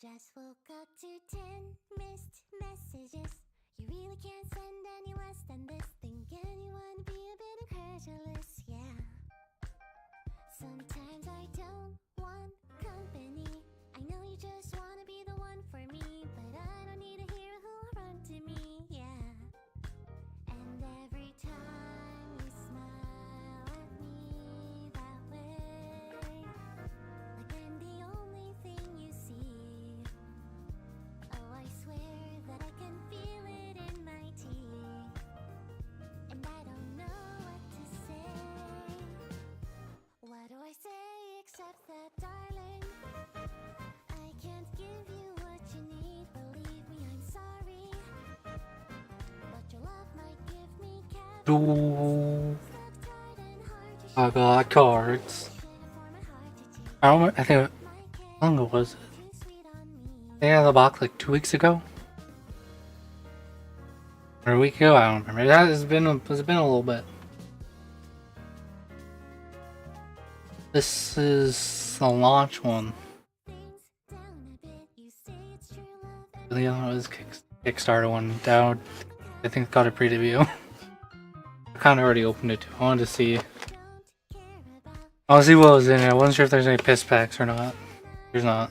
just woke up to 10 missed messages. You really can't send any less than this. Think anyone be a bit incredulous, yeah. Sometimes I don't want company. I know you just wanna be the one for me, but I don't need a hero who'll run to me, yeah. And every time you smile at me that way, like I'm the only thing you see. Oh, I swear that I can feel it in my teeth, and I don't know what to say. What do I say except that, darling, I can't give you what you need. Believe me, I'm sorry, but your love might give me Ooh. I got cards. I think, how long ago was it? They had the box like 2 weeks ago? Or a week ago? I don't remember. It's been a little bit. This is the launch one. The other one was Kickstarter one. Down. I think got a preview. I kind of already opened it too. I wanted to see. I want to see what was in it. I wasn't sure if there's any piss packs or not. There's not.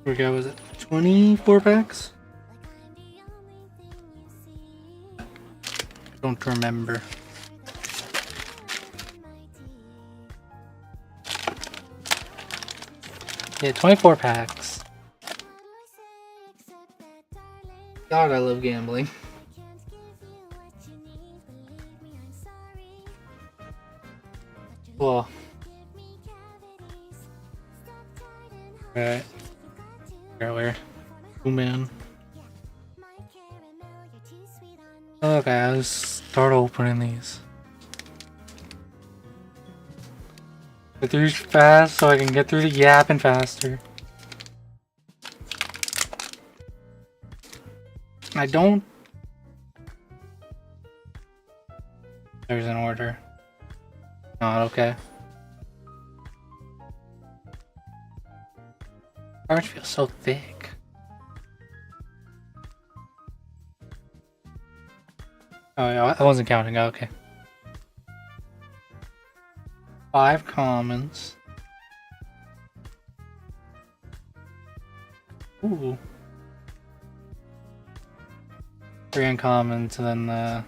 Here we go. Was it 24 packs? Don't remember. Yeah, 24 packs. God, I love gambling. Cool. Alright. Earlier. Oh man. Okay, let's start opening these. Get through fast so I can get through the yapping faster. I don't. There's an order. Not okay. Cards feel so thick. Oh yeah, I wasn't counting. Oh, okay. 5 commons. Ooh. 3 uncommons, and then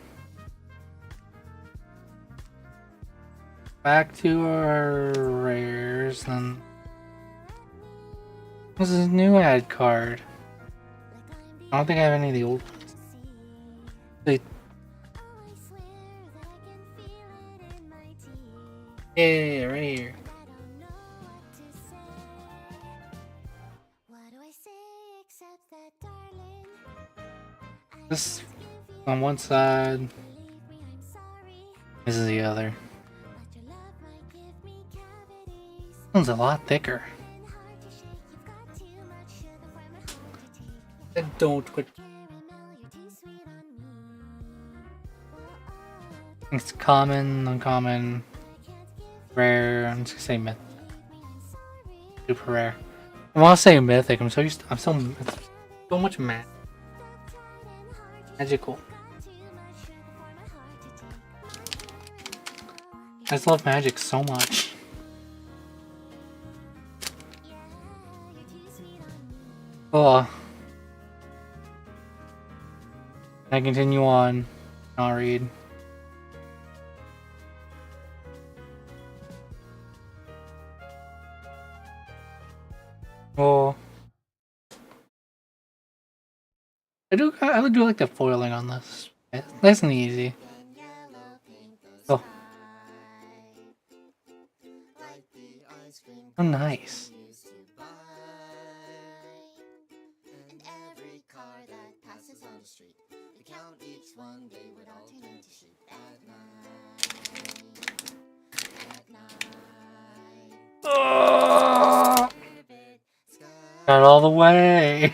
back to our rares. Then this is a new ad card. I don't think I have any of the old ones. Yeah, right here. This on one side. This is the other. This one's a lot thicker. Don't quit. It's common, uncommon, rare. I'm just gonna say myth. Super rare. I want to say mythic. I'm so much magical. I just love magic so much. Oh. I continue on. I'll read. Oh. I do like the foiling on this. It's nice and easy. Oh. Oh, nice. Oh, got all the way.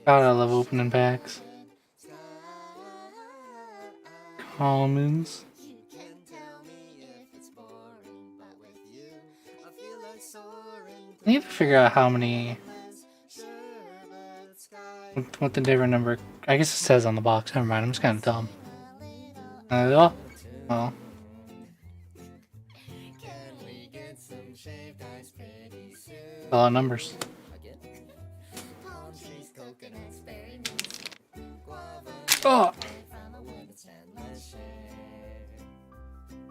God, I love opening packs. Commons. I need to figure out how many. What the different number. I guess it says on the box. Never mind, I'm just kind of dumb. Oh. Well. A lot of numbers. Oh!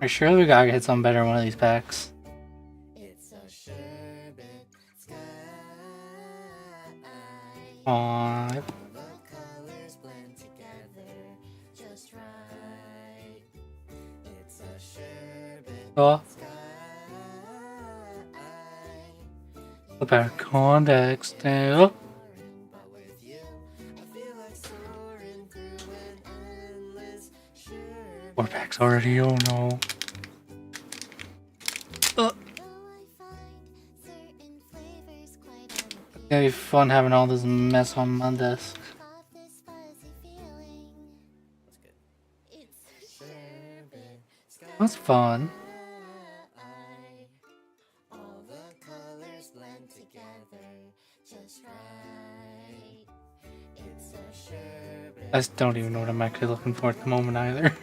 I sure we gotta hit something better in one of these packs. Aww. Oh. The pack context. Oh. 4 packs already, oh no. It's gonna be fun having all this mess on my desk. That's fun. I just don't even know what I'm actually looking for at the moment either.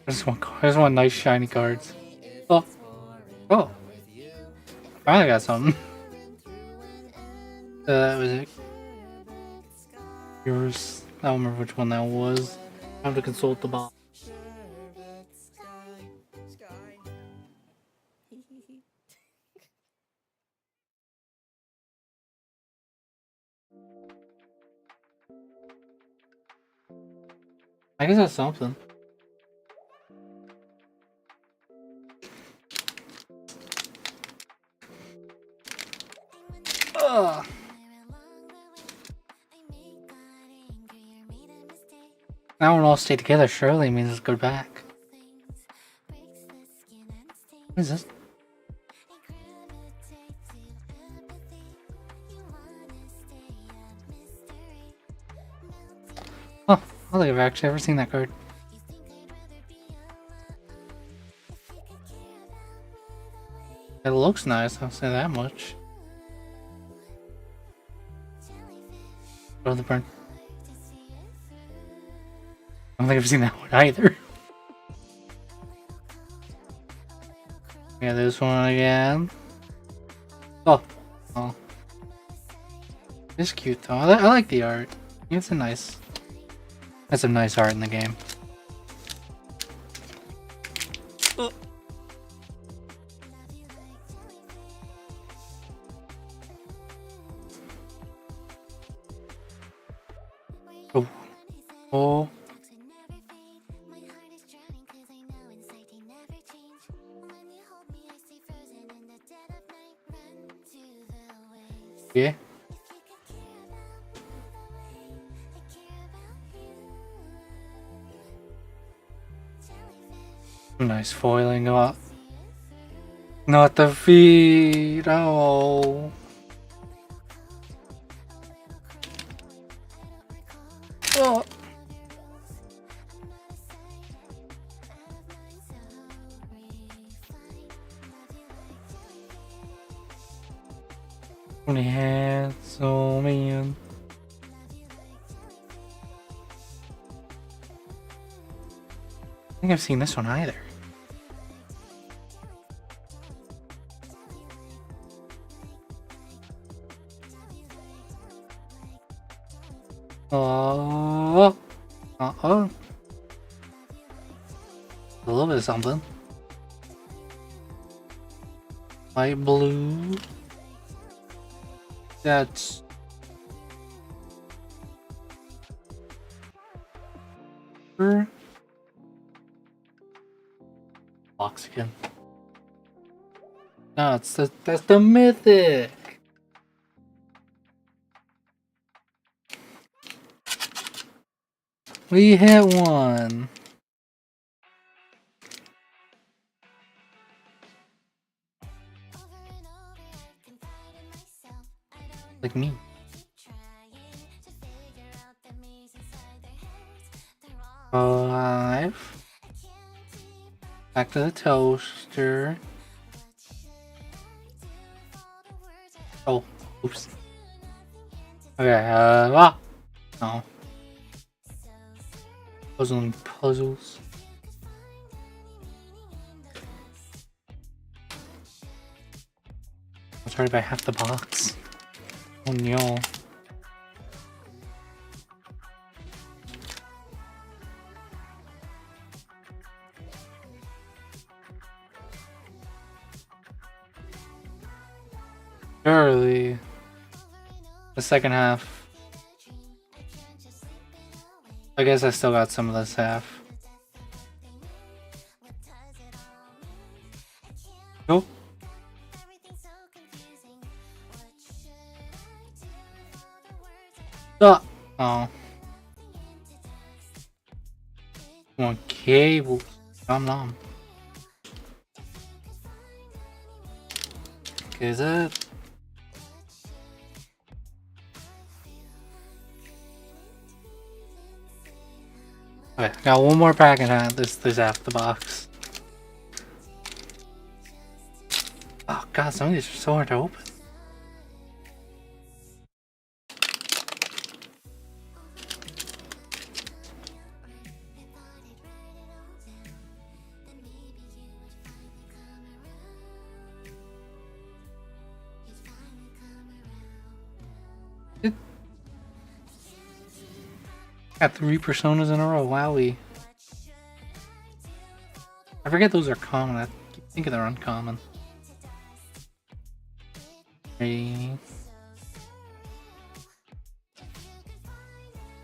I just want nice shiny cards. Oh. Oh. Finally got something. That was it. Yours. I don't remember which one that was. I have to consult the box. I guess that's something. Ugh. Now when all stay together surely means it's good back. What is this? Oh, I don't think I've actually ever seen that card. It looks nice, I'll say that much. Oh, the burn. I don't think I've seen that one either. Yeah, this one again. Oh. Oh. It's cute though. I like the art. It's a nice. That's some nice art in the game. Oh. Oh. Oh. Yeah. Nice foiling up. Not the feet. Oh. Oh. Only handsome man. I think I've seen this one either. Oh. Uh-oh. A little bit of something. Light blue. That's box again. No, that's the mythic. We hit one. Like me. 5. Back to the toaster. Oh, oops. Okay, no. Puzzling puzzles. I'll try to buy half the box. Oh no. Surely. The second half. I guess I still got some of this half. Nope. Oh. One cable. Nom nom. Okay, is that? Okay, got one more pack in hand. This half the box. Oh god, some of these are so hard to open. Got 3 personas in a row, wowie. I forget those are common, I keep thinking they're uncommon. 3.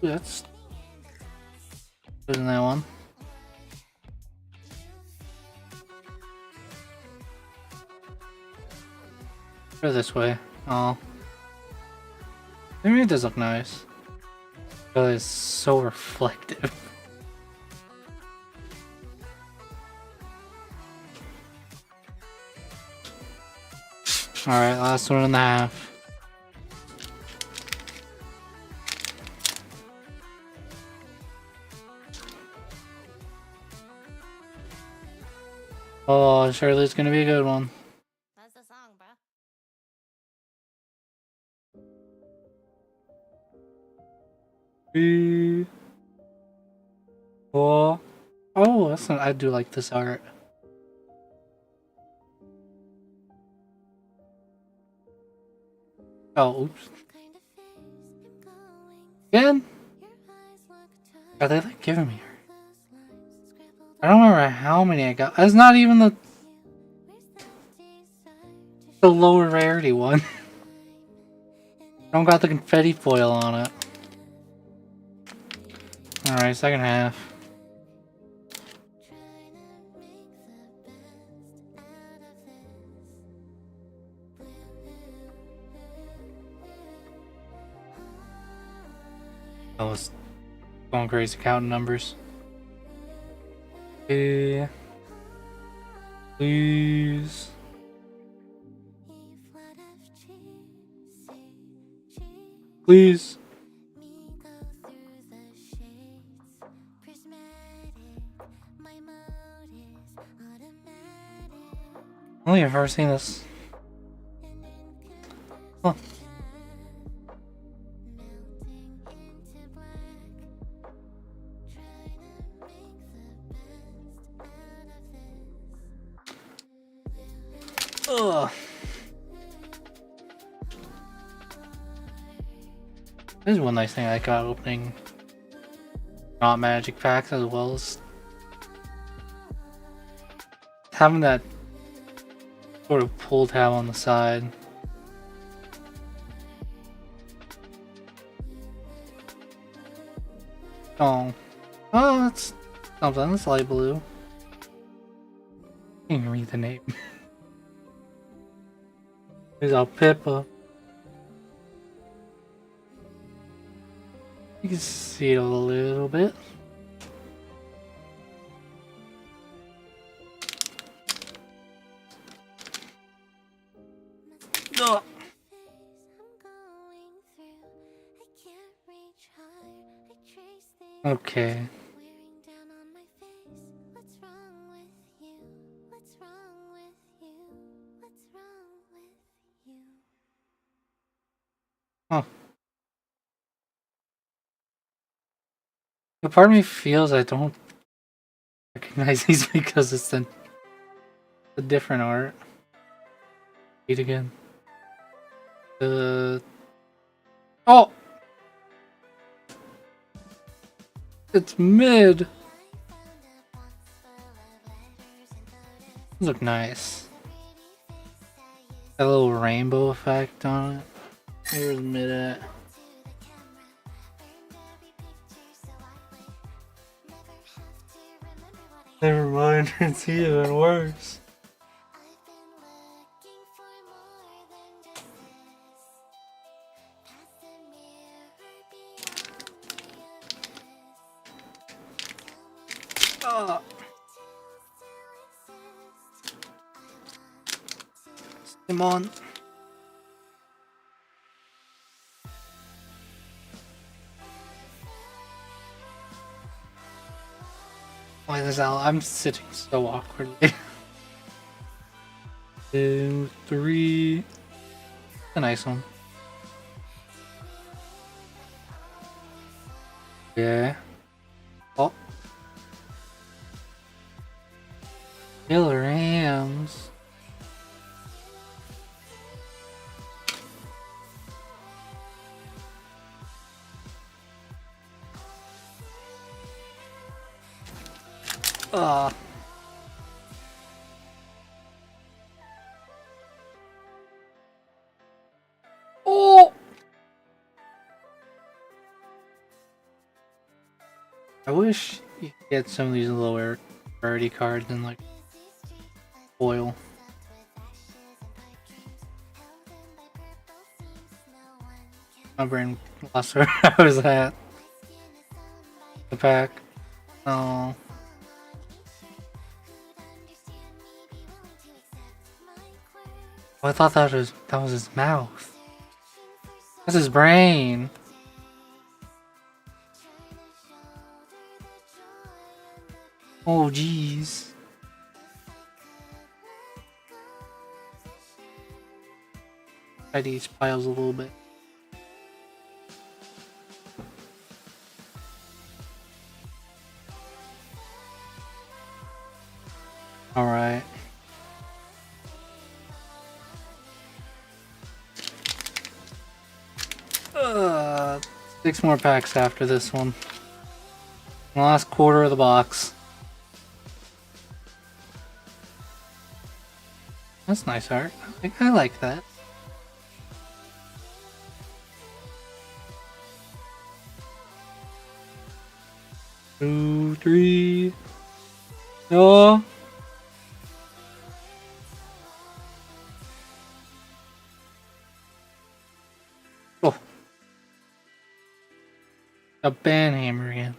Ooh, that's good in that one. Go this way. Oh. Maybe it does look nice. Oh, it's so reflective. Alright, last 1.5. Oh, surely it's gonna be a good one. That's the song, bro. Three, 4. Oh, that's not. I do like this art. Oh, oops. Again? Are they like giving me her? I don't remember how many I got. That's not even the lower rarity one. I don't got the confetti foil on it. Alright, second half. I was going crazy counting numbers. Okay. Please. Please. Only I've ever seen this. Huh. Ugh. This is one nice thing I got opening not magic packs as well as having that sort of pull tab on the side. Oh, that's something. That's light blue. I can't even read the name. There's our Pippa. You can see it a little bit. Ugh. Okay. Huh. A part of me feels I don't recognize these because it's a different art. Eat again. Oh! It's mid! These look nice. That little rainbow effect on it. Where's mid at? Never mind, it's even worse. Oh. Come on. Why is out? I'm sitting so awkwardly. 2, 3. A nice one. Yeah. Oh. Killer Rams. Ah. Oh. I wish you could get some of these lower priority cards in like foil. My brain lost where I was at. The pack. Oh. Oh, I thought that was his mouth. That's his brain. Oh jeez. Try these piles a little bit. Alright. Uh, 6 more packs after this one. Last quarter of the box. That's nice art. I like that. Two, 3. No. Oh. A banhammer again.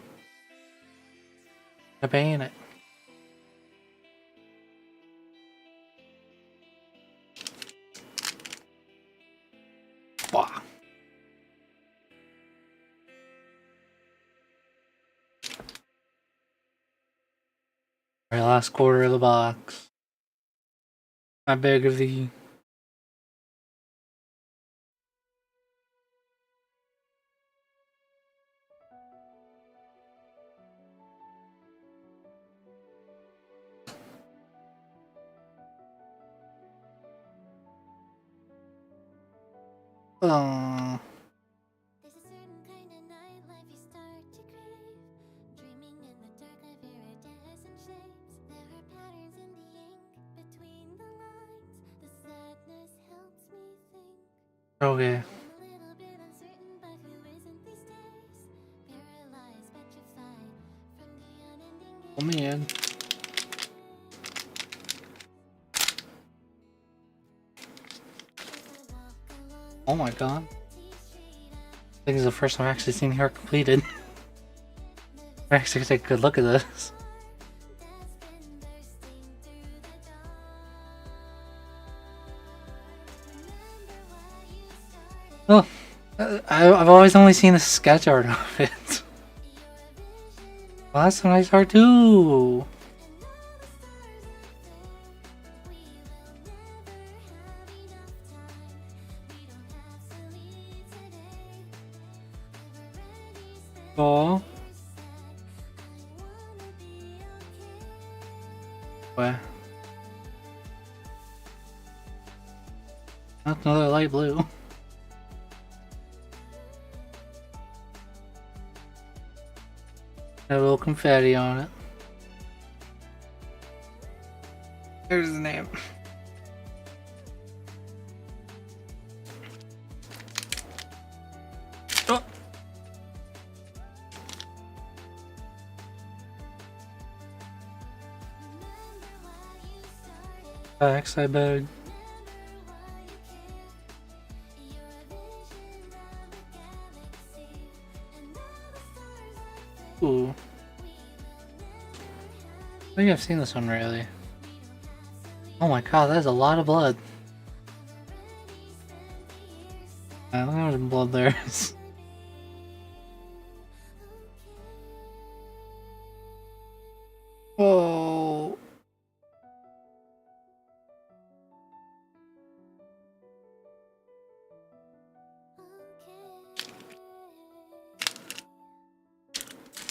A bayonet. Wow. Alright, last quarter of the box. I beg of thee. Oh. There's a certain kind of nightlife you start to crave. Dreaming in the dark of iridescent shapes. There are patterns in the ink between the lines. The sadness helps me think. Okay. I'm a little bit uncertain, but who isn't these days? Paralyzed, petrified from the unending Oh man. Oh my god. I think this is the first time I've actually seen her completed. I actually take a good look at this. Oh, I've always only seen the sketch art of it. Well, that's a nice art too. Oh. Where? That's another light blue. A little confetti on it. There's the name. Oh. Facts, I beg. Ooh. I think I've seen this one really. Oh my god, that's a lot of blood. I don't know how much blood there is. Oh.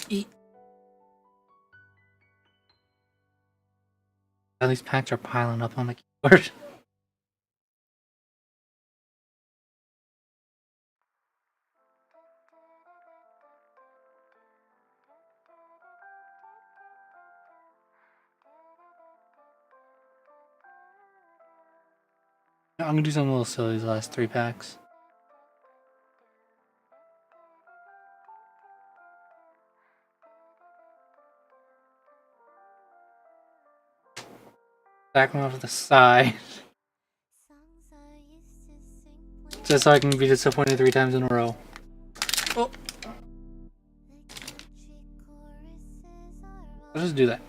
Eat. All these packs are piling up on the keyboard. I'm gonna do something a little silly these last 3 packs. Back one off to the side. Just so I can be disappointed 3 times in a row. Oh. I'll just do that.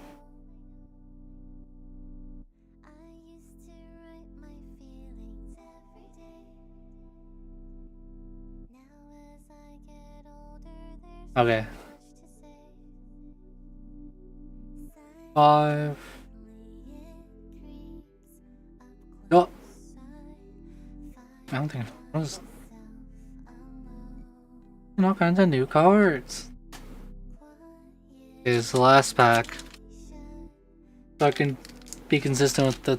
Okay. 5. Oh. I don't think I was. All kinds of new cards. It's the last pack. So I can be consistent with the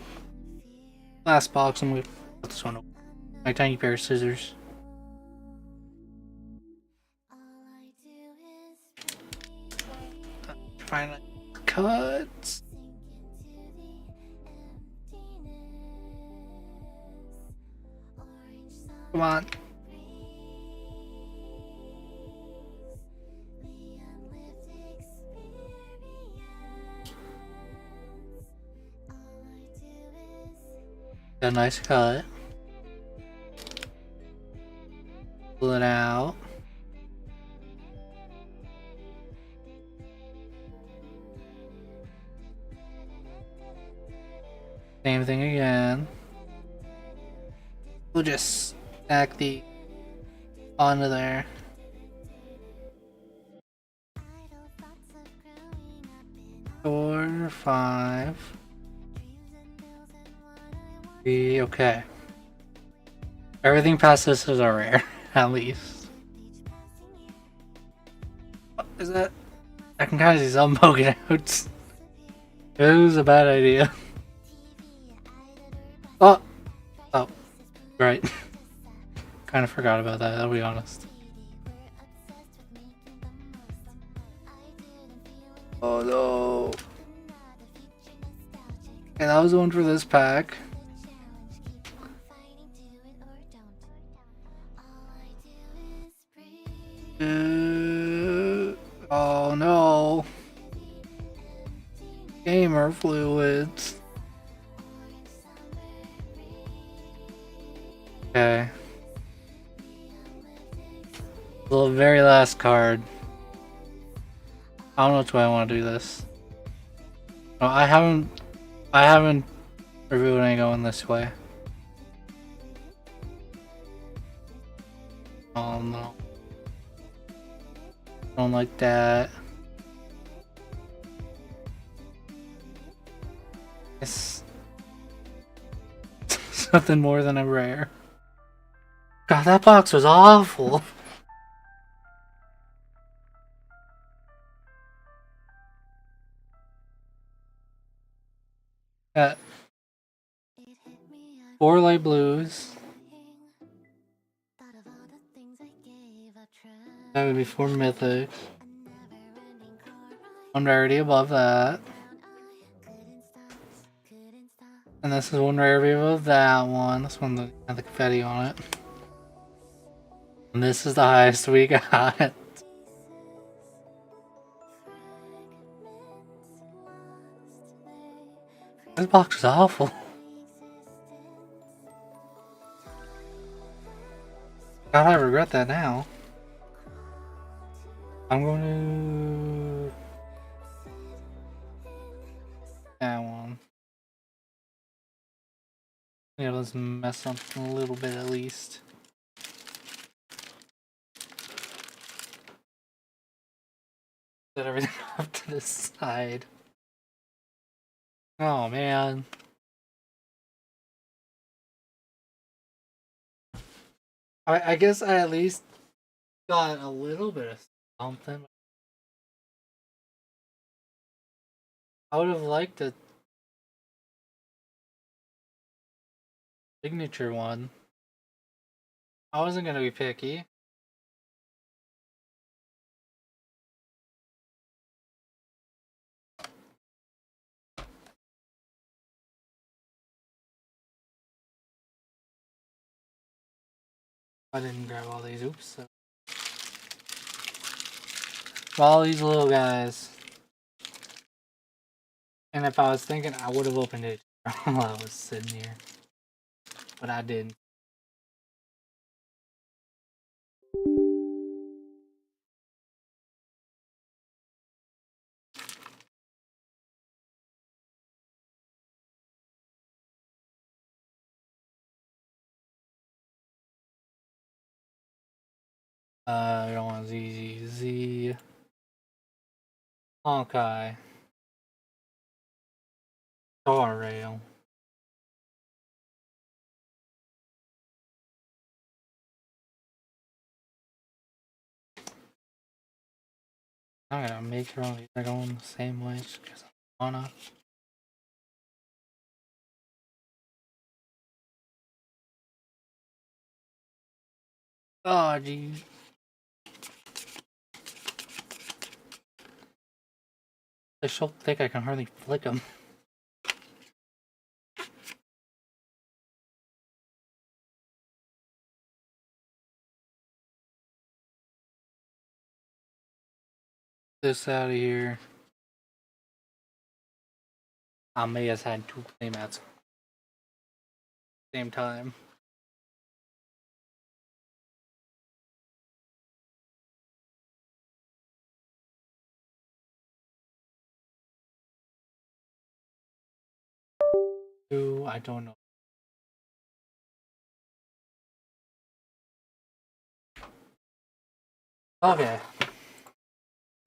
last box. I'm gonna put this one over. My tiny pair of scissors. Finally, cuts. Come on. Got a nice cut. Pull it out. Same thing again. We'll just stack the onto there. Four, 5. 3, okay. Everything past this is a rare, at least. What is that? I can kind of see some poking out. It was a bad idea. Oh! Oh. Right. Kind of forgot about that, I'll be honest. Oh no. Okay, that was the one for this pack. Oh no. Gamer fluids. Okay. The very last card. I don't know which way I want to do this. No, I haven't reviewed any going this way. Oh no. Don't like that. It's something more than a rare. God, that box was awful. 4 light blues. That would be 4 mythics. 1 rarity above that. And this is 1 rarity above that one. This one had the confetti on it. And this is the highest we got. This box is awful. God, I regret that now. I'm going to... that one. Yeah, let's mess up a little bit at least. Set everything up to the side. Oh man. I guess I at least got a little bit of something. I would have liked a signature one. I wasn't gonna be picky. I didn't grab all these. Oops. So. All these little guys. And if I was thinking, I would have opened it while I was sitting here. But I didn't. I don't want Z. Okay. Star Rail. I'm gonna make sure they're going the same way because I wanna. Oh, geez. They're so thick I can hardly flick them. This out of here. I may have had 2 playmats at the same time. Who? I don't know. Okay.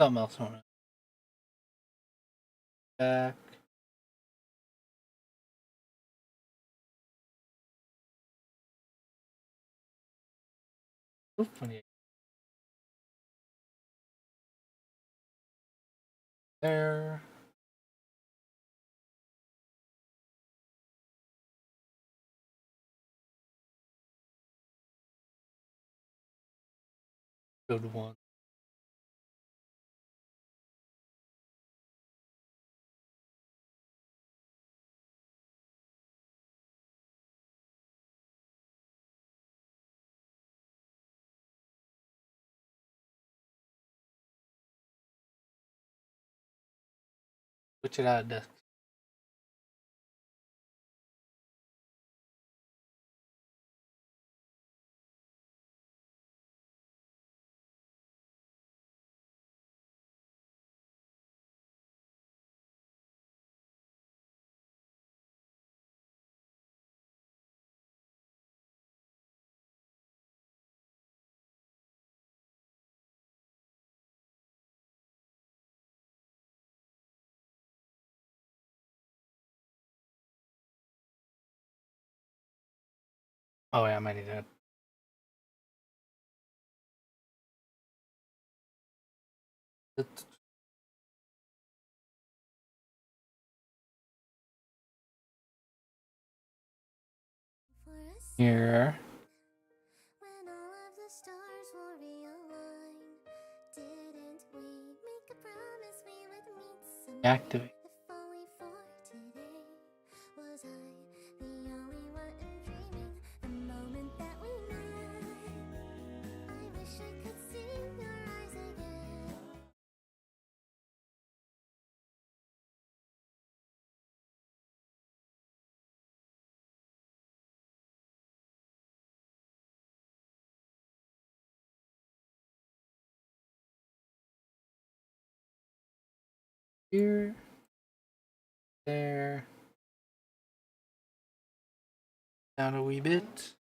Something else on it. Back. Oops, 28. There. Good one. Switch it out of desk. Oh yeah, I might need that. here. When all of the stars will realign, didn't we make a promise we would meet someday? Activate. If only for today. Was I the only one dreaming the moment that we met? I wish I could see your eyes again. Here. There. Down a wee bit.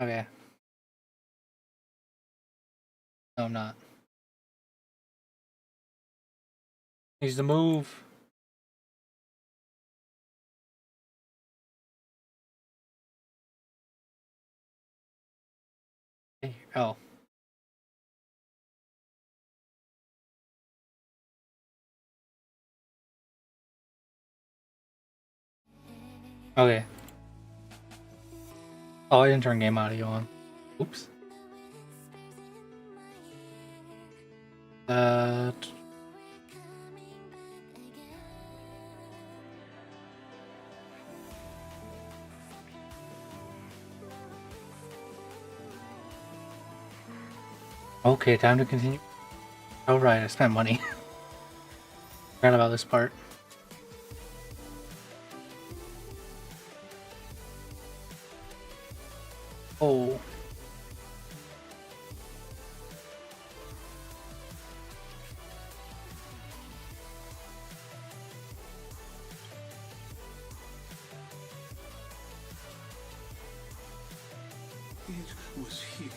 Okay. No, I'm not. Needs to move. Oh. Okay. Oh, I didn't turn game audio on. Oops. That. Okay, time to continue. Oh right, I spent money. Forgot about this part. Oh. It was here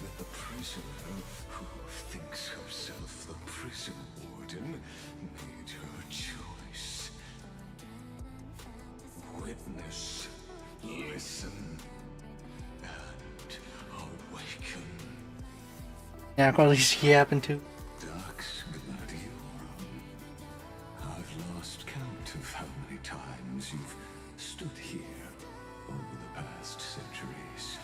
that the prisoner, who thinks herself the prison warden, made her choice. Witness, listen, and awaken. Yeah, at least he happened to. Dux Gladiorum. I've lost count of how many times you've stood here over the past centuries.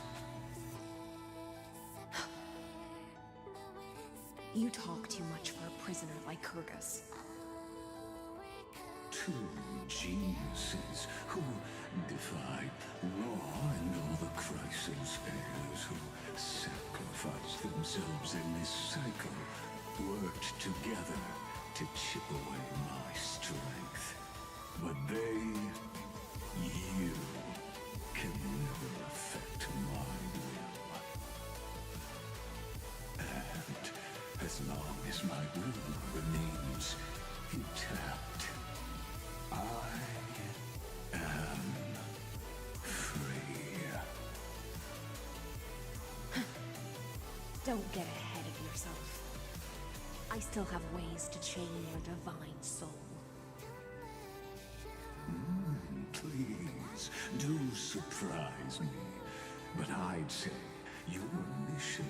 You talk too much for a prisoner like Kyrgyz. Two geniuses who defied law and all the crisis heirs who sacrificed themselves in this cycle, worked together to chip away my strength. But they, you, can never affect my will. And as long as my will remains intact, I am free. Don't get ahead of yourself. I still have ways to chain your divine soul. Please, do surprise me. But I'd say your mission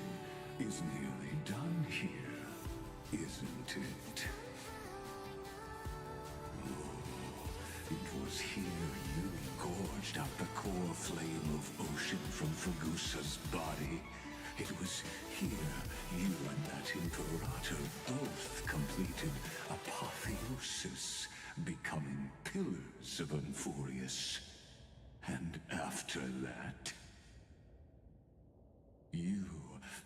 is nearly done here, isn't it? It was here you gorged out the core flame of ocean from Fergusa's body. It was here you and that Imperator both completed apotheosis, becoming pillars of Unfurius. And after that, you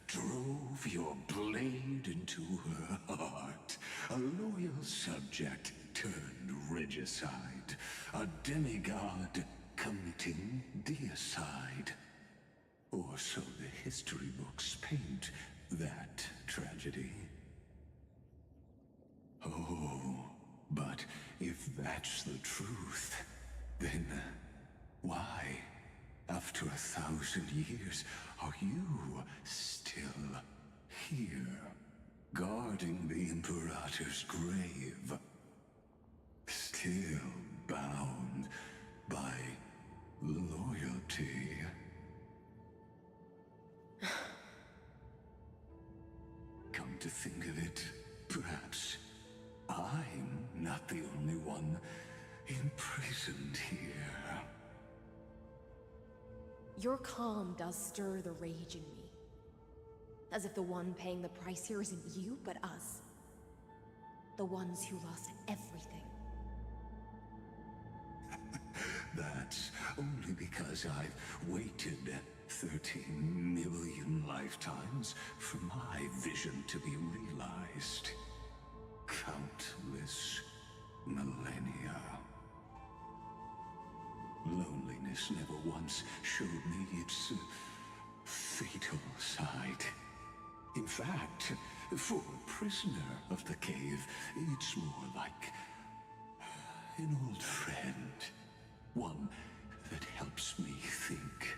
drove your blade into her heart, a loyal subject turned regicide, a demigod committing deicide. Or so the history books paint that tragedy. Oh, but if that's the truth, then why, after 1,000 years, are you still here, guarding the Imperator's grave? to think of it, perhaps I'm not the only one imprisoned here. Your calm does stir the rage in me. As if the one paying the price here isn't you, but us. The ones who lost everything. That's only because I've waited 13 million lifetimes for my vision to be realized. Countless millennia. Loneliness never once showed me its fatal side. In fact, for a prisoner of the cave, it's more like an old friend. One that helps me think.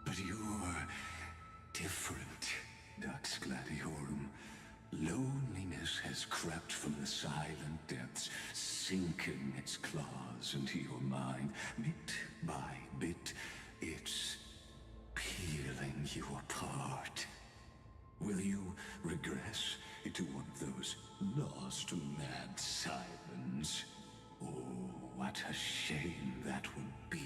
But you're different, Dux Gladiorum. Loneliness has crept from the silent depths, sinking its claws into your mind. Bit by bit, it's peeling you apart. Will you regress into one of those lost mad sirens? Oh, what a shame that would be.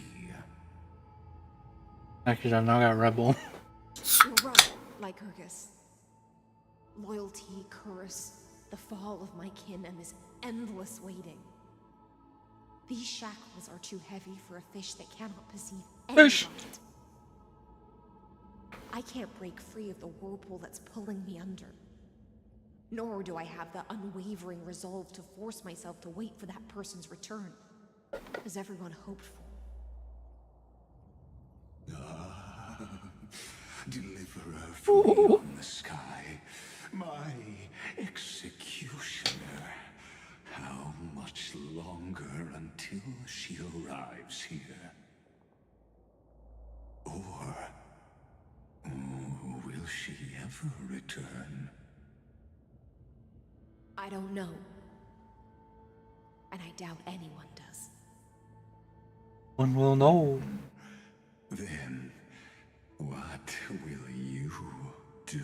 Actually, I now got Rebel. You're right, Lycurgus. Loyalty, curse, the fall of my kin, and this endless waiting. These shackles are too heavy for a fish that cannot perceive any Fish. light. I can't break free of the whirlpool that's pulling me under. Nor do I have the unwavering resolve to force myself to wait for that person's return, as everyone hoped for. Deliverer from beyond the sky, my executioner. How much longer until she arrives here? Or will she ever return? I don't know. And I doubt anyone does. One will know. Then, what will you do?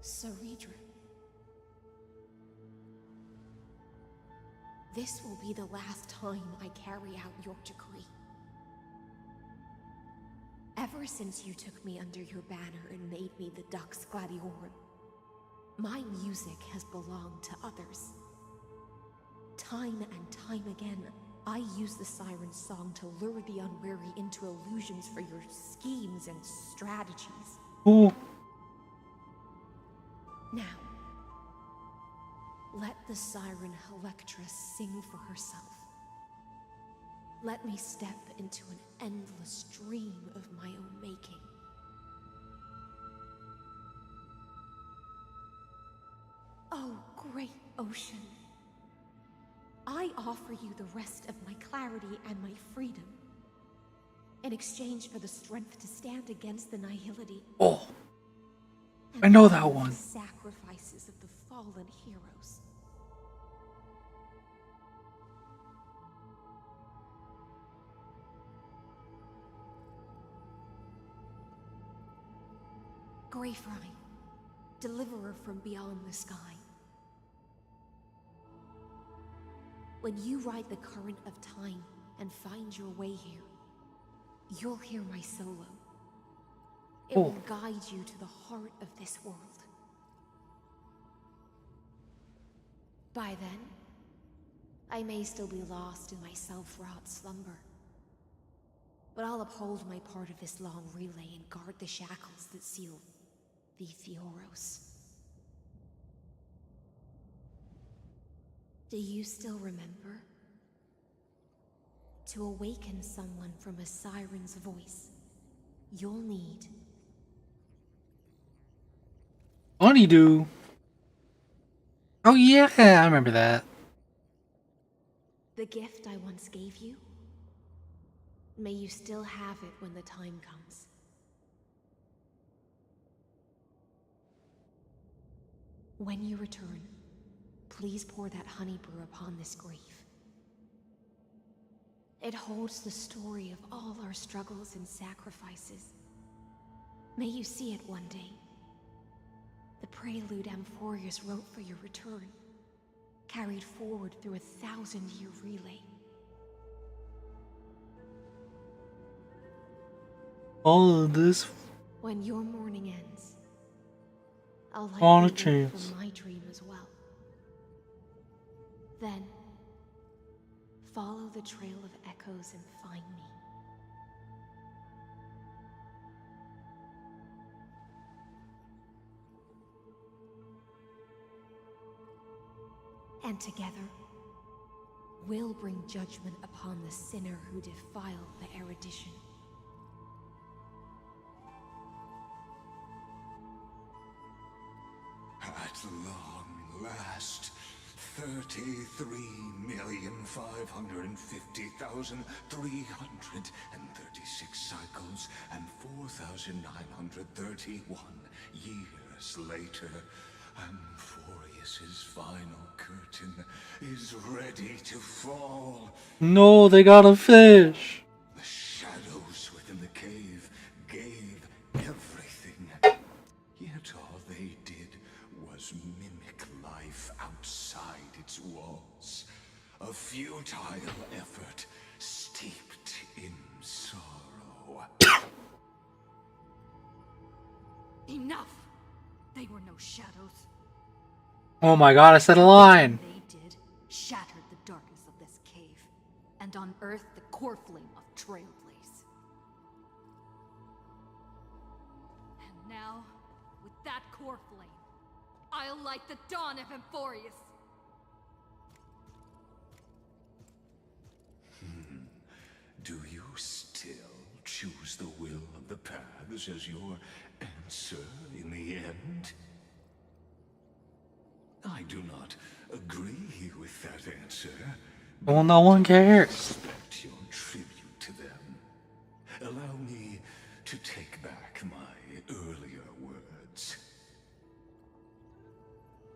Saridra. This will be the last time I carry out your decree. Ever since you took me under your banner and made me the Dux Gladiorum, my music has belonged to others. Time and time again, I use the siren's song to lure the unwary into illusions for your schemes and strategies. Ooh. Now, let the siren Electra sing for herself. Let me step into an endless dream of my own making. Oh, great ocean. I offer you the rest of my clarity and my freedom in exchange for the strength to stand against the nihility. Oh, and I know all that the one. sacrifices of the fallen heroes. Greyfry, deliverer from beyond the sky. When you ride the current of time and find your way here, you'll hear my solo. It will guide you to the heart of this world. By then, I may still be lost in my self-wrought slumber. But I'll uphold my part of this long relay and guard the shackles that seal the Theoros. Do you still remember? To awaken someone from a siren's voice, you'll need Honeydew. Oh yeah, I remember that. the gift I once gave you. May you still have it when the time comes. When you return, please pour that honey brew upon this grave. It holds the story of all our struggles and sacrifices. May you see it one day. The prelude Amphorius wrote for your return, carried forward through a 1,000-year relay. All of this When your mourning ends, I'll on a likely wake chance. from my dream as well. Then, follow the trail of echoes and find me. And together, we'll bring judgment upon the sinner who defiled the erudition. At long last, 33,550,336 cycles and 4,931 years later, Amphorius's final curtain is ready to fall. No, they got a fish. The shadows within the cave gave everything. Yet all they did was mimic life outside its walls. A futile effort steeped in sorrow. Enough! They were no shadows. Oh my god, I said a line. They did shattered the darkness of this cave and unearthed the core flame of Trailblaze. And now, with that core flame, I'll light the dawn of Amphorius. Do you still choose the will of the paths as your answer in the end? I do not agree with that answer. Well, no one cares. Respect your tribute to them. Allow me to take back my earlier words.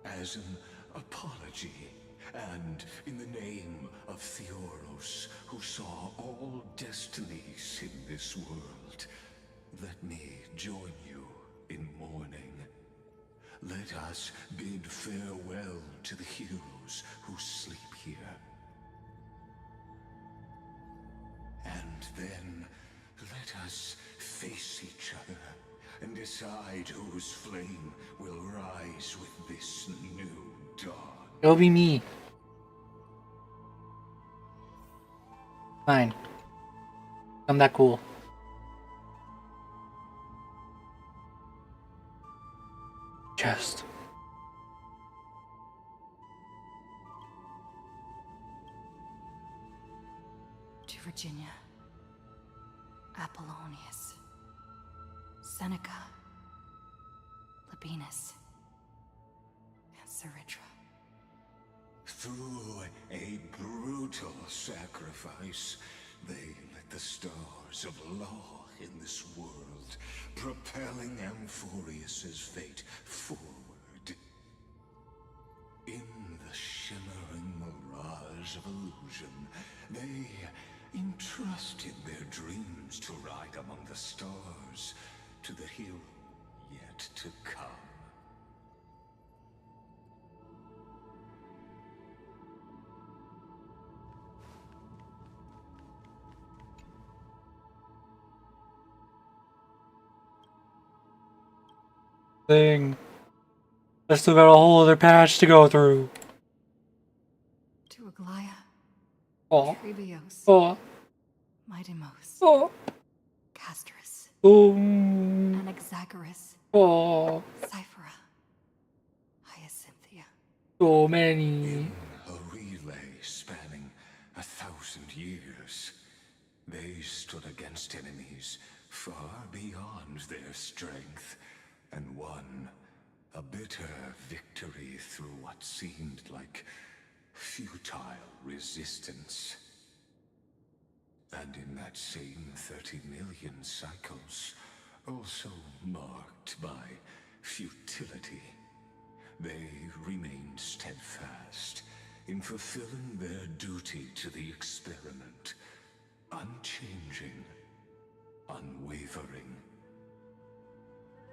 As an apology, and in the name of Theoros, who saw all destinies in this world, let me join you in mourning. Let us bid farewell to the heroes who sleep here. And then let us face each other and decide whose flame will rise with this new dawn. It'll be me. Fine. I'm that cool. Chest. To Virginia, Apollonius, Seneca, Labienus, and Saritra. Through a brutal sacrifice, they lit the stars of law in this world, propelling Amphorius's fate forward. In the shimmering mirage of illusion, they entrusted their dreams to ride among the stars, to the hero yet to come. Thing. I still got a whole other patch to go through. To Aglaya, Oh. Trebios, Oh. Midemos, Oh. Castris, Oh. Anaxagoras, Oh. Cyphera, Hyacinthia. So many. In a relay spanning 1,000 years, they stood against enemies far beyond their strength, and won a bitter victory through what seemed like futile resistance. And in that same 30 million cycles, also marked by futility, They remained steadfast in fulfilling their duty to the experiment, unchanging, unwavering.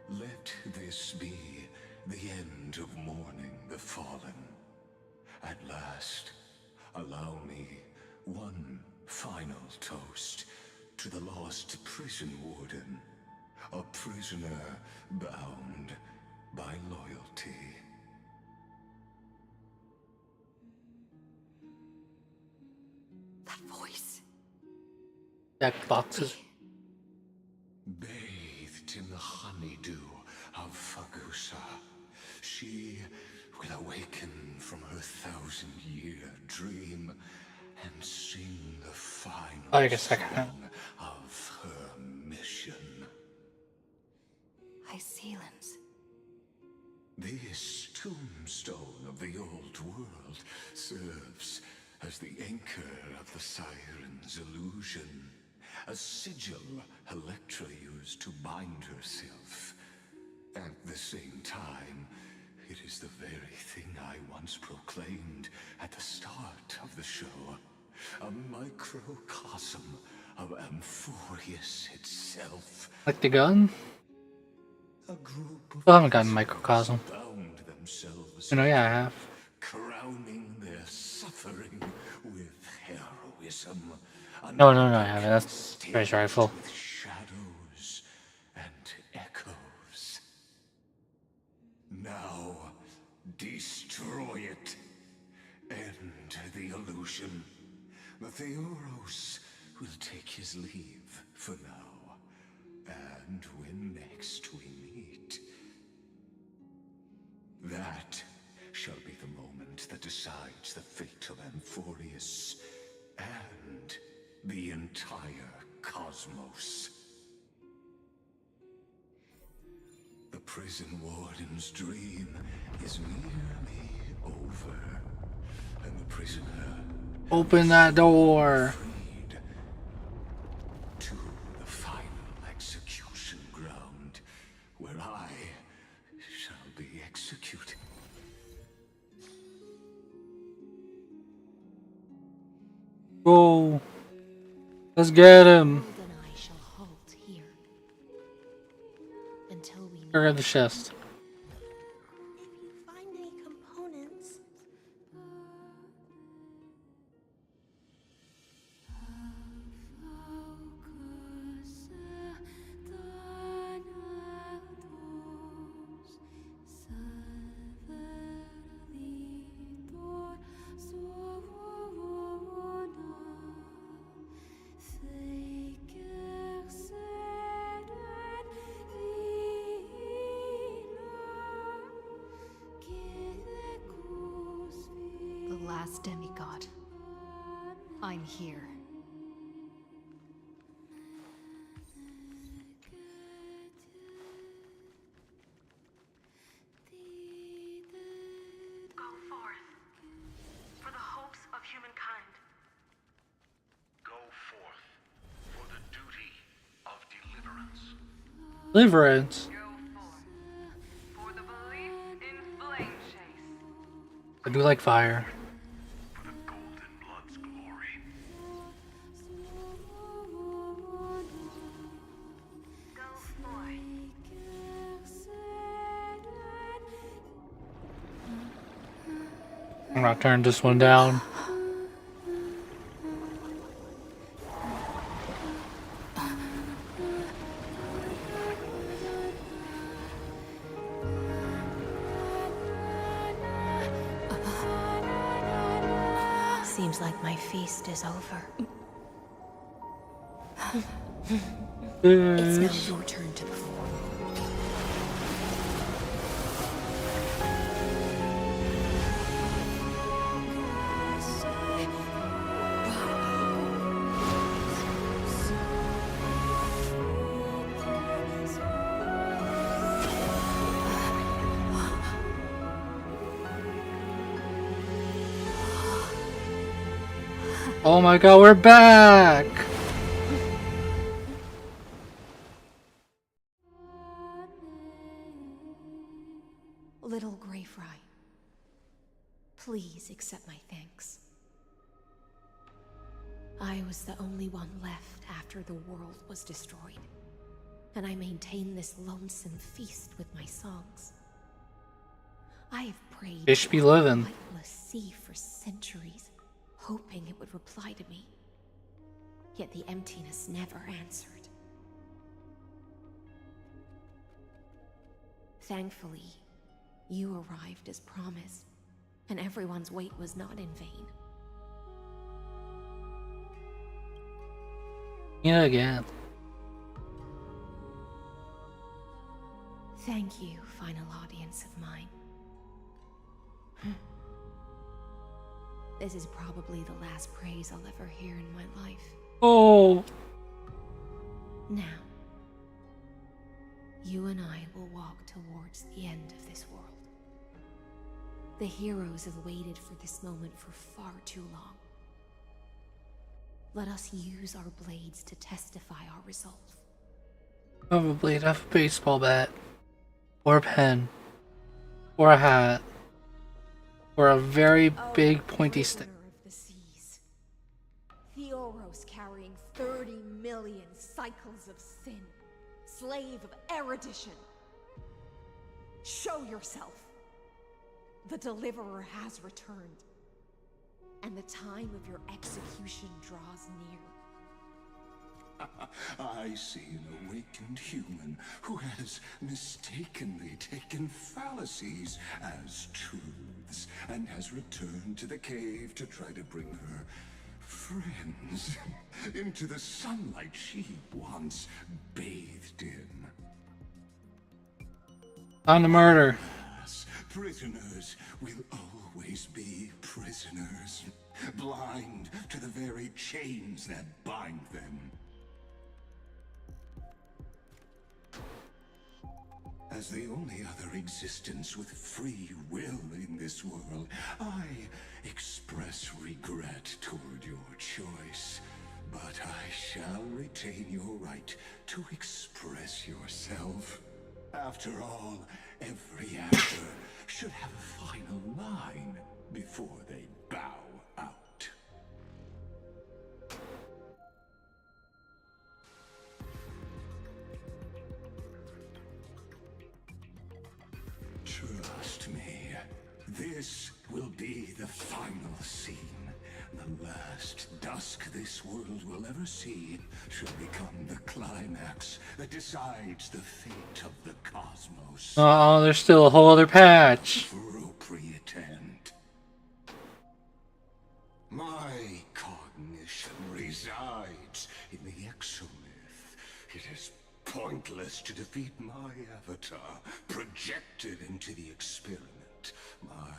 Let this be the end of mourning the fallen. At last, allow me one final toast to the lost prison warden, a prisoner bound by loyalty. That voice. Check boxes. Bathed in the honeydew of Fagusa, she will awaken from her 1,000-year dream and sing the final Like a second. song of her mission. Hycelans. This tombstone of the old world serves as the anchor of the siren's illusion, a sigil Electra used to bind herself. At the same time, it is the very thing I once proclaimed at the start of the show, a microcosm of Amphorius itself. Like the gun? A group of Still haven't gotten microcosm. bound themselves, You know, yeah, I have. crowning their suffering with heroism. No, I haven't. That's Treasure Rifle. With shadows and echoes. Now, destroy it. End the illusion. The Theoros will take his leave for now. And when next we meet, that shall be the moment that decides the fate of Amphorius and the entire cosmos. The prison warden's dream is nearly over, and the prisoner Open that door. freed to the final execution ground, where I shall be executed. Go. Let's get him. Gold and I shall halt here until we meet. Grab the chest. If you find any components, The last demigod. I'm here. Go forth for the hopes of humankind. Go forth for the duty of deliverance. Deliverance. Go forth for the belief in flame chase. I do like fire. For the Golden Blood's glory. Go forth. I'm gonna turn this one down. Seems like my feast is over. It's now your turn to perform. Oh my god, we're back! Little Grey Fry. Please accept my thanks. I was the only one left after the world was destroyed, and I maintained this lonesome feast with my songs. I have prayed Fish be to the living. lightless sea for centuries, hoping it would reply to me. Yet the emptiness never answered. Thankfully, you arrived as promised, and everyone's wait was not in vain. Yeah, again. Thank you, final audience of mine. This is probably the last praise I'll ever hear in my life. Oh. Now, you and I will walk towards the end of this world. The heroes have waited for this moment for far too long. Let us use our blades to testify our resolve. Have a blade, have a baseball bat, or a pen, or a hat, or a very big pointy stick. Prisoner of the seas. Theoros carrying 30 million cycles of sin. Slave of erudition. Show yourself. The deliverer has returned, and the time of your execution draws near. I see an awakened human who has mistakenly taken fallacies as truths and has returned to the cave to try to bring her friends into the sunlight she once bathed in. On the murder. Yes, prisoners will always be prisoners, blind to the very chains that bind them. As the only other existence with free will in this world, I express regret toward your choice. But I shall retain your right to express yourself. After all, every actor should have a final line before they bow out. Trust me, this will be the final scene. The last dusk this world will ever see should become the climax that decides the fate of the cosmos. Oh, there's still a whole other patch. Appropriate end. My cognition resides in the exomyth. It is pointless to defeat my avatar, projected into the experiment. My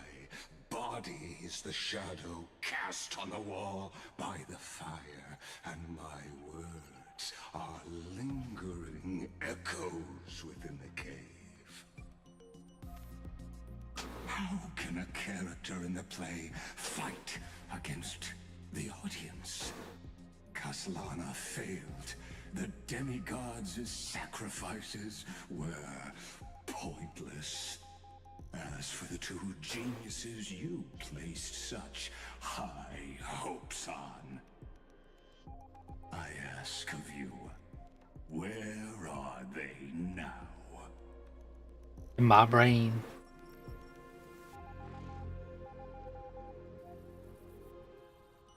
body is the shadow cast on the wall by the fire, and my words are lingering echoes within the cave. How can a character in the play fight against the audience? Kaslana failed. The demigods' sacrifices were pointless. As for the two geniuses you placed such high hopes on, I ask of you, where are they now? In my brain.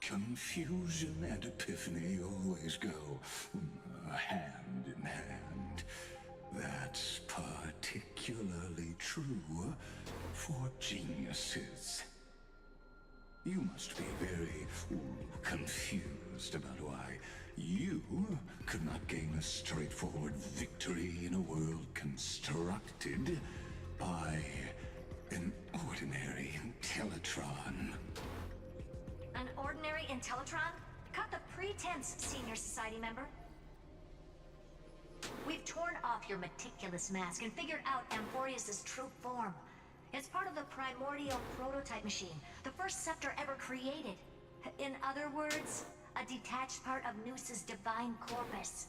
Confusion and epiphany always go hand in hand. That's particularly true for geniuses. You must be very confused about why you could not gain a straightforward victory in a world constructed by an ordinary Intellitron. An ordinary Intellitron? Cut the pretense, Senior Society member. We've torn off your meticulous mask and figured out Amphorius's true form. It's part of the primordial prototype machine, the first scepter ever created. In other words, a detached part of Noos's divine corpus.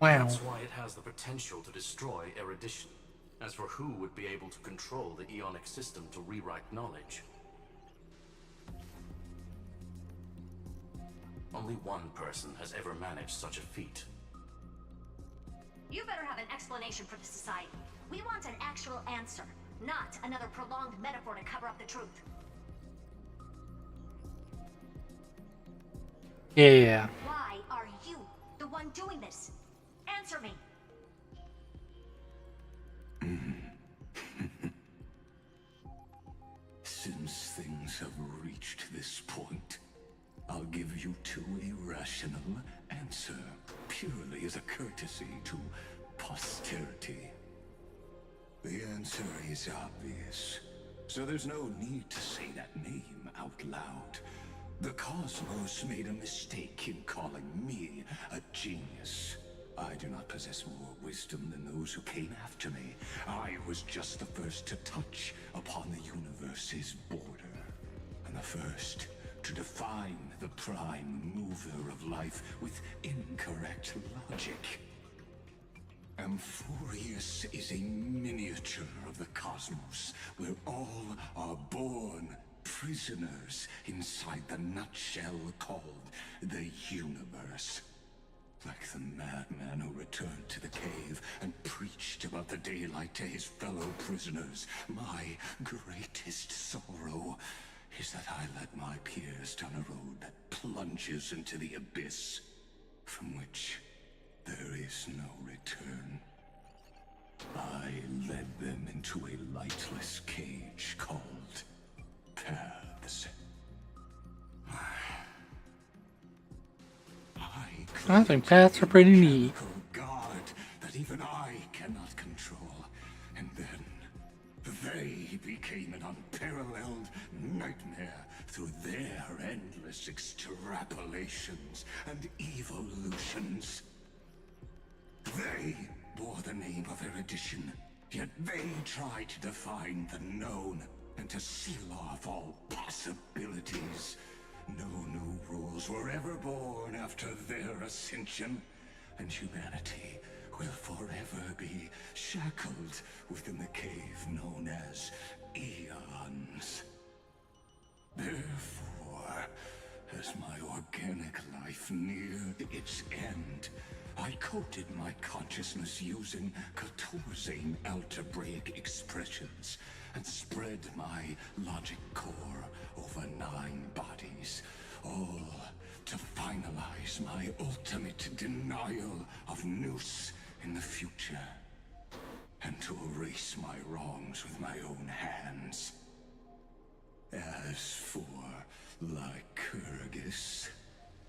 Wow. That's why it has the potential to destroy erudition. As for who would be able to control the Eonic system to rewrite knowledge, only one person has ever managed such a feat. You better have an explanation for the society. We want an actual answer, not another prolonged metaphor to cover up the truth. Yeah. Why are you the one doing this? Answer me. Since things have reached this point, I'll give you two irrational answer, purely as a courtesy to posterity. The answer is obvious, so there's no need to say that name out loud. The cosmos made a mistake in calling me a genius. I do not possess more wisdom than those who came after me. I was just the first to touch upon the universe's border, and the first to define the prime mover of life with incorrect logic. Amphorius is a miniature of the cosmos, where all are born prisoners inside the nutshell called the universe. Like the madman who returned to the cave and preached about the daylight to his fellow prisoners, my greatest sorrow is that I led my peers down a road that plunges into the abyss, from which there is no return. I led them into a lightless cage called paths. I think paths are pretty neat. God that even I cannot control. And then they became an unparalleled nightmare through their endless extrapolations and evolutions. They bore the name of erudition, yet they tried to define the known and to seal off all possibilities. No new rules were ever born after their ascension, and humanity will forever be shackled within the cave known as eons. Therefore, as my organic life neared its end, I coded my consciousness using Catorzane algebraic expressions and spread my logic core over 9 bodies, all to finalize my ultimate denial of Nous in the future, and to erase my wrongs with my own hands. As for Lycurgus,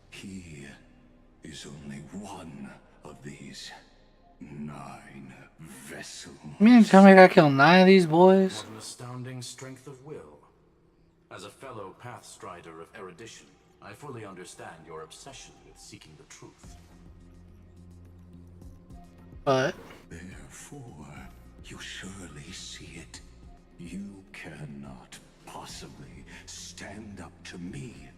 he is only one of these 9 vessels. You mean to tell me I gotta kill 9 of these boys? What an astounding strength of will. As a fellow pathstrider of erudition, I fully understand your obsession with seeking the truth. But Therefore, you surely see it. You cannot possibly stand up to me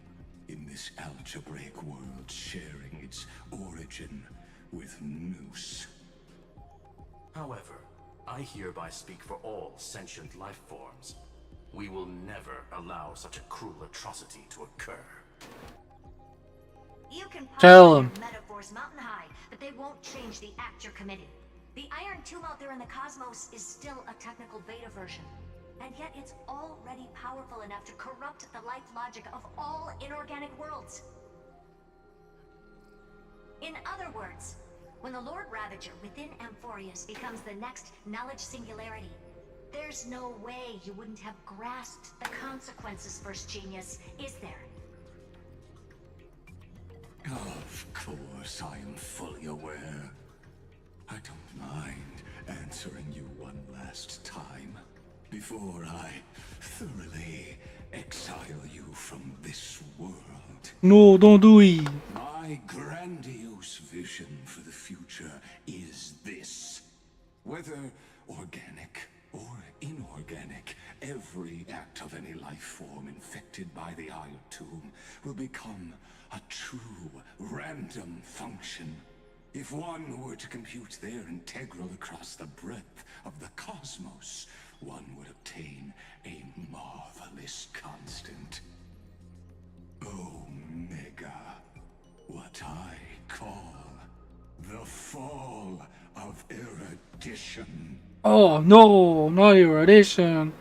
in this algebraic world sharing its origin with Nous. However, I hereby speak for all sentient life forms. We will never allow such a cruel atrocity to occur. You can Tell 'em. metaphors mountain high, but they won't change the act you're committing. The Iron Tomb out there in the cosmos is still a technical beta version, and yet it's already powerful enough to corrupt the life logic of all inorganic worlds. In other words, when the Lord Ravager within Amphorius becomes the next knowledge singularity, there's no way you wouldn't have grasped the consequences, First Genius, is there? Of course, I am fully aware. I don't mind answering you one last time before I thoroughly exile you from this world. no, don't do it. My grandiose vision for the future is this. Whether organic or inorganic, every act of any life form infected by the Iron Tomb will become a true random function, If one were to compute their integral across the breadth of the cosmos, one would obtain a marvelous constant. Omega. What I call the fall of erudition. Oh no, not erudition.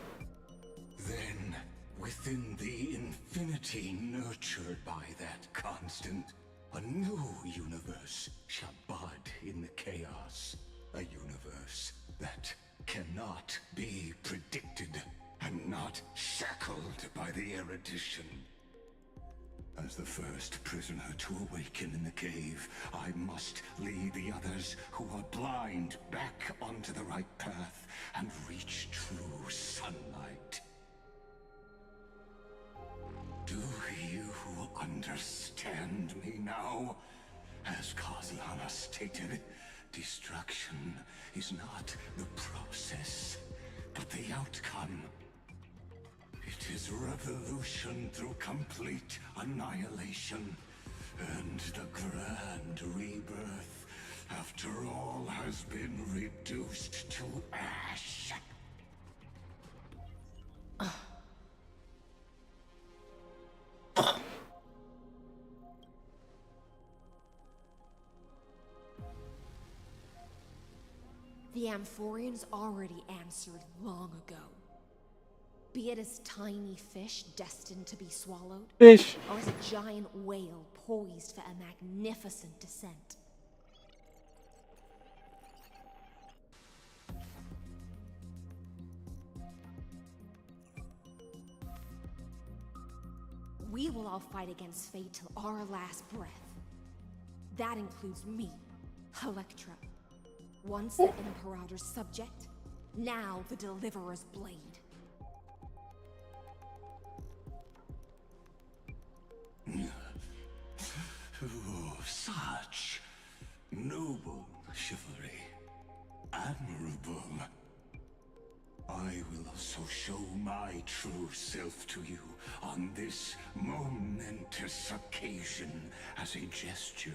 Then, within the infinity nurtured by that constant, a new universe shall bud in the chaos. A universe that cannot be predicted and not shackled by the erudition. As the first prisoner to awaken in the cave, I must lead the others who are blind back onto the right path and reach true sunlight. Do you understand me now? As Kozlana stated, destruction is not the process, but the outcome. It is revolution through complete annihilation, and the grand rebirth, after all has been reduced to ash. The Amphorians already answered long ago. Be it as tiny fish destined to be swallowed, Fish. or as a giant whale poised for a magnificent descent. We will all fight against fate till our last breath. That includes me, Electra. Once the Imperator's subject, now the Deliverer's blade. Oh, such noble chivalry. Admirable. I will also show my true self to you on this momentous occasion as a gesture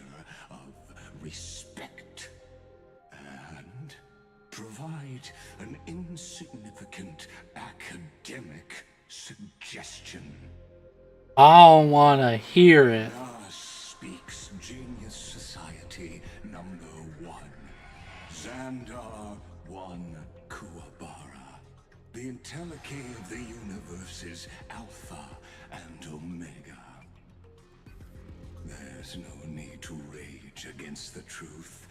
of respect. And provide an insignificant academic suggestion. I don't wanna hear it. Thus speaks Genius Society #1. Xandar 1 Kuwabara. The Entelechy of the universe's Alpha and Omega. There's no need to rage against the truth.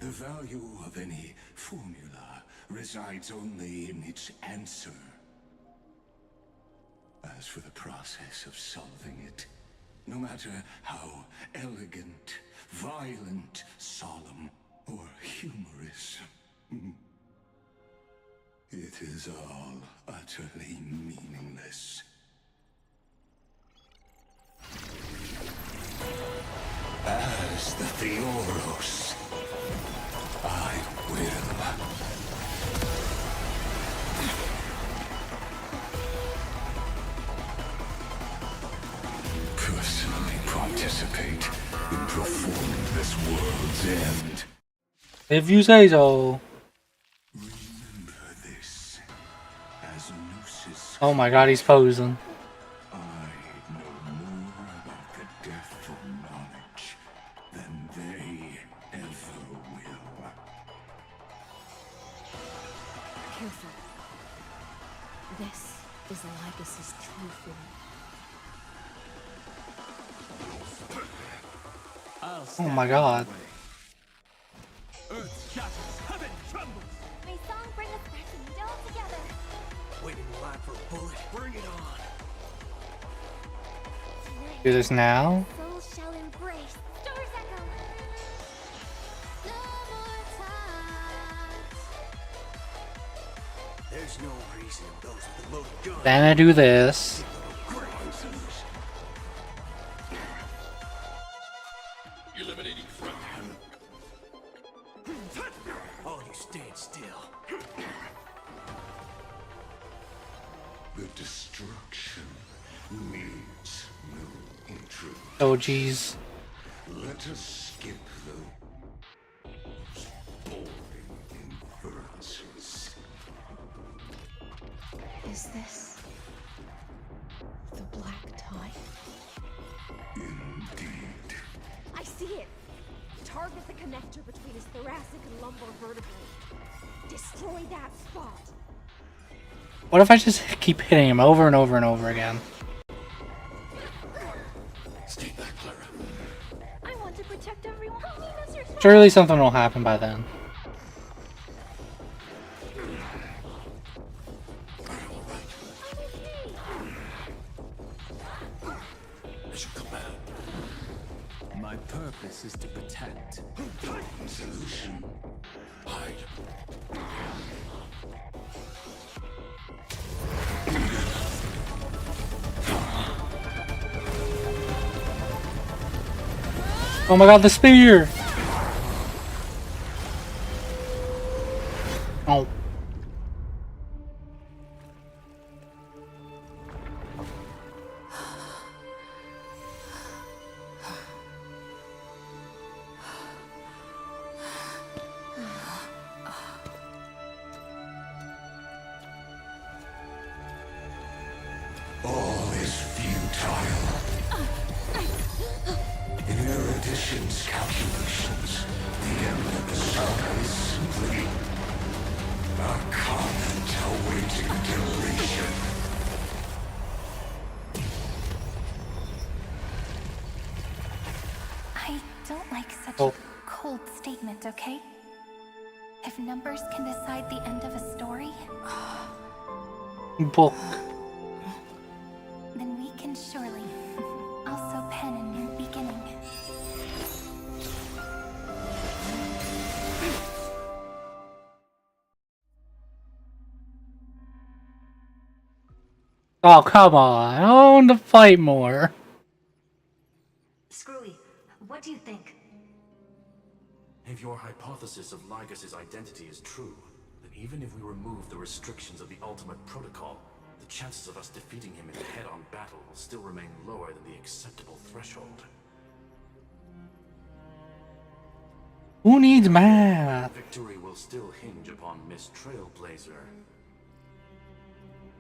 The value of any formula resides only in its answer. As for the process of solving it, no matter how elegant, violent, solemn, or humorous, it is all utterly meaningless. As the Theoros, I will personally participate in performing this world's end. If you say so. Remember this, as Gnosis. Oh my god, he's posing. I know more about the death of knowledge than they ever will. Careful. This is Lycus's true form. Oh my god. Earth shatters, heaven trembles. May song bring us back to meet all together. Waiting in line for a bullet. Bring it on. Tonight, Do this now? souls shall embrace Star's echo. No more times. There's no reason those with the loaded gun. Then I do this. Eliminating front. All you stand still. The destruction needs no intro. Oh jeez. Let us skip the Is this the black tide? Indeed. I see it! Target the connector between his thoracic and lumbar vertebrae. Destroy that spot! What if I just keep hitting him over and over and over again? Stay back, Clara. I want to protect everyone. Help me, Mr. Swan. Surely something will happen by then. As you command. My purpose is to protect. Solution. Hide. Oh my god, the spear! Oh. All is futile. In erudition's calculations, the Emperor is simply a comment awaiting deletion. I don't like such Oh. a cold statement, okay? If numbers can decide the end of a story, Book. then we can surely also pen a new beginning. Oh, come on. I want to fight more. Screwy, what do you think? If your hypothesis of Lygas's identity is true, then even if we remove the restrictions of the Ultimate Protocol, the chances of us defeating him in a head-on battle will still remain lower than the acceptable threshold. Who needs math? Victory will still hinge upon Miss Trailblazer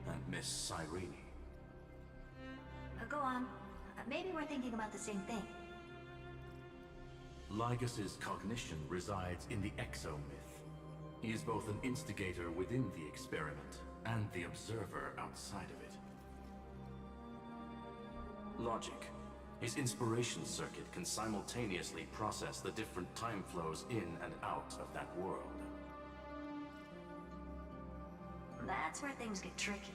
and Miss Cyrene. Go on. Maybe we're thinking about the same thing. Lygas's cognition resides in the exomyth. He is both an instigator within the experiment and the observer outside of it. Logic. His inspiration circuit can simultaneously process the different time flows in and out of that world. That's where things get tricky.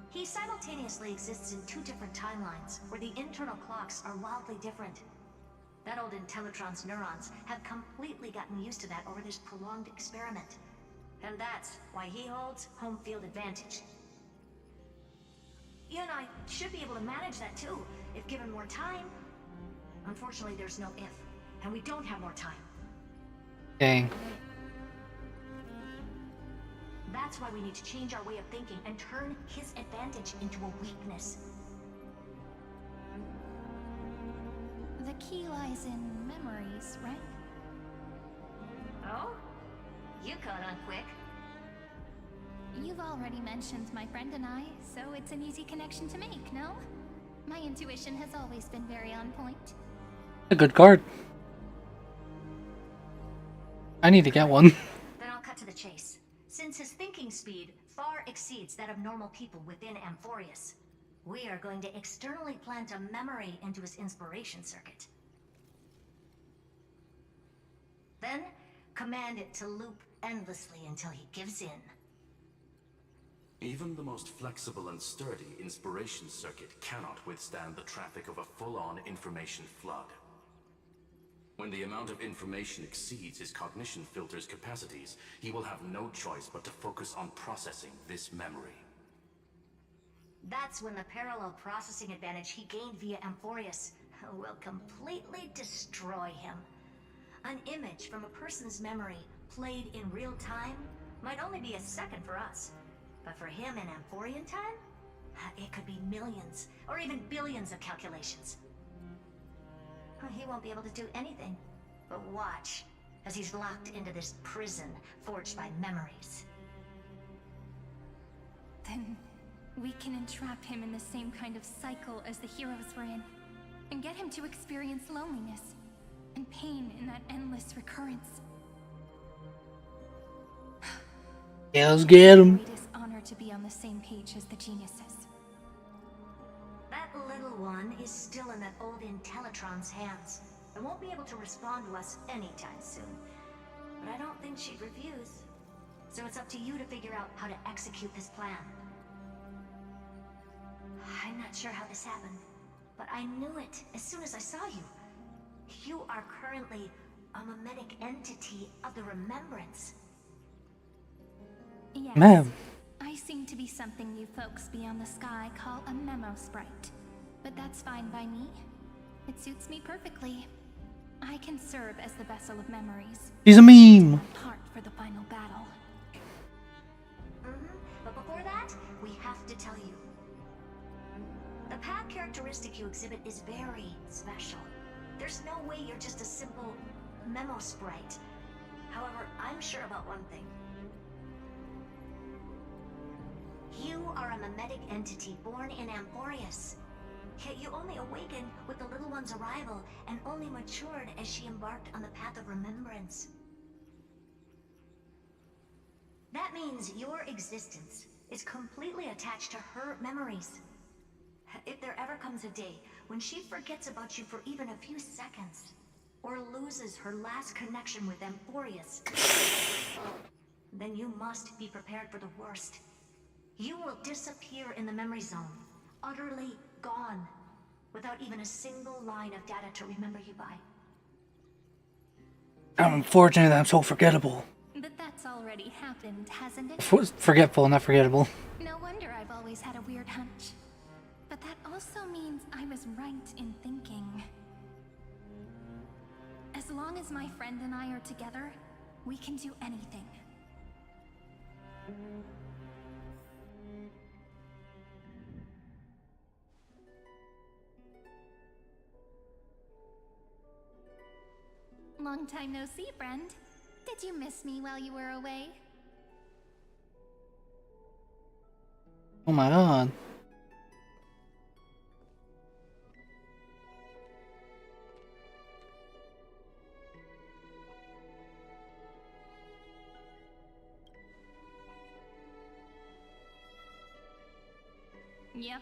He simultaneously exists in two different timelines, where the internal clocks are wildly different. That old Intellitron's neurons have completely gotten used to that over this prolonged experiment. And that's why he holds home field advantage. You and I should be able to manage that too, if given more time. Unfortunately, there's no if, and we don't have more time. Dang. That's why we need to change our way of thinking and turn his advantage into a weakness. The key lies in memories, right? Oh? You caught on quick. You've already mentioned my friend and I, so it's an easy connection to make, no? My intuition has always been very on point. A good card. I need to get one. Then I'll cut to the chase. Since his thinking speed far exceeds that of normal people within Amphorius, we are going to externally plant a memory into his inspiration circuit. Then, command it to loop endlessly until he gives in. Even the most flexible and sturdy inspiration circuit cannot withstand the traffic of a full-on information flood. When the amount of information exceeds his cognition filter's capacities, he will have no choice but to focus on processing this memory. That's when the parallel processing advantage he gained via Amphorius will completely destroy him. An image from a person's memory played in real time might only be a second for us. But for him in Amphorian time, it could be millions or even billions of calculations. He won't be able to do anything but watch as he's locked into this prison forged by memories. Then We can entrap him in the same kind of cycle as the heroes were in, and get him to experience loneliness and pain in that endless recurrence. Yeah, let's get him. Greatest honor to be on the same page as the geniuses. That little one is still in that old Intellitron's hands and won't be able to respond to us anytime soon. But I don't think she'd refuse. So it's up to you to figure out how to execute this plan. I'm not sure how this happened, but I knew it as soon as I saw you. You are currently a mimetic entity of the Remembrance. Yes. Ma'am. I seem to be something you folks beyond the sky call a memo sprite. But that's fine by me. It suits me perfectly. I can serve as the vessel of memories. He's a meme. Part for the final battle. But before that, we have to tell you. The path characteristic you exhibit is very special. There's no way you're just a simple memo sprite. However, I'm sure about one thing. You are a mimetic entity born in Amphorius. Yet you only awakened with the little one's arrival and only matured as she embarked on the path of remembrance. That means your existence is completely attached to her memories. If there ever comes a day when she forgets about you for even a few seconds, or loses her last connection with Amphorius, then you must be prepared for the worst. You will disappear in the memory zone, utterly gone, without even a single line of data to remember you by. I'm unfortunate that I'm so forgettable. But that's already happened, hasn't it? Forgetful, not forgettable. No wonder I've always had a weird hunch. But that also means I was right in thinking. As long as my friend and I are together, we can do anything. Long time no see, friend. Did you miss me while you were away? Oh my god. Yep,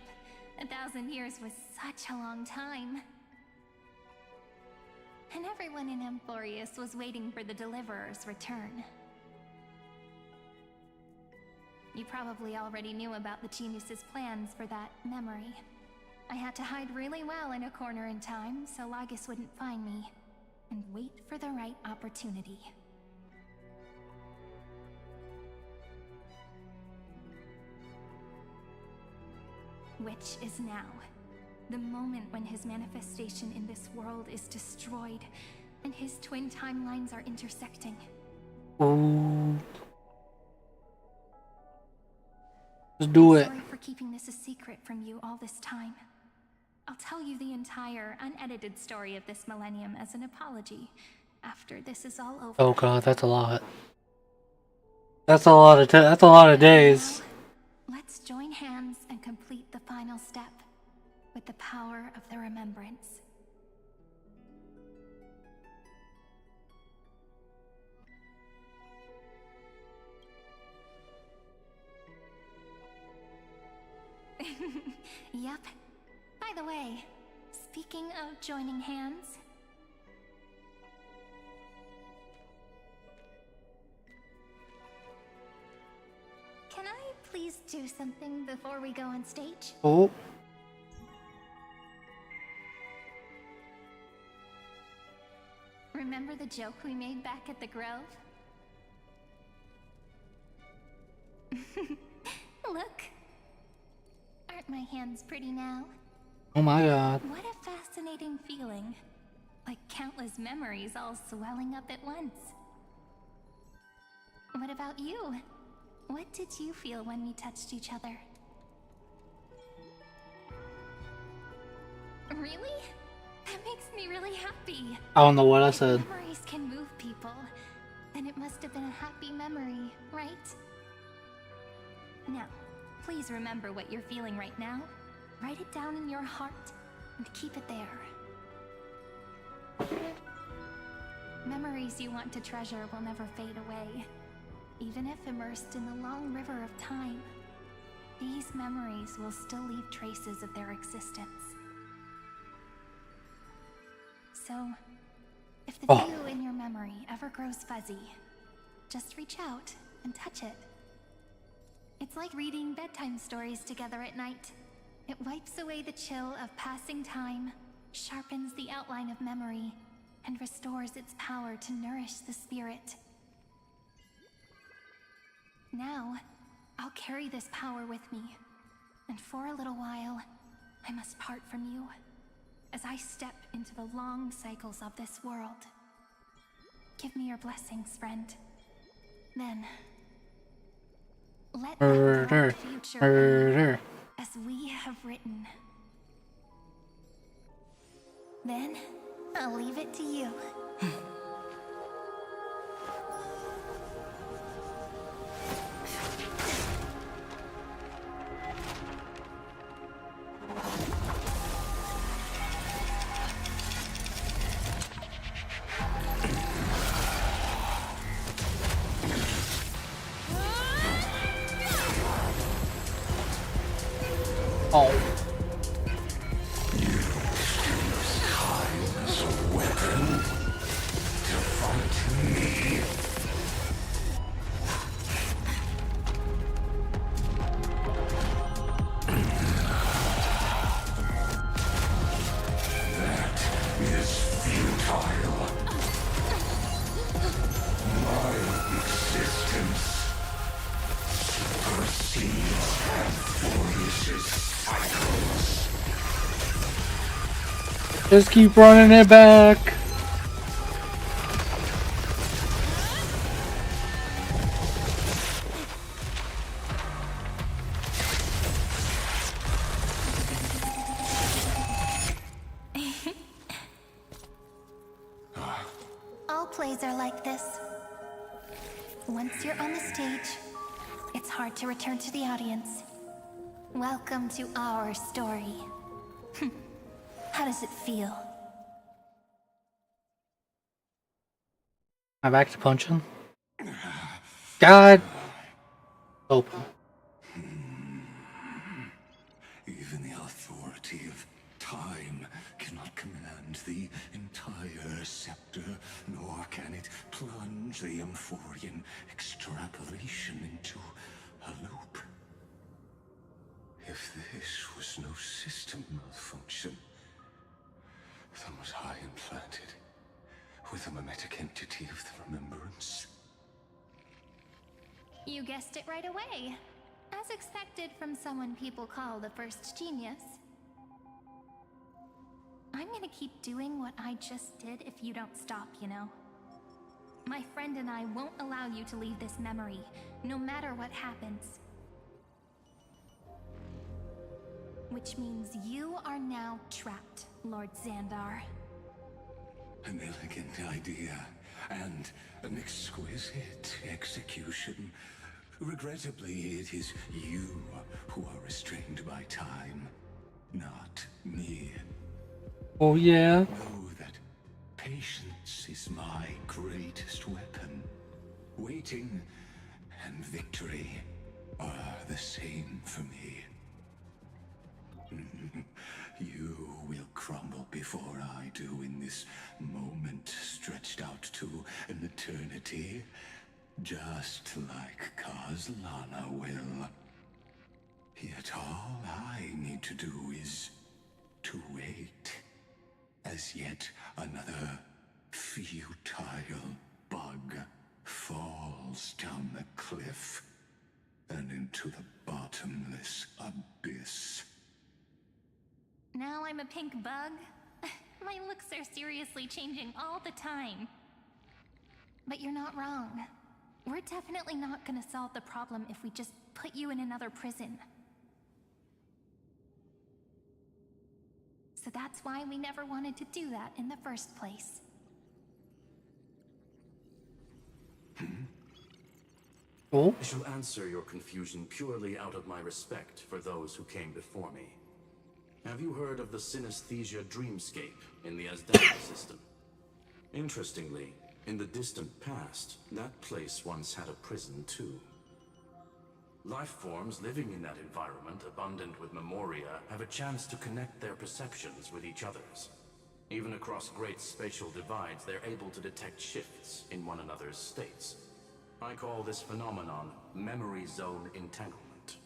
1,000 years was such a long time. And everyone in Amphorius was waiting for the Deliverer's return. You probably already knew about the genius's plans for that memory. I had to hide really well in a corner in time so Lagus wouldn't find me, and wait for the right opportunity. Which is now. The moment when his manifestation in this world is destroyed, and his twin timelines are intersecting. Ooh. Let's do it. Sorry for keeping this a secret from you all this time. I'll tell you the entire, unedited story of this millennium as an apology, after this is all over. Oh god, that's a lot. That's a lot of days. Let's join hands and complete the final step. With the power of the remembrance. Yep. By the way, speaking of joining hands... Can I please do something before we go on stage? Oh. Remember the joke we made back at the Grove? Look! Aren't my hands pretty now? Oh my god. What a fascinating feeling. Like countless memories all swelling up at once. What about you? What did you feel when we touched each other? Really? That makes me really happy. I don't know what I said. If memories can move people, then it must have been a happy memory, right? Now, Please remember what you're feeling right now. Write it down in your heart and keep it there. Memories you want to treasure will never fade away. Even if immersed in the long river of time, these memories will still leave traces of their existence. So, if the view in your memory ever grows fuzzy, just reach out and touch it. It's like reading bedtime stories together at night. It wipes away the chill of passing time, sharpens the outline of memory, and restores its power to nourish the spirit. Now, I'll carry this power with me, and for a little while, I must part from you, as I step into the long cycles of this world. Give me your blessings, friend. Then, let that dark future be as we have written. Then, I'll leave it to you. Oh. Just keep running it back. All plays are like this. Once you're on the stage, it's hard to return to the audience. Welcome to our story. How does it feel? I'm back to punching. God. Open. Even the authority of time cannot command the entire scepter, nor can it plunge the Amphorian extrapolation into a loop. If this was no system malfunction, then was I implanted with a mimetic entity of the remembrance? You guessed it right away. As expected from someone people call the first genius. I'm gonna keep doing what I just did if you don't stop, you know? My friend and I won't allow you to leave this memory, no matter what happens. Which means you are now trapped, Lord Xandar. An elegant idea, and an exquisite execution. Regrettably, it is you who are restrained by time, not me. Oh yeah? Know that patience is my greatest weapon. Waiting and victory are the same for me. You will crumble before I do in this moment stretched out to an eternity, just like Kozlana will. Yet all I need to do is to wait, as yet another futile bug falls down the cliff and into the bottomless abyss. Now I'm a pink bug? My looks are seriously changing all the time. But you're not wrong. We're definitely not gonna solve the problem if we just put you in another prison. So that's why we never wanted to do that in the first place. Oh? I shall answer your confusion purely out of my respect for those who came before me. Have you heard of the synesthesia dreamscape in the Asdana system? Interestingly, in the distant past, that place once had a prison too. Life forms living in that environment, abundant with memoria, have a chance to connect their perceptions with each other's. Even across great spatial divides, they're able to detect shifts in one another's states. I call this phenomenon memory zone entanglement.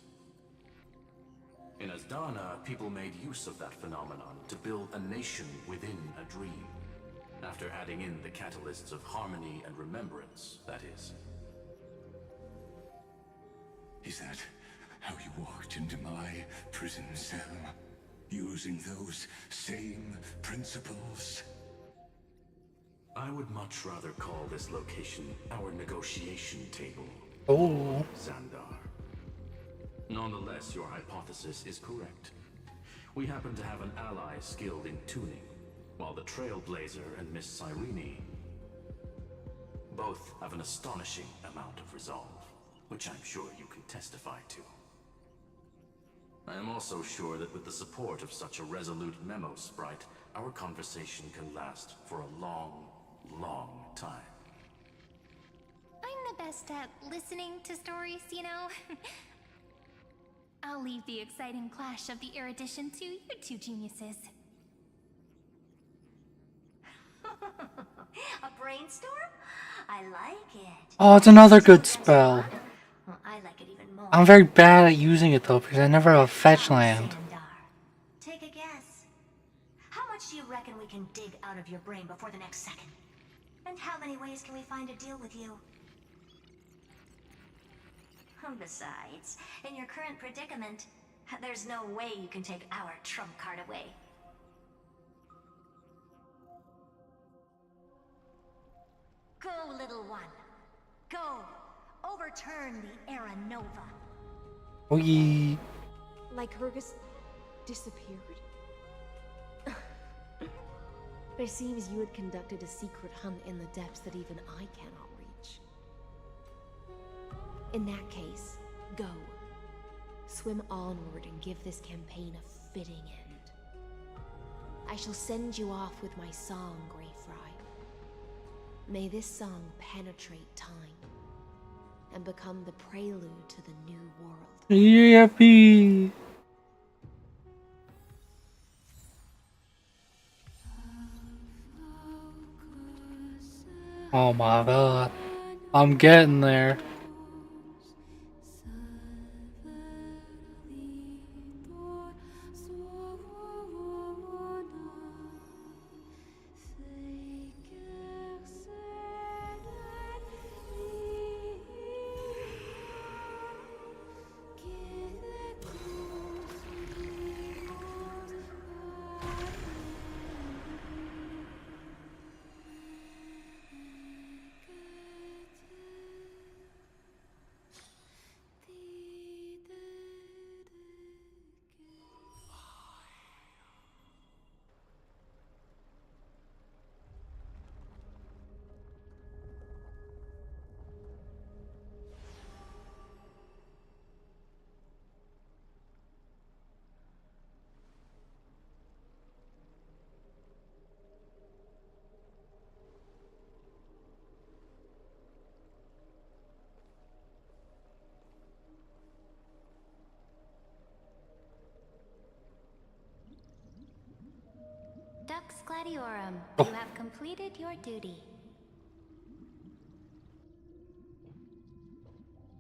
In Asdana, people made use of that phenomenon to build a nation within a dream. After adding in the catalysts of harmony and remembrance, that is. Is that how you walked into my prison cell? Using those same principles? I would much rather call this location our negotiation table. Oh. Xandar. Nonetheless, your hypothesis is correct. We happen to have an ally skilled in tuning, while the Trailblazer and Miss Cyrene both have an astonishing amount of resolve, which I'm sure you can testify to. I am also sure that with the support of such a resolute memo sprite, our conversation can last for a long, long time. I'm the best at listening to stories, you know? I'll leave the exciting clash of the erudition to you two geniuses. A brainstorm? I like it. Oh, it's another good spell. Well, I like it even more. I'm very bad at using it though, because I never have a fetch land. Take a guess. How much do you reckon we can dig out of your brain before the next second? And how many ways can we find to deal with you? Besides, in your current predicament, there's no way you can take our trump card away. Go, little one. Go. Overturn the Era Nova. We. Like Hergus disappeared? It seems you had conducted a secret hunt in the depths that even I cannot reach. In that case, go. Swim onward and give this campaign a fitting end. I shall send you off with my song, Greyfry. May this song penetrate time and become the prelude to the new world. Yippee! Oh my god. I'm getting there. Dux Gladiorum, Oh. you have completed your duty.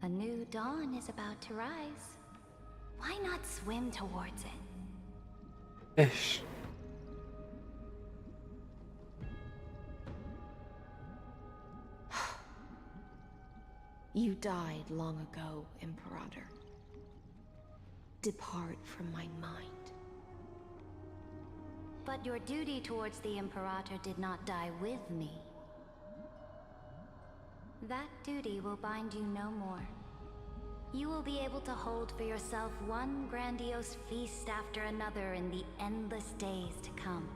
A new dawn is about to rise. Why not swim towards it? Ish. You died long ago, Imperator. Depart from my mind. But your duty towards the Imperator did not die with me. That duty will bind you no more. You will be able to hold for yourself one grandiose feast after another in the endless days to come.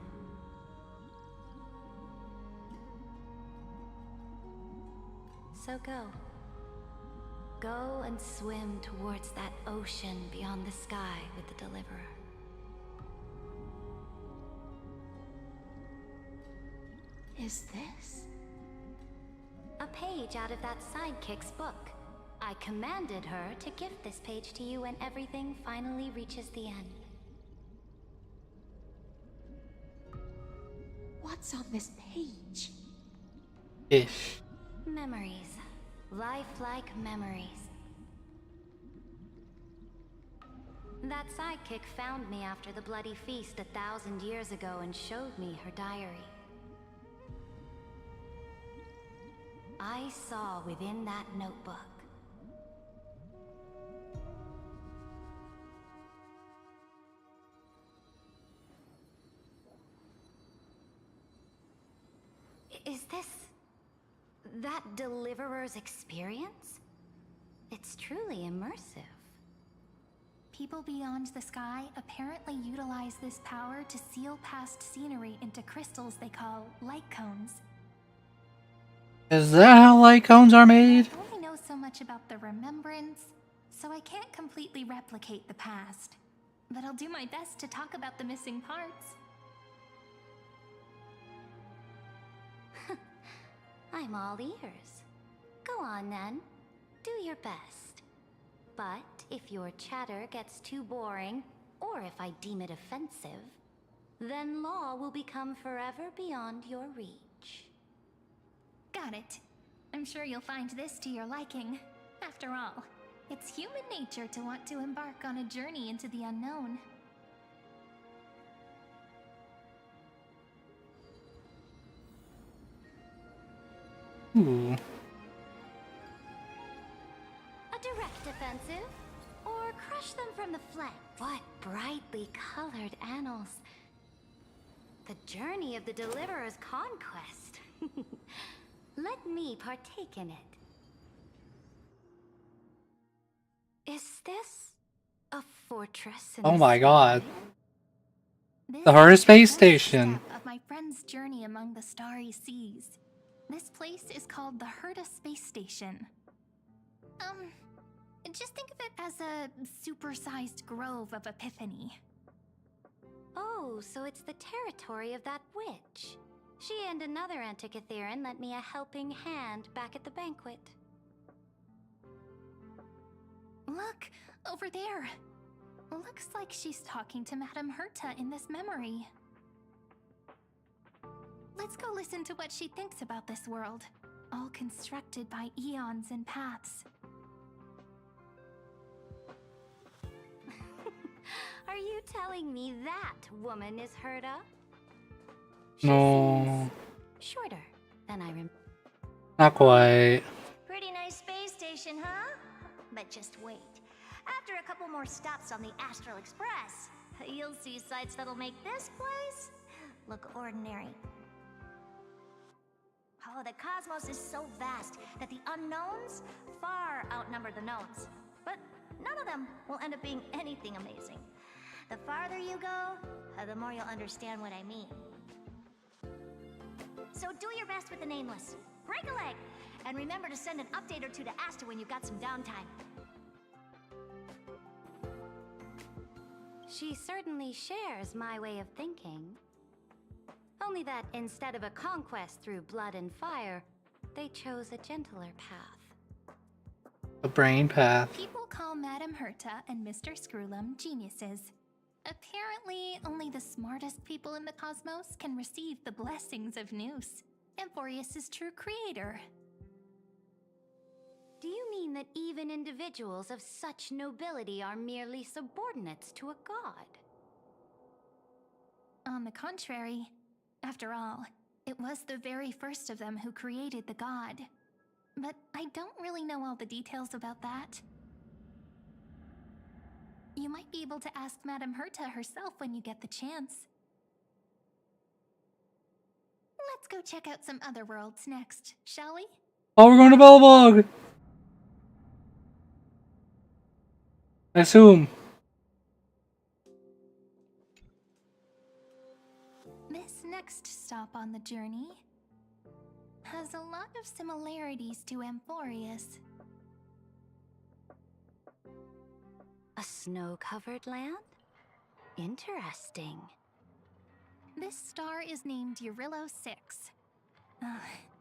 So go. Go and swim towards that ocean beyond the sky with the Deliverer. Is this? A page out of that sidekick's book. I commanded her to gift this page to you when everything finally reaches the end. What's on this page? Ish. Memories. Lifelike memories. That sidekick found me after the bloody feast 1,000 years ago and showed me her diary. I saw within that notebook Is this that Deliverer's experience? It's truly immersive. People beyond the sky apparently utilize this power to seal past scenery into crystals they call light cones. Is that how light cones are made? I only know so much about the remembrance, so I can't completely replicate the past. But I'll do my best to talk about the missing parts. I'm all ears. Go on then. Do your best. But if your chatter gets too boring, or if I deem it offensive, then law will become forever beyond your reach. Got it. I'm sure you'll find this to your liking. After all, it's human nature to want to embark on a journey into the unknown. Ooh. A direct offensive? Or crush them from the flank? What brightly colored annals. The journey of the Deliverer's conquest. Let me partake in it. Is this a fortress in Oh the my god. sky? The hardest space This station. step of my friend's journey among the starry seas. This place is called the Herta Space Station. Just think of it as a supersized grove of Epiphany. Oh, so it's the territory of that witch. She and another Antikytherian lent me a helping hand back at the banquet. Look, over there. Looks like she's talking to Madame Herta in this memory. Let's go listen to what she thinks about this world, all constructed by eons and paths. Are you telling me that woman is Herta? No. Shorter than I remember. Not quite. Pretty nice space station, huh? But just wait. After a couple more stops on the Astral Express, you'll see sights that'll make this place look ordinary. Oh, the cosmos is so vast that the unknowns far outnumber the knowns. But none of them will end up being anything amazing. The farther you go, the more you'll understand what I mean. So do your best with the nameless. Break a leg! And remember to send an update or two to Asta when you've got some downtime. She certainly shares my way of thinking. Only that instead of a conquest through blood and fire, they chose a gentler path. A brain path. People call Madame Herta and Mr. Screwlum geniuses. Apparently, only the smartest people in the cosmos can receive the blessings of Nous, Amphorius' true creator. Do you mean that even individuals of such nobility are merely subordinates to a god? On the contrary, after all, it was the very first of them who created the god. But I don't really know all the details about that. You might be able to ask Madame Herta herself when you get the chance. Let's go check out some other worlds next, shall we? Oh, we're going to Belvog! I assume. This next stop on the journey has a lot of similarities to Amphorius. A snow-covered land? Interesting. This star is named Eurillo 6.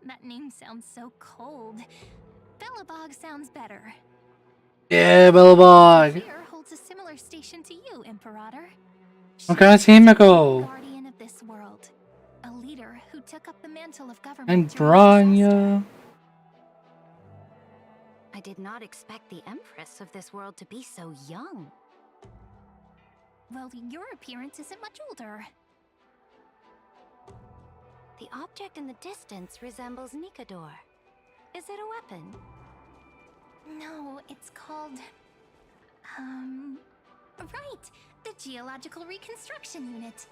That name sounds so cold. Belobog sounds better. Yeah, Bellabog. Here holds a similar station to you, Imperator. Okay, Himiko. Guardian of this world. A leader who took up the mantle of government. And during the disaster. Branya. I did not expect the Empress of this world to be so young. Well, your appearance isn't much older. The object in the distance resembles Nikador. Is it a weapon? No, it's called... Right! The Geological Reconstruction Unit.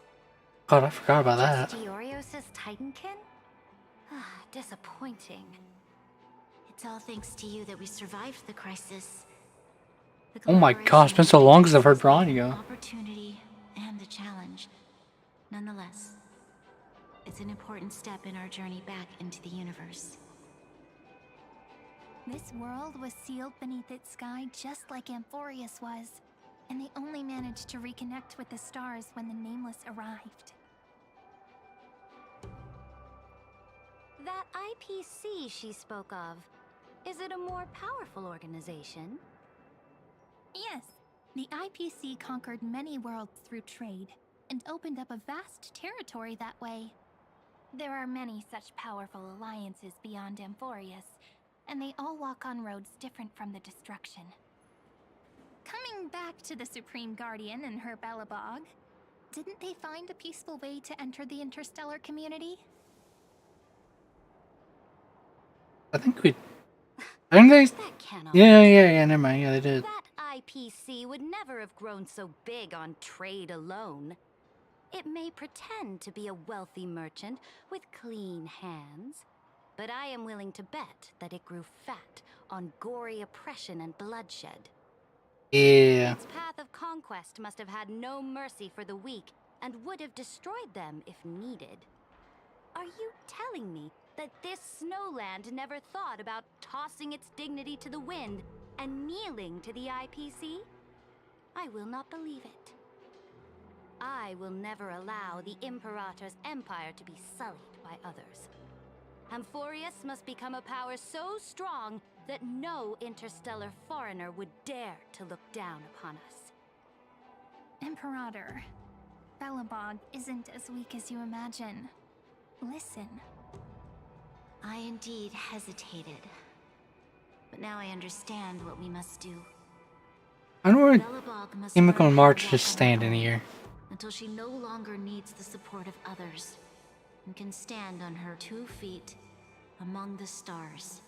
God, I forgot about that. Diorios' Titankin? Disappointing. It's all thanks to you that we survived the crisis. The Oh my gosh, it's been so long since I've heard Branya. Opportunity and a challenge. Nonetheless, it's an important step in our journey back into the universe. This world was sealed beneath its sky just like Amphorius was, and they only managed to reconnect with the stars when the Nameless arrived. That IPC she spoke of, is it a more powerful organization? Yes, the IPC conquered many worlds through trade, and opened up a vast territory that way. There are many such powerful alliances beyond Amphorius, and they all walk on roads different from the destruction. Coming back to the Supreme Guardian and her Belobog, didn't they find a peaceful way to enter the interstellar community? I think we... I think they... That cannot Yeah, never mind. Yeah, they did. That IPC would never have grown so big on trade alone. It may pretend to be a wealthy merchant with clean hands, but I am willing to bet that it grew fat on gory oppression and bloodshed. Yeah. Its path of conquest must have had no mercy for the weak and would have destroyed them if needed. Are you telling me that this snowland never thought about tossing its dignity to the wind and kneeling to the IPC? I will not believe it. I will never allow the Imperator's empire to be sullied by others. Amphorius must become a power so strong that no interstellar foreigner would dare to look down upon us. Imperator, Belobog isn't as weak as you imagine. Listen. I indeed hesitated. But now I understand what we must do. I don't know where Belobog must Himiko learn and how March to just walk on stand her in own here. until she no longer needs the support of others and can stand on her 2 feet among the stars.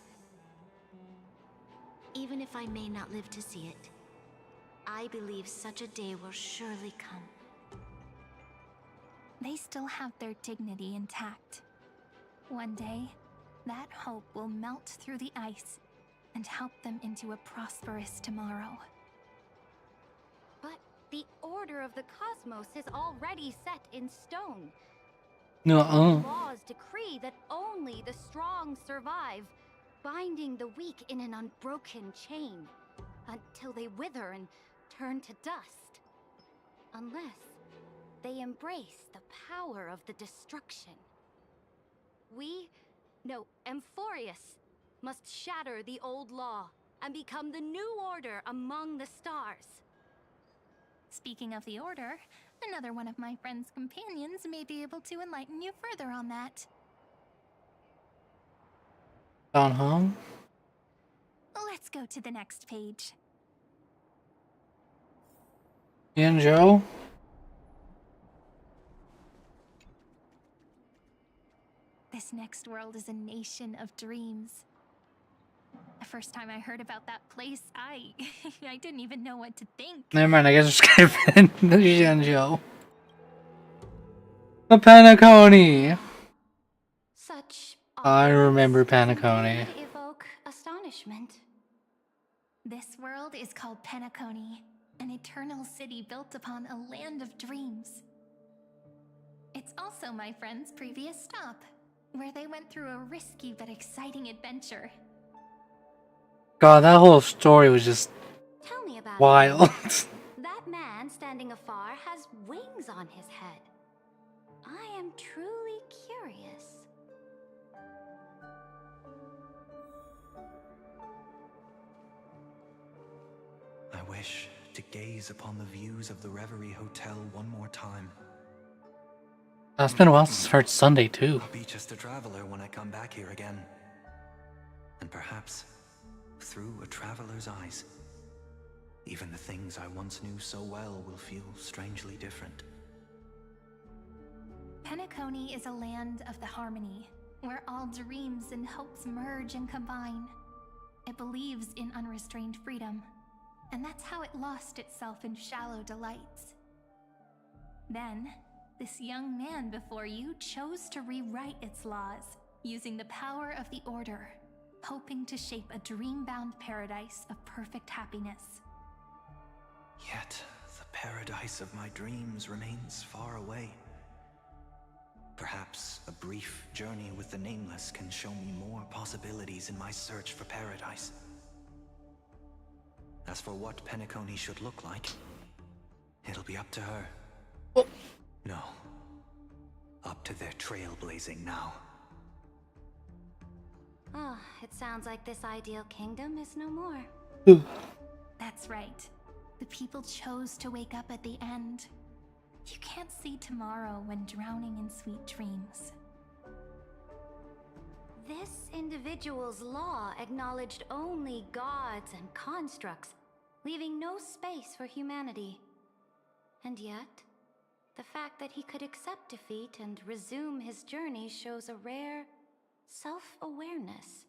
Even if I may not live to see it, I believe such a day will surely come. They still have their dignity intact. One day, that hope will melt through the ice and help them into a prosperous tomorrow. But the order of the cosmos is already set in stone. No, Laws decree that only the strong survive, binding the weak in an unbroken chain until they wither and turn to dust. Unless they embrace the power of the destruction. Amphorius must shatter the old law and become the new order among the stars. Speaking of the Order, another one of my friend's companions may be able to enlighten you further on that. Gone home? Let's go to the next page. Ian Joe? This next world is a nation of dreams. The first time I heard about that place, I didn't even know what to think. Never mind, I guess we're skipping Ian Joe. The Panaconi! Such I remember Panaconi. evoke astonishment. This world is called Penacony, an eternal city built upon a land of dreams. It's also my friend's previous stop, where they went through a risky but exciting adventure. God, that whole story was just... Tell me about Valley. Wild. That man standing afar has wings on his head. I am truly curious. I wish to gaze upon the views of the Reverie Hotel one more time. It's been a while since I heard Sunday too. I'll be just a traveler when I come back here again. And perhaps, through a traveler's eyes, even the things I once knew so well will feel strangely different. Penacony is a land of the harmony, where all dreams and hopes merge and combine. It believes in unrestrained freedom, and that's how it lost itself in shallow delights. Then, this young man before you chose to rewrite its laws, using the power of the Order, hoping to shape a dream-bound paradise of perfect happiness. Yet, the paradise of my dreams remains far away. Perhaps a brief journey with the Nameless can show me more possibilities in my search for paradise. As for what Penacony should look like, it'll be up to her. Oh. No. Up to their trailblazing now. Oh, it sounds like this ideal kingdom is no more. That's right. The people chose to wake up at the end. You can't see tomorrow when drowning in sweet dreams. This individual's law acknowledged only gods and constructs, leaving no space for humanity. And yet, the fact that he could accept defeat and resume his journey shows a rare self-awareness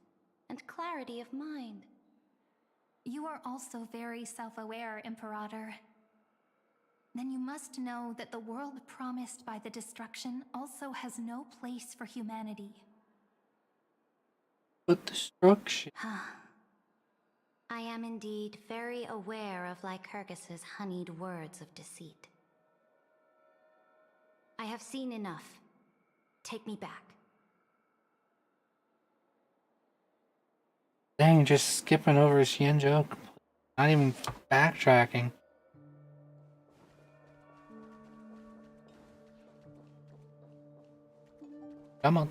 and clarity of mind. You are also very self-aware, Imperator. Then you must know that the world promised by the destruction also has no place for humanity. But destruction. I am indeed very aware of Lycurgus's honeyed words of deceit. I have seen enough. Take me back. Dang, just skipping over Xianzhou. Not even backtracking. Come on.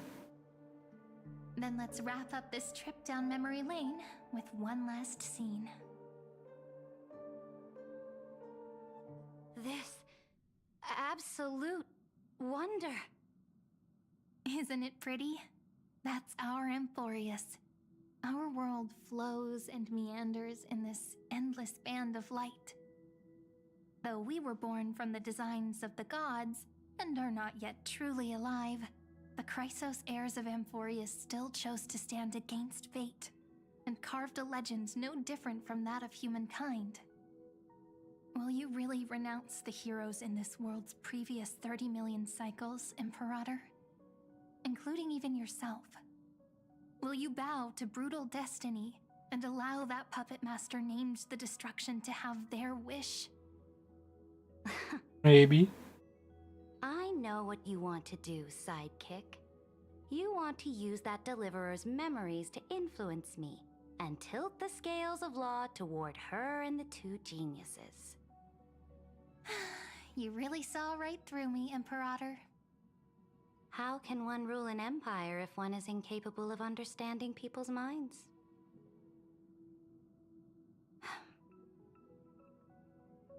Then let's wrap up this trip down memory lane with one last scene. This absolute wonder. Isn't it pretty? That's our Emporius. Our world flows and meanders in this endless band of light. Though we were born from the designs of the gods and are not yet truly alive, the Chrysos heirs of Emporius still chose to stand against fate and carved a legend no different from that of humankind. Will you really renounce the heroes in this world's previous 30 million cycles, Imperator? Including even yourself? Will you bow to brutal destiny and allow that puppet master named the destruction to have their wish? Maybe. I know what you want to do, sidekick. You want to use that deliverer's memories to influence me and tilt the scales of law toward her and the two geniuses. You really saw right through me, Imperator. How can one rule an empire if one is incapable of understanding people's minds?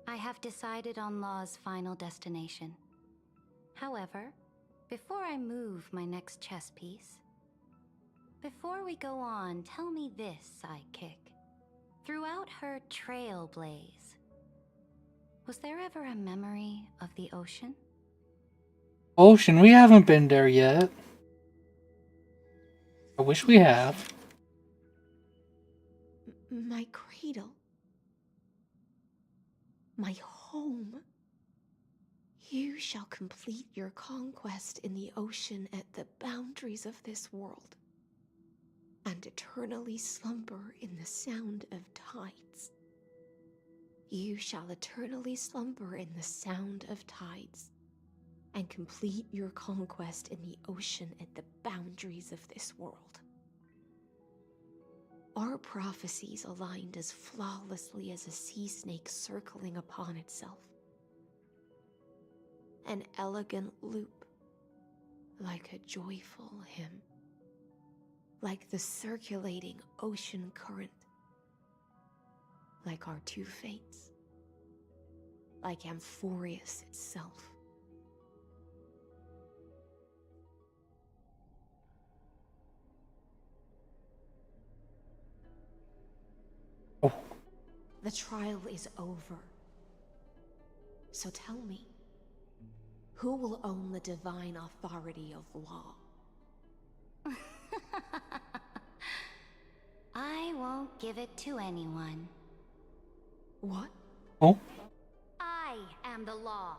I have decided on Law's final destination. However, before I move my next chess piece, before we go on, tell me this, sidekick. Throughout her trailblaze, was there ever a memory of the ocean? Ocean, we haven't been there yet. I wish we have. My cradle. My home. You shall complete your conquest in the ocean at the boundaries of this world, and eternally slumber in the sound of tides. You shall eternally slumber in the sound of tides, and complete your conquest in the ocean at the boundaries of this world. Our Your prophecies aligned as flawlessly as a sea snake circling upon itself. An elegant loop, like a joyful hymn. Like the circulating ocean current. Like our two fates. Like Amphorius itself. Oh. The trial is over. So tell me, who will own the divine authority of law? I won't give it to anyone. What? Oh? I am the law.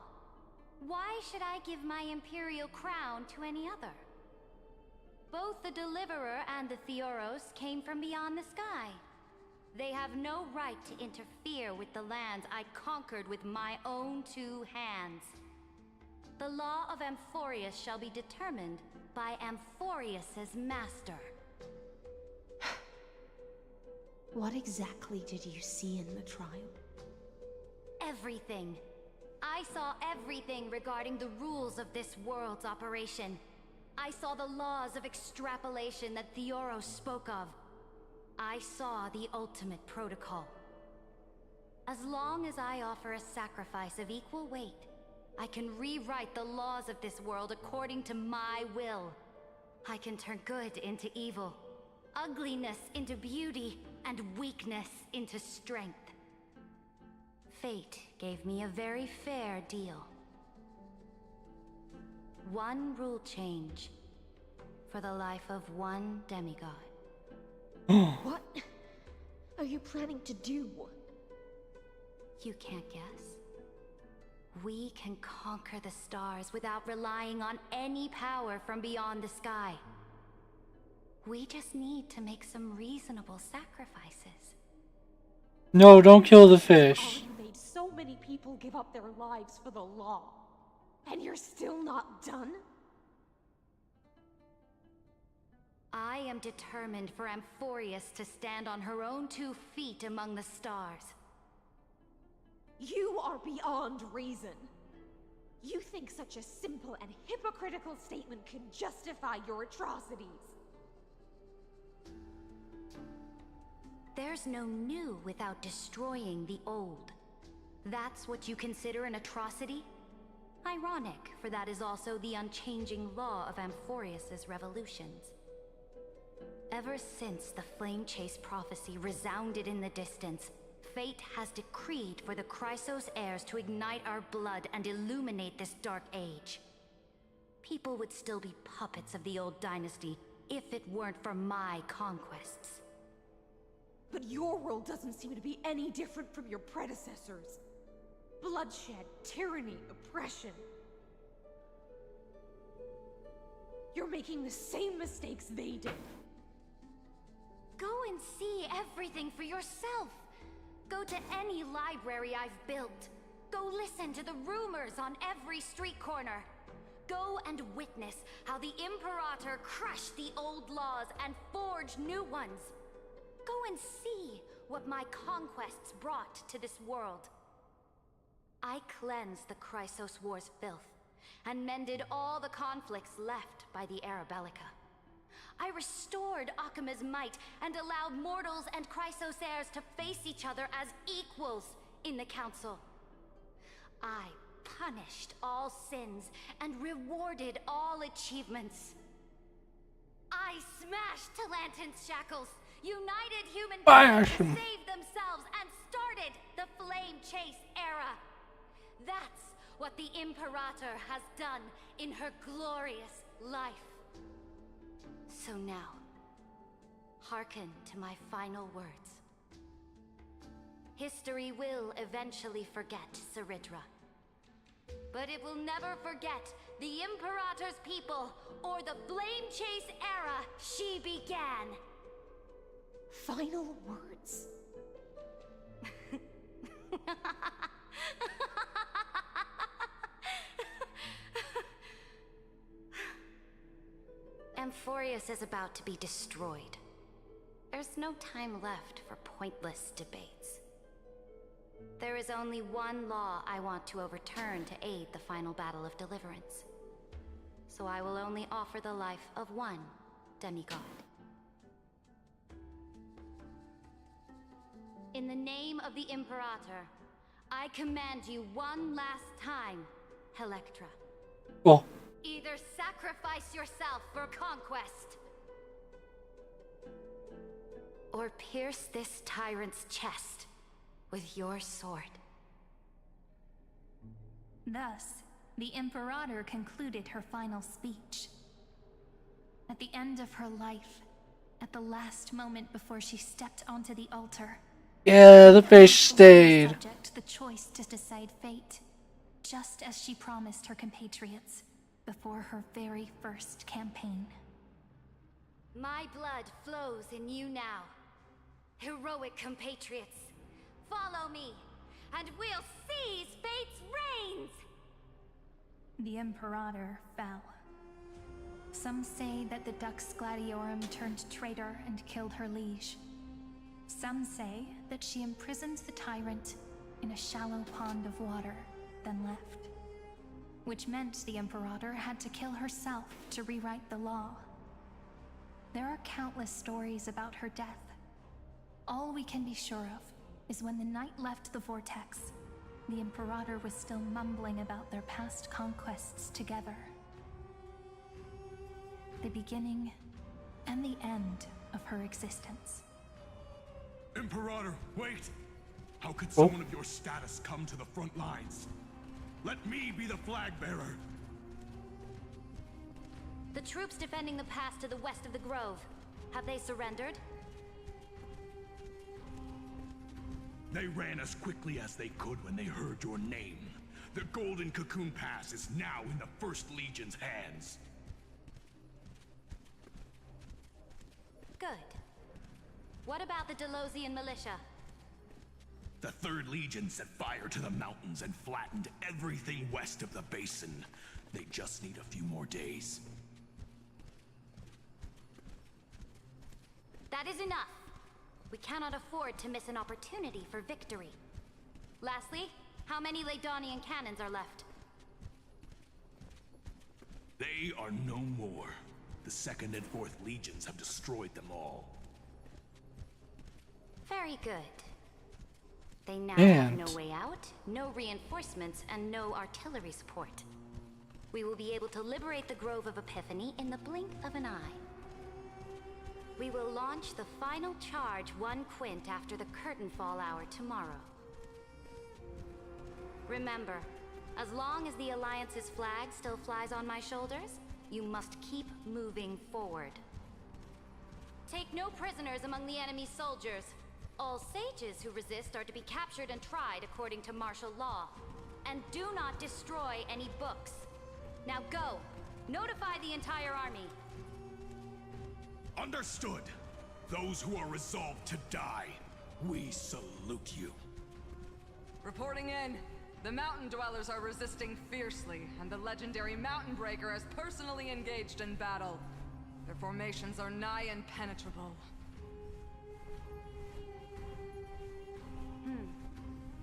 Why should I give my imperial crown to any other? Both the Deliverer and the Theoros came from beyond the sky. They have no right to interfere with the lands I conquered with my own two hands. The law of Amphorius shall be determined by Amphorius's master. What exactly did you see in the trial? Everything. I saw everything regarding the rules of this world's operation. I saw the laws of extrapolation that Theoros spoke of. I saw the ultimate protocol. As long as I offer a sacrifice of equal weight, I can rewrite the laws of this world according to my will. I can turn good into evil, ugliness into beauty, and weakness into strength. Fate gave me a very fair deal. One rule change for the life of one demigod. What are you planning to do? You can't guess. We can conquer the stars without relying on any power from beyond the sky. We just need to make some reasonable sacrifices. No, don't kill the fish. You made so many people give up their lives for the law, and you're still not done? I am determined for Amphorius to stand on her own 2 feet among the stars. You are beyond reason. You think such a simple and hypocritical statement can justify your atrocities. There's no new without destroying the old. That's what you consider an atrocity? Ironic, for that is also the unchanging law of Amphorius's revolutions. Ever since the Flame Chase prophecy resounded in the distance, fate has decreed for the Chrysos heirs to ignite our blood and illuminate this dark age. People would still be puppets of the old dynasty if it weren't for my conquests. But your world doesn't seem to be any different from your predecessors. Bloodshed, tyranny, oppression. You're making the same mistakes they did. Go and see everything for yourself. Go to any library I've built. Go listen to the rumors on every street corner. Go and witness how the Imperator crushed the old laws and forged new ones. Go and see what my conquests brought to this world. I cleansed the Chrysos War's filth and mended all the conflicts left by the Arabellica. I restored Akima's might and allowed mortals and Chrysos heirs to face each other as equals in the Council. I punished all sins and rewarded all achievements. I smashed Talantin's shackles, united human beings to save themselves, and started the Flame Chase era. That's what the Imperator has done in her glorious life. So now, hearken to my final words. History will eventually forget Ceridra, but it will never forget the Imperator's people or the Flame Chase era she began. Final words. Amphorius is about to be destroyed. There's no time left for pointless debates. There is only one law I want to overturn to aid the final battle of deliverance. So I will only offer the life of one demigod. In the name of the Imperator, I command you one last time, Electra. Oh. Either sacrifice yourself for conquest, or pierce this tyrant's chest with your sword. Thus, the Imperator concluded her final speech. At the end of her life, at the last moment before she stepped onto the altar, yeah, the fish stayed. Subject the choice to decide fate, just as she promised her compatriots before her very first campaign. My blood flows in you now. Heroic compatriots, follow me, and we'll seize fate's reins! The Imperator fell. Some say that the Dux Gladiorum turned traitor and killed her liege. Some say that she imprisoned the tyrant in a shallow pond of water, then left. Which meant the Imperator had to kill herself to rewrite the law. There are countless stories about her death. All we can be sure of is when the knight left the vortex, the Imperator was still mumbling about their past conquests together. The beginning and the end of her existence. Imperator, wait! How could someone of your status come to the front lines? Let me be the flag bearer! The troops defending the pass to the west of the grove, have they surrendered? They ran as quickly as they could when they heard your name. The Golden Cocoon Pass is now in the First Legion's hands. Good. What about the Delosian militia? The Third Legion set fire to the mountains and flattened everything west of the basin. They just need a few more days. That is enough. We cannot afford to miss an opportunity for victory. Lastly, how many Laedonian cannons are left? They are no more. The 2nd and 4th Legions have destroyed them all. Very good. They now And have no way out, no reinforcements, and no artillery support. We will be able to liberate the Grove of Epiphany in the blink of an eye. We will launch the final charge 1 quint after the curtain fall hour tomorrow. Remember, as long as the Alliance's flag still flies on my shoulders, you must keep moving forward. Take no prisoners among the enemy soldiers. All sages who resist are to be captured and tried according to martial law. And do not destroy any books. Now go, notify the entire army. Understood. Those who are resolved to die, we salute you. Reporting in. The mountain dwellers are resisting fiercely, and the legendary Mountain Breaker has personally engaged in battle. Their formations are nigh impenetrable.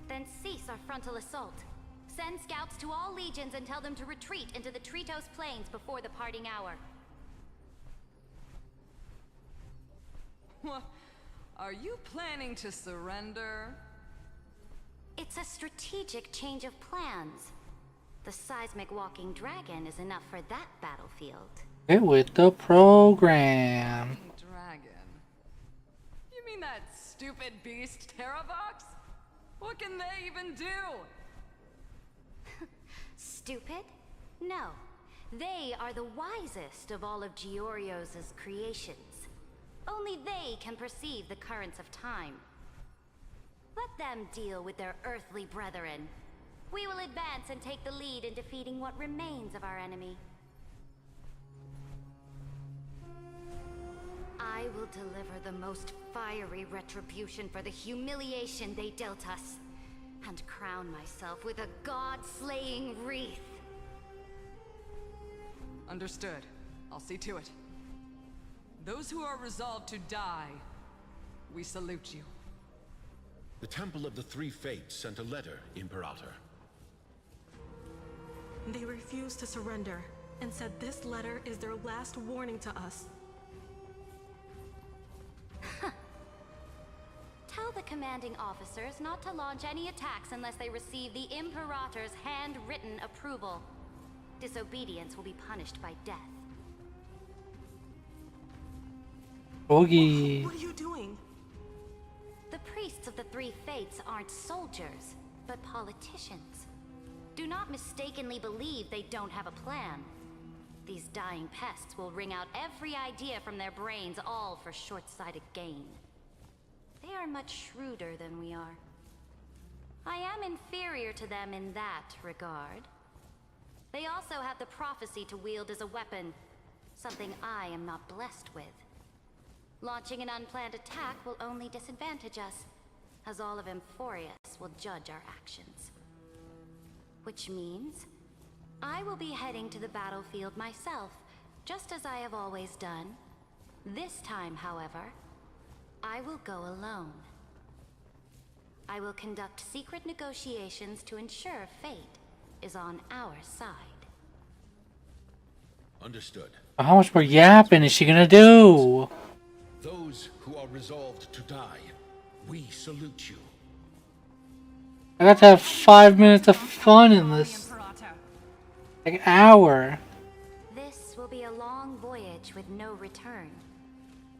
Then cease our frontal assault. Send scouts to all legions and tell them to retreat into the Tritos Plains before the parting hour. What? Are you planning to surrender? It's a strategic change of plans. The seismic walking dragon is enough for that battlefield. Get with the program. Dragon? You mean that stupid beast, Terravox? What can they even do? Stupid? No. They are the wisest of all of Giorio's creations. Only they can perceive the currents of time. Let them deal with their earthly brethren. We will advance and take the lead in defeating what remains of our enemy. I will deliver the most fiery retribution for the humiliation they dealt us, and crown myself with a god-slaying wreath. Understood. I'll see to it. Those who are resolved to die, We salute you. The Temple of the Three Fates sent a letter, Imperator. They refused to surrender and said this letter is their last warning to us. Tell the commanding officers not to launch any attacks unless they receive the Imperator's handwritten approval. Disobedience will be punished by death. Boogie. What are you doing? The priests of the Three Fates aren't soldiers, but politicians. Do not mistakenly believe they don't have a plan. These dying pests will wring out every idea from their brains, all for short-sighted gain. They are much shrewder than we are. I am inferior to them in that regard. They also have the prophecy to wield as a weapon, something I am not blessed with. Launching an unplanned attack will only disadvantage us, as all of Amphorius will judge our actions. Which means, I will be heading to the battlefield myself, just as I have always done. This time, however, I will go alone. I will conduct secret negotiations to ensure fate is on our side. Understood. How much more yapping is she gonna do? Those who are resolved to die, we salute you. I got to have 5 minutes of fun in this. Like an hour. This will be a long voyage with no return.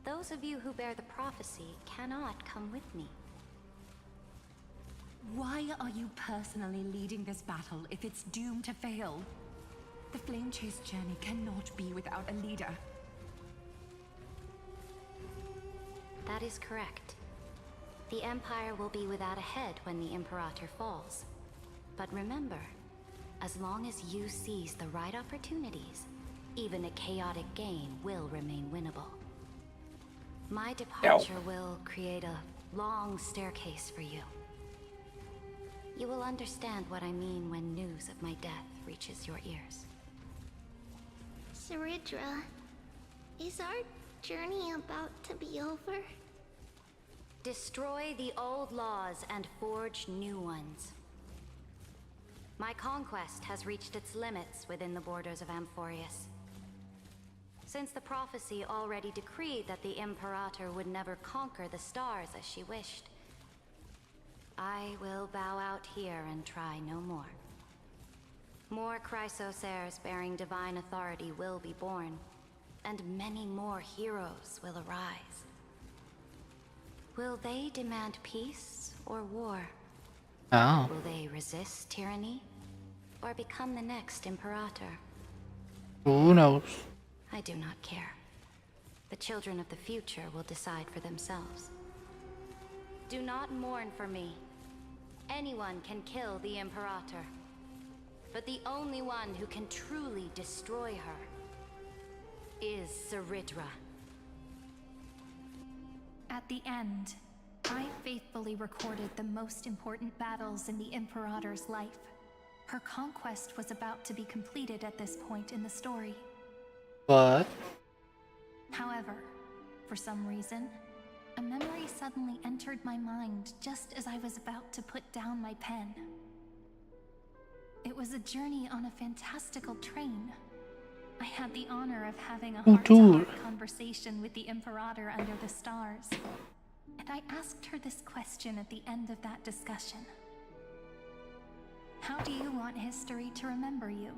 Those of you who bear the prophecy cannot come with me. Why are you personally leading this battle if it's doomed to fail? The Flame Chase journey cannot be without a leader. That is correct. The Empire will be without a head when the Imperator falls. But remember, as long as you seize the right opportunities, even a chaotic game will remain winnable. My departure will create a long staircase for you. You will understand what I mean when news of my death reaches your ears. Saridra, is our journey about to be over? Destroy the old laws and forge new ones. My conquest has reached its limits within the borders of Amphorius. Since the prophecy already decreed that the Imperator would never conquer the stars as she wished, I will bow out here and try no more. More Chrysos heirs bearing divine authority will be born, and many more heroes will arise. Will they demand peace or war? Oh. Will they resist tyranny or become the next Imperator? Who knows? I do not care. The children of the future will decide for themselves. Do not mourn for me. Anyone can kill the Imperator. But the only one who can truly destroy her is Saridra. At the end, I faithfully recorded the most important battles in the Imperator's life. Her conquest was about to be completed at this point in the story. But However, for some reason, a memory suddenly entered my mind just as I was about to put down my pen. It was a journey on a fantastical train. I had the honor of having a heart-to-heart conversation with the Imperator under the stars. And I asked her this question at the end of that discussion. How do you want history to remember you?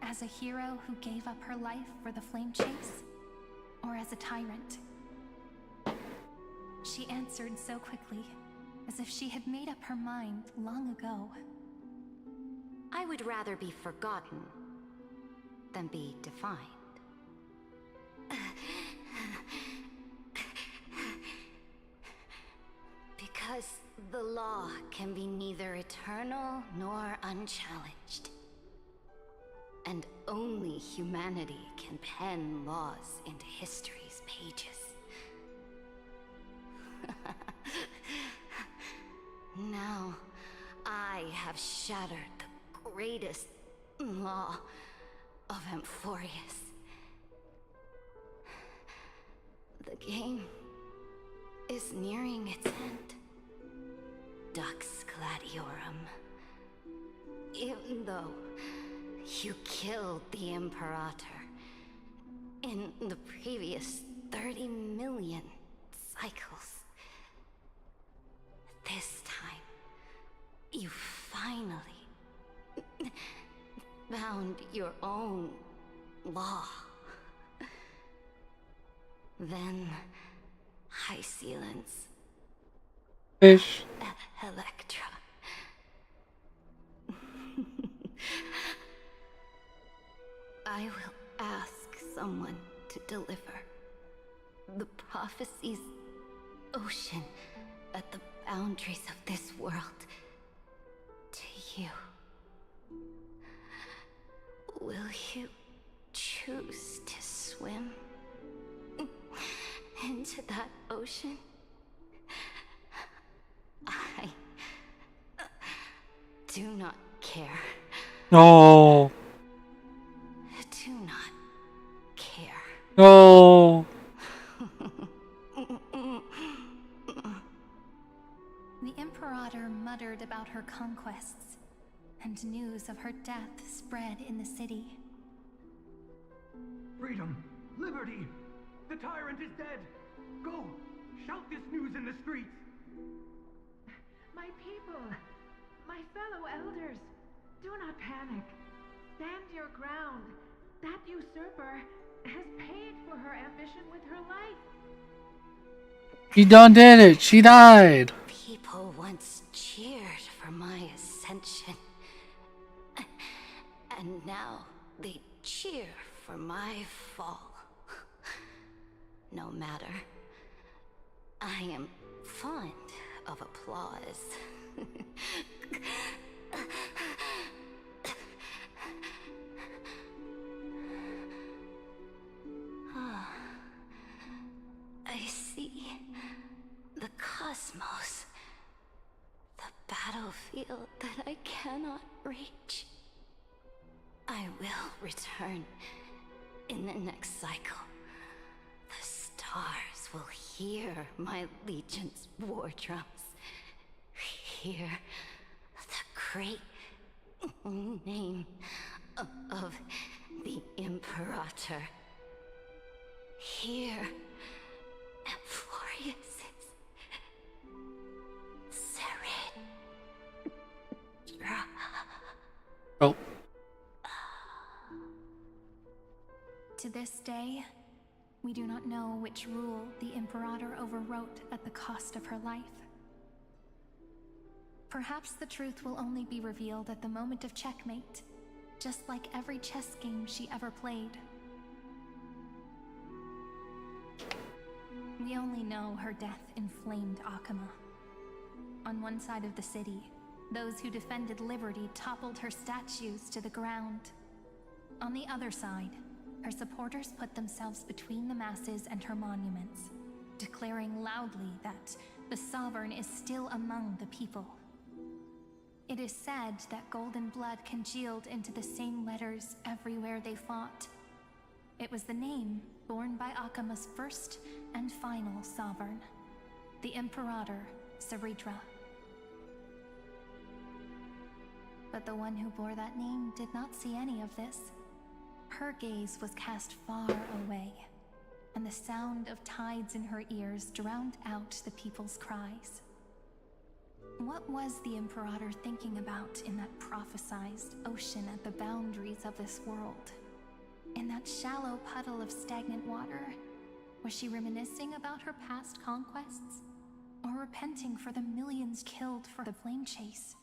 As a hero who gave up her life for the Flame Chase? Or as a tyrant? She answered so quickly, as if she had made up her mind long ago. I would rather be forgotten than be defined. Because the law can be neither eternal nor unchallenged. And only humanity can pen laws into history's pages. Now, I have shattered the greatest law of Amphorius. The game is nearing its end. Dux Gladiorum. Even though you killed the Imperator in the previous 30 million cycles, this time you finally found your own law. Then High Sealants. Fish. Electra. I will ask someone to deliver the prophecy's ocean at the boundaries of this world to you. Will you choose to swim into that ocean? I do not care. No. Do not care. No. The Imperator muttered about her conquests, and news of her death spread in the city. Freedom! Liberty! The tyrant is dead! Go! Shout this news in the streets! My people! My fellow elders! Do not panic. Stand your ground. That usurper has paid for her ambition with her life. She done did it. She died. People once cheered for my ascension. And now they cheer for my fall. No matter. I am fond of applause. I see the cosmos, the battlefield that I cannot reach. I will return in the next cycle. The stars will hear my legion's war drums. Hear the great name of the Imperator. Hear Amphorius's serene. Oh. To this day, we do not know which rule the Imperator overwrote at the cost of her life. Perhaps the truth will only be revealed at the moment of checkmate, just like every chess game she ever played. We only know her death inflamed Akama. On one side of the city, those who defended liberty toppled her statues to the ground. On the other side, her supporters put themselves between the masses and her monuments, declaring loudly that the Sovereign is still among the people. It is said that golden blood congealed into the same letters everywhere they fought. It was the name borne by Akama's first and final sovereign, the Imperator Saritra. But the one who bore that name did not see any of this. Her gaze was cast far away, and the sound of tides in her ears drowned out the people's cries. What was the Imperator thinking about in that prophesized ocean at the boundaries of this world? In that shallow puddle of stagnant water, was she reminiscing about her past conquests? Or repenting for the millions killed for the flame chase?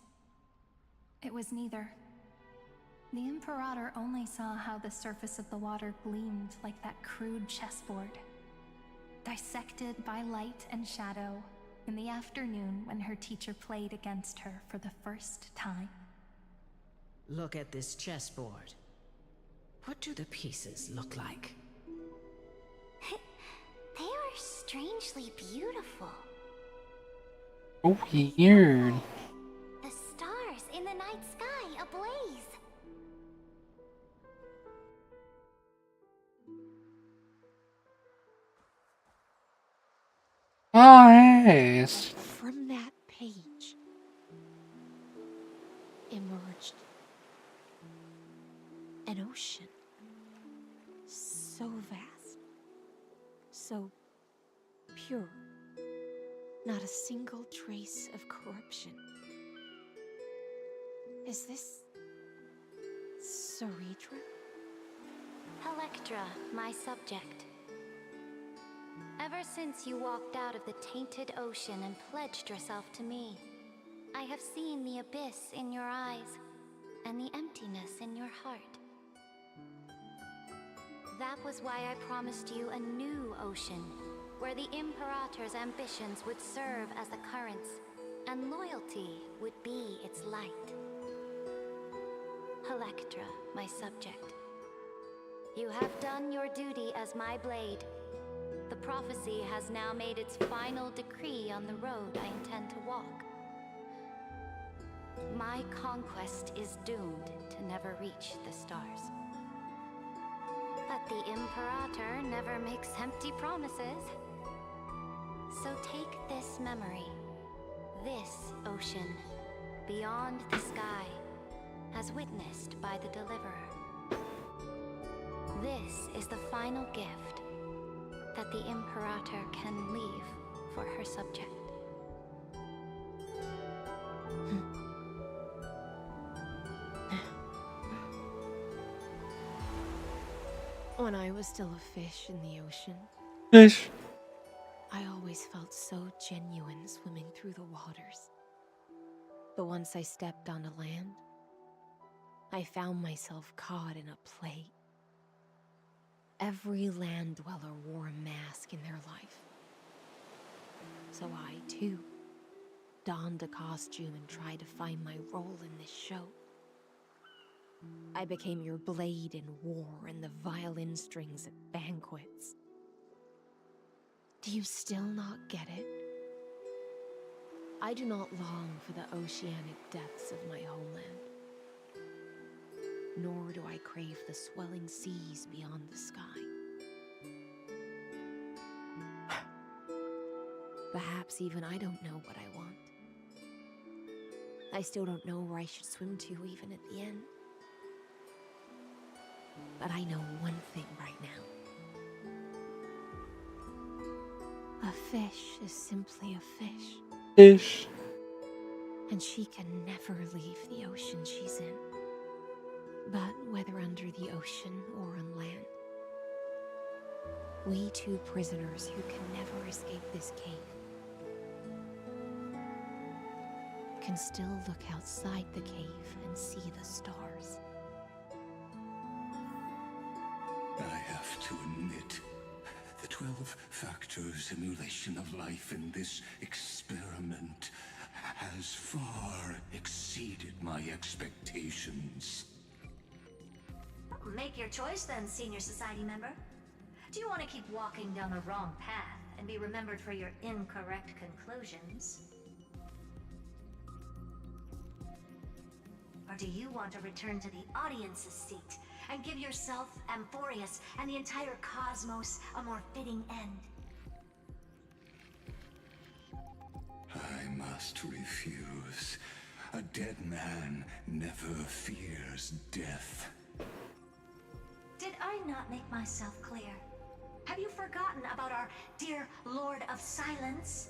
It was neither. The Imperator only saw how the surface of the water gleamed like that crude chessboard, dissected by light and shadow in the afternoon when her teacher played against her for the first time. Look at this chessboard. What do the pieces look like? They are strangely beautiful. Oh, weird. The stars in the night sky ablaze. Oh, hey. From that page emerged an ocean so vast, so pure, not a single trace of corruption. Is this Ceredra? Electra, my subject. Ever since you walked out of the tainted ocean and pledged yourself to me, I have seen the abyss in your eyes and the emptiness in your heart. That was why I promised you a new ocean, where the Imperator's ambitions would serve as the currents, and loyalty would be its light. Electra, my subject. You have done your duty as my blade. The prophecy has now made its final decree on the road I intend to walk. My conquest is doomed to never reach the stars. But the Imperator never makes empty promises. So take this memory, this ocean, beyond the sky, as witnessed by the Deliverer. This is the final gift that the Imperator can leave for her subject. When I was still a fish in the ocean, Fish. I always felt so genuine swimming through the waters. But once I stepped onto land, I found myself caught in a play. Every land dweller wore a mask in their life. So I, too, donned a costume and tried to find my role in this show. I became your blade in war and the violin strings at banquets. Do you still not get it? I do not long for the oceanic depths of my homeland. Nor do I crave the swelling seas beyond the sky. Perhaps even I don't know what I want. I still don't know where I should swim to even at the end. But I know one thing right now. A fish is simply a fish. Fish. And she can never leave the ocean she's in. But whether under the ocean or on land, we two prisoners who can never escape this cave can still look outside the cave and see the stars. I have to admit, the 12-factor simulation of life in this experiment has far exceeded my expectations. Make your choice then, Senior Society member. Do you want to keep walking down the wrong path and be remembered for your incorrect conclusions? Or do you want to return to the audience's seat and give yourself, Amphorius, and the entire cosmos a more fitting end? I must refuse. A dead man never fears death. Did I not make myself clear? Have you forgotten about our dear Lord of Silence?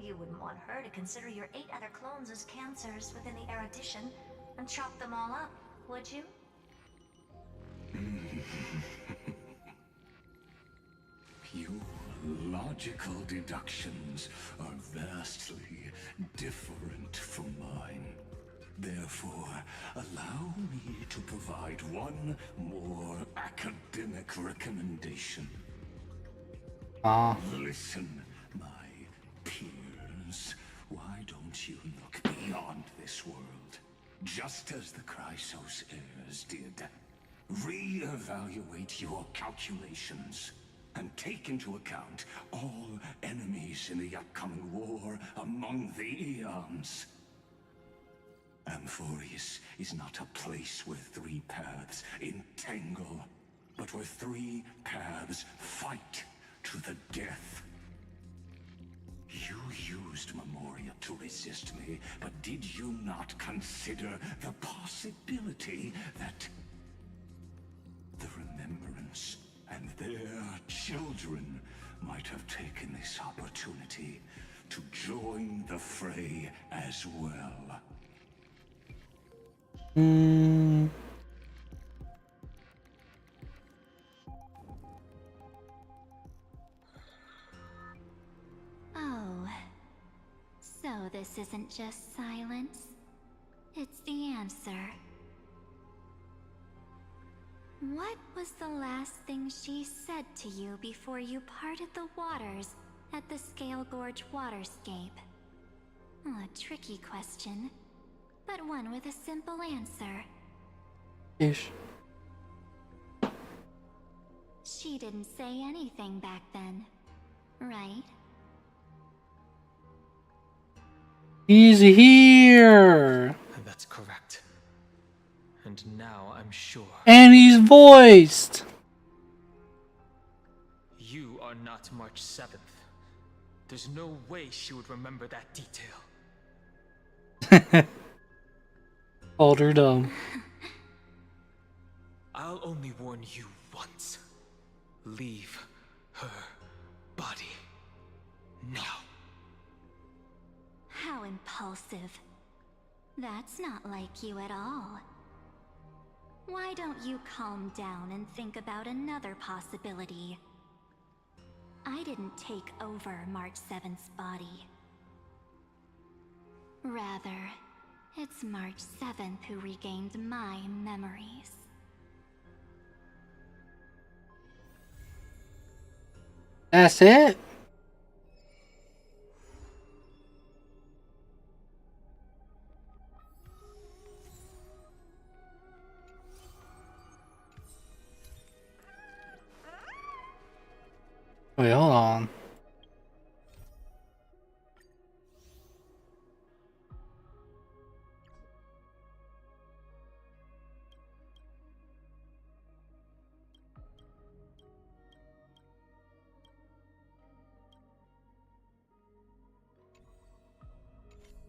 You wouldn't want her to consider your 8 other clones as cancers within the erudition and chop them all up, would you? Your logical deductions are vastly different from mine. Therefore, allow me to provide one more academic recommendation. Listen, my peers. Why don't you look beyond this world? Just as the Chrysos heirs did. Re-evaluate your calculations and take into account all enemies in the upcoming war among the Eons. Amphorius is not a place where 3 paths entangle, but where 3 paths fight to the death. You used Memoria to resist me, but did you not consider the possibility that the Remembrance and their children might have taken this opportunity to join the fray as well? Oh, so this isn't just silence. It's the answer. What was the last thing she said to you before you parted the waters at the Scale Gorge waterscape? A tricky question, but one with a simple answer. Ish. She didn't say anything back then, right? He's here! That's correct. And now I'm sure. And he's voiced! You are not March 7th. There's no way she would remember that detail. Called her dumb. I'll only warn you once. Leave her body. Now. How impulsive. That's not like you at all. Why don't you calm down and think about another possibility? I didn't take over March 7th's body. Rather, it's March 7th who regained my memories. That's it? Wait, hold on.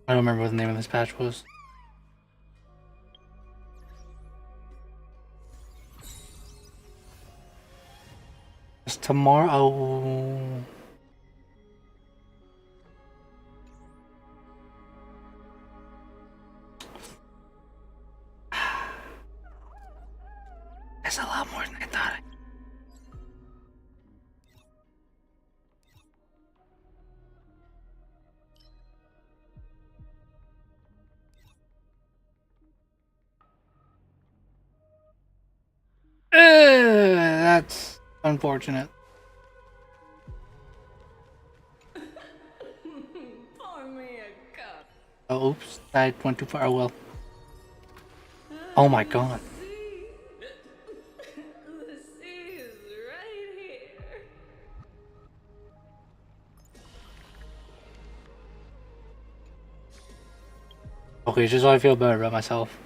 I don't remember what the name of this patch was. It's tomorrow. That's a lot more than I thought. That's unfortunate. Pour me a cup. Oh, oops. I went too far. Oh, well. Oh my god. The sea is right here. Okay, just so I feel better about myself.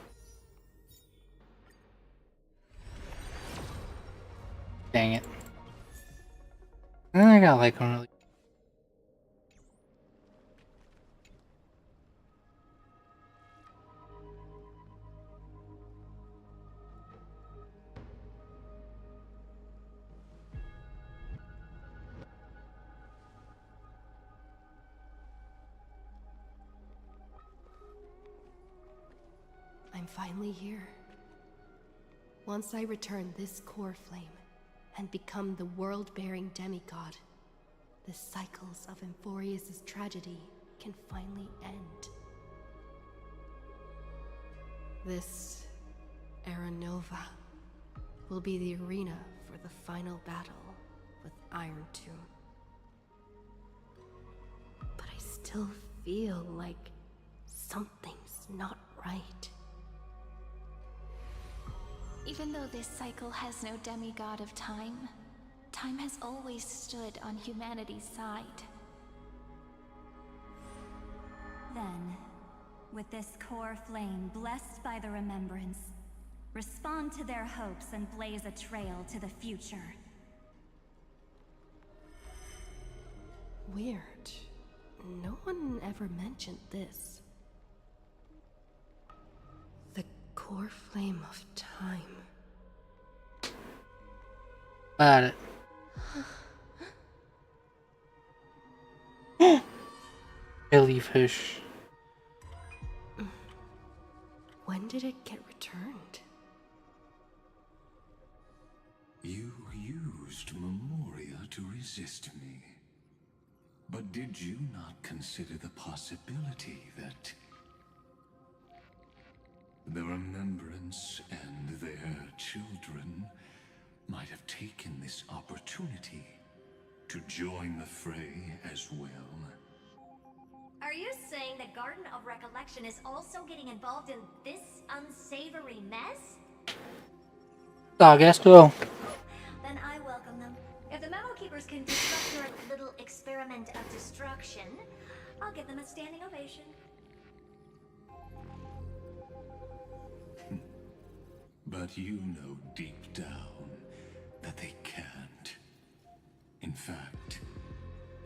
Dang it. I got like one really. I'm finally here. Once I return this core flame and become the world-bearing demigod, the cycles of Emphorius' tragedy can finally end. This Era Nova will be the arena for the final battle with Iron Tomb. But I still feel like something's not right. Even though this cycle has no demigod of time, time has always stood on humanity's side. Then, with this core flame blessed by the remembrance, respond to their hopes and blaze a trail to the future. Weird. No one ever mentioned this. The core flame of time. Got it. Jellyfish. When did it get returned? You used Memoria to resist me. But did you not consider the possibility that the Remembrance and their children might have taken this opportunity to join the fray as well? Are you saying the Garden of Recollection is also getting involved in this unsavory mess? I guess so. Then I welcome them. If the Memo Keepers can disrupt your little experiment of destruction, I'll give them a standing ovation. But you know deep down that they can't. In fact,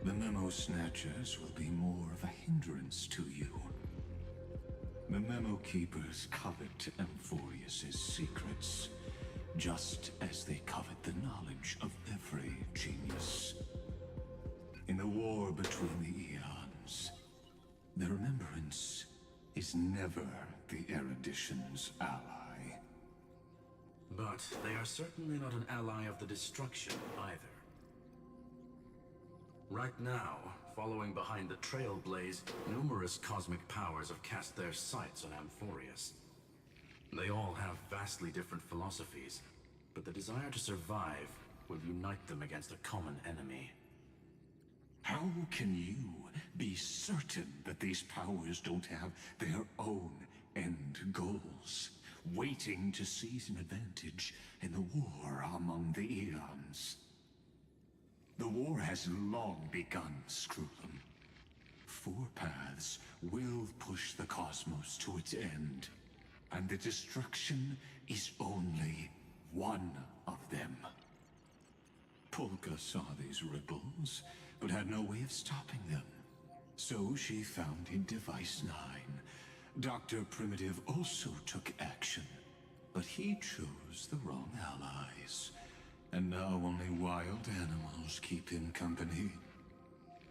the Memo Snatchers will be more of a hindrance to you. The Memo Keepers covet Amphorius's secrets, just as they covet the knowledge of every genius. In the war between the eons, the Remembrance is never the Erudition's ally. But they are certainly not an ally of the destruction either. Right now, following behind the Trailblaze, numerous cosmic powers have cast their sights on Amphorius. They all have vastly different philosophies, but the desire to survive will unite them against a common enemy. How can you be certain that these powers don't have their own end goals, waiting to seize an advantage in the war among the eons? The war has long begun, Screwlum. 4 paths will push the cosmos to its end, and the destruction is only one of them. Polka saw these ripples, but had no way of stopping them. So she founded Device 9. Dr. Primitive also took action, but he chose the wrong allies. And now only wild animals keep him company.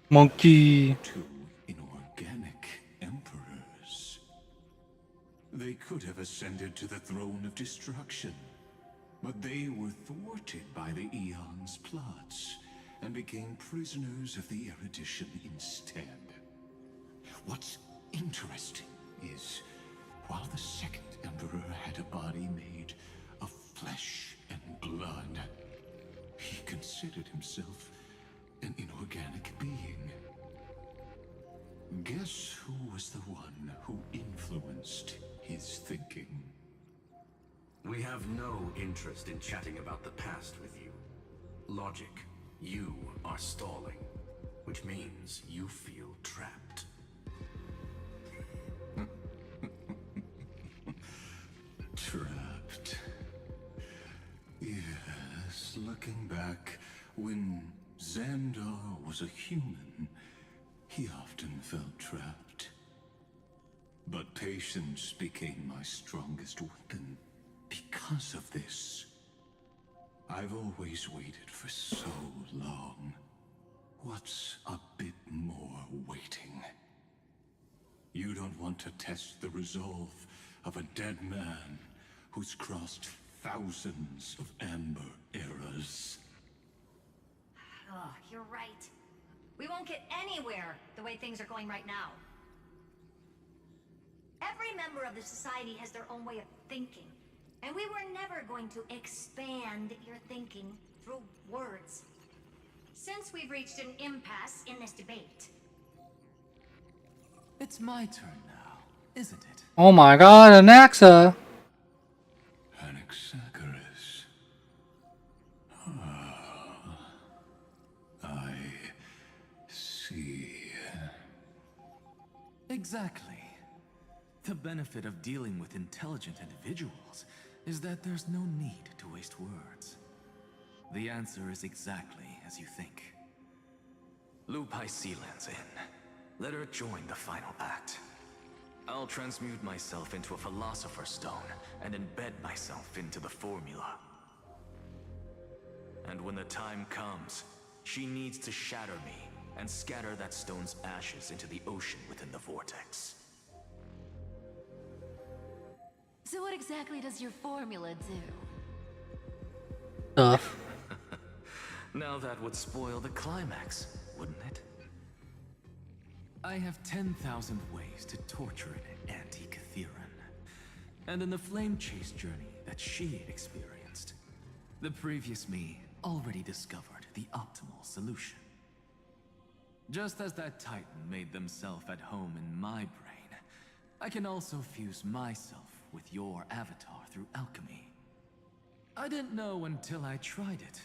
Monkey. 2 inorganic emperors. They could have ascended to the throne of destruction, but they were thwarted by the Eon's plots and became prisoners of the Erudition instead. What's interesting is, while the second emperor had a body made of flesh and blood, he considered himself an inorganic being. Guess who was the one who influenced his thinking? We have no interest in chatting about the past with you. Logic, you are stalling, which means you feel trapped. Trapped. Yes, looking back, when Xandar was a human, he often felt trapped. But patience became my strongest weapon because of this. I've always waited for so long. What's a bit more waiting? You don't want to test the resolve of a dead man who's crossed thousands of amber eras. Oh, you're right. We won't get anywhere the way things are going right now. Every member of the society has their own way of thinking, and we were never going to expand your thinking through words. Since we've reached an impasse in this debate. It's my turn now, isn't it? Oh my god, Anaxa! Anaxagoras. Ah, I see. Exactly. The benefit of dealing with intelligent individuals is that there's no need to waste words. The answer is exactly as you think. Lupai Sealand's in. Let her join the final act. I'll transmute myself into a Philosopher's Stone and embed myself into the formula. And when the time comes, she needs to shatter me and scatter that stone's ashes into the ocean within the vortex. So what exactly does your formula do? Now that would spoil the climax, wouldn't it? I have 10,000 ways to torture an anti-Catheran. And in the flame chase journey that she experienced, the previous me already discovered the optimal solution. Just as that Titan made themselves at home in my brain, I can also fuse myself with your avatar through alchemy. I didn't know until I tried it,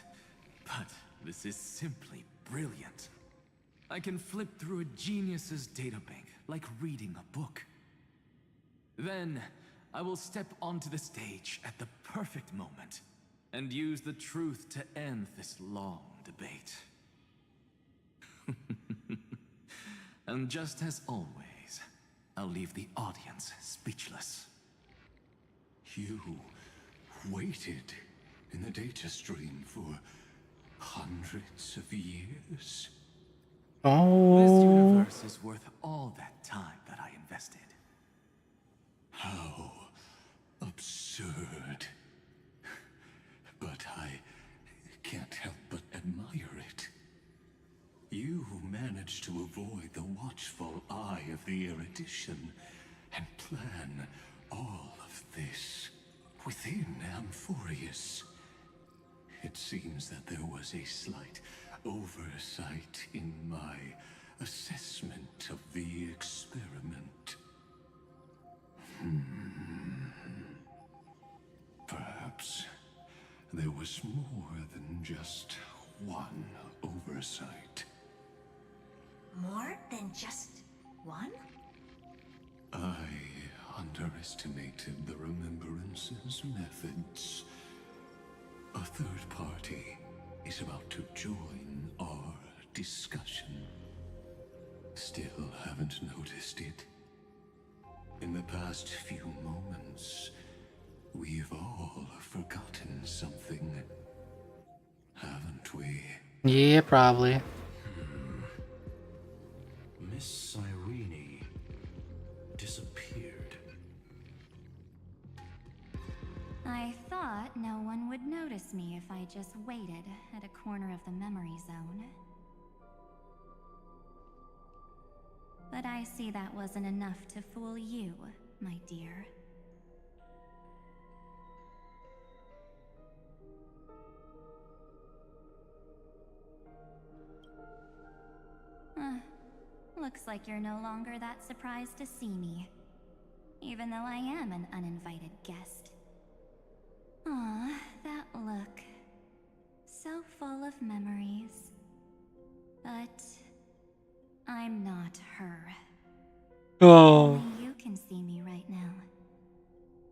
but this is simply brilliant. I can flip through a genius's databank like reading a book. Then, I will step onto the stage at the perfect moment and use the truth to end this long debate. And just as always, I'll leave the audience speechless. You waited in the data stream for hundreds of years? This universe is worth all that time that I invested. How absurd. But I can't help but admire it. You managed to avoid the watchful eye of the erudition and plan all of this within Amphorius. It seems that there was a slight oversight in my assessment of the experiment. Perhaps there was more than just one oversight. More than just one? I underestimated the Remembrance's methods. A third party is about to join our discussion. Still haven't noticed it. In the past few moments, we've all forgotten something, haven't we? Yeah, probably. Miss Irene disappeared. I thought no one would notice me if I just waited at a corner of the memory zone. But I see that wasn't enough to fool you, my dear. Looks like you're no longer that surprised to see me, even though I am an uninvited guest. Aw, that look. So full of memories. But I'm not her. Oh. Only you can see me right now.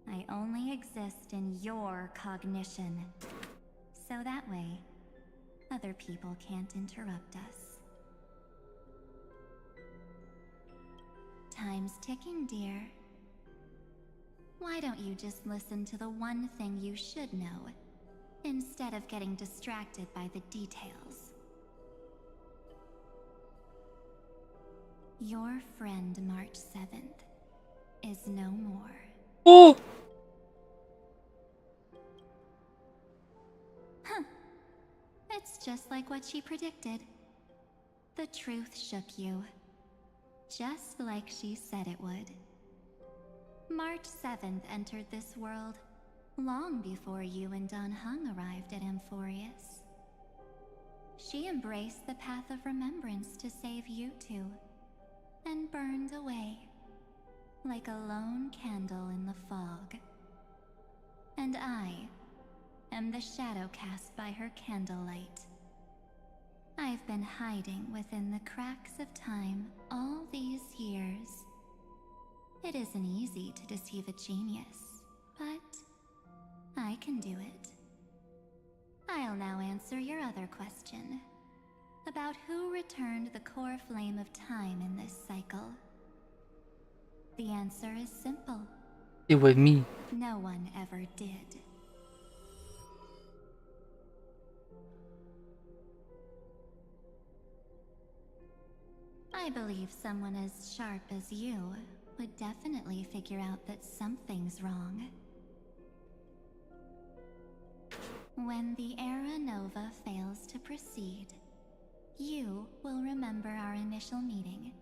I only exist in your cognition. So that way, other people can't interrupt us. Time's ticking, dear. Why don't you just listen to the one thing you should know, instead of getting distracted by the details? Your friend March 7th is no more. Oh! Huh. It's just like what she predicted. The truth shook you. Just like she said it would. March 7th entered this world long before you and Don Hung arrived at Amphorius. She embraced the path of remembrance to save you two, and burned away like a lone candle in the fog. And I am the shadow cast by her candlelight. I've been hiding within the cracks of time all these years. It isn't easy to deceive a genius, but I can do it. I'll now answer your other question about who returned the core flame of time in this cycle. The answer is simple. It was me. No one ever did. I believe someone as sharp as you would definitely figure out that something's wrong. When the Era Nova fails to proceed, you will remember our initial meeting,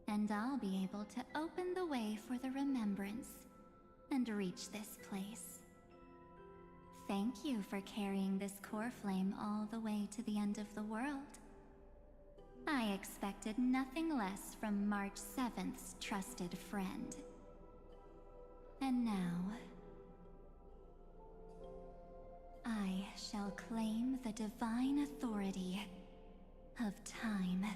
and I'll be able to open the way for the remembrance and reach this place. Thank you for carrying this core flame all the way to the end of the world. I expected nothing less from March 7th's trusted friend. And now, I shall claim the divine authority of time.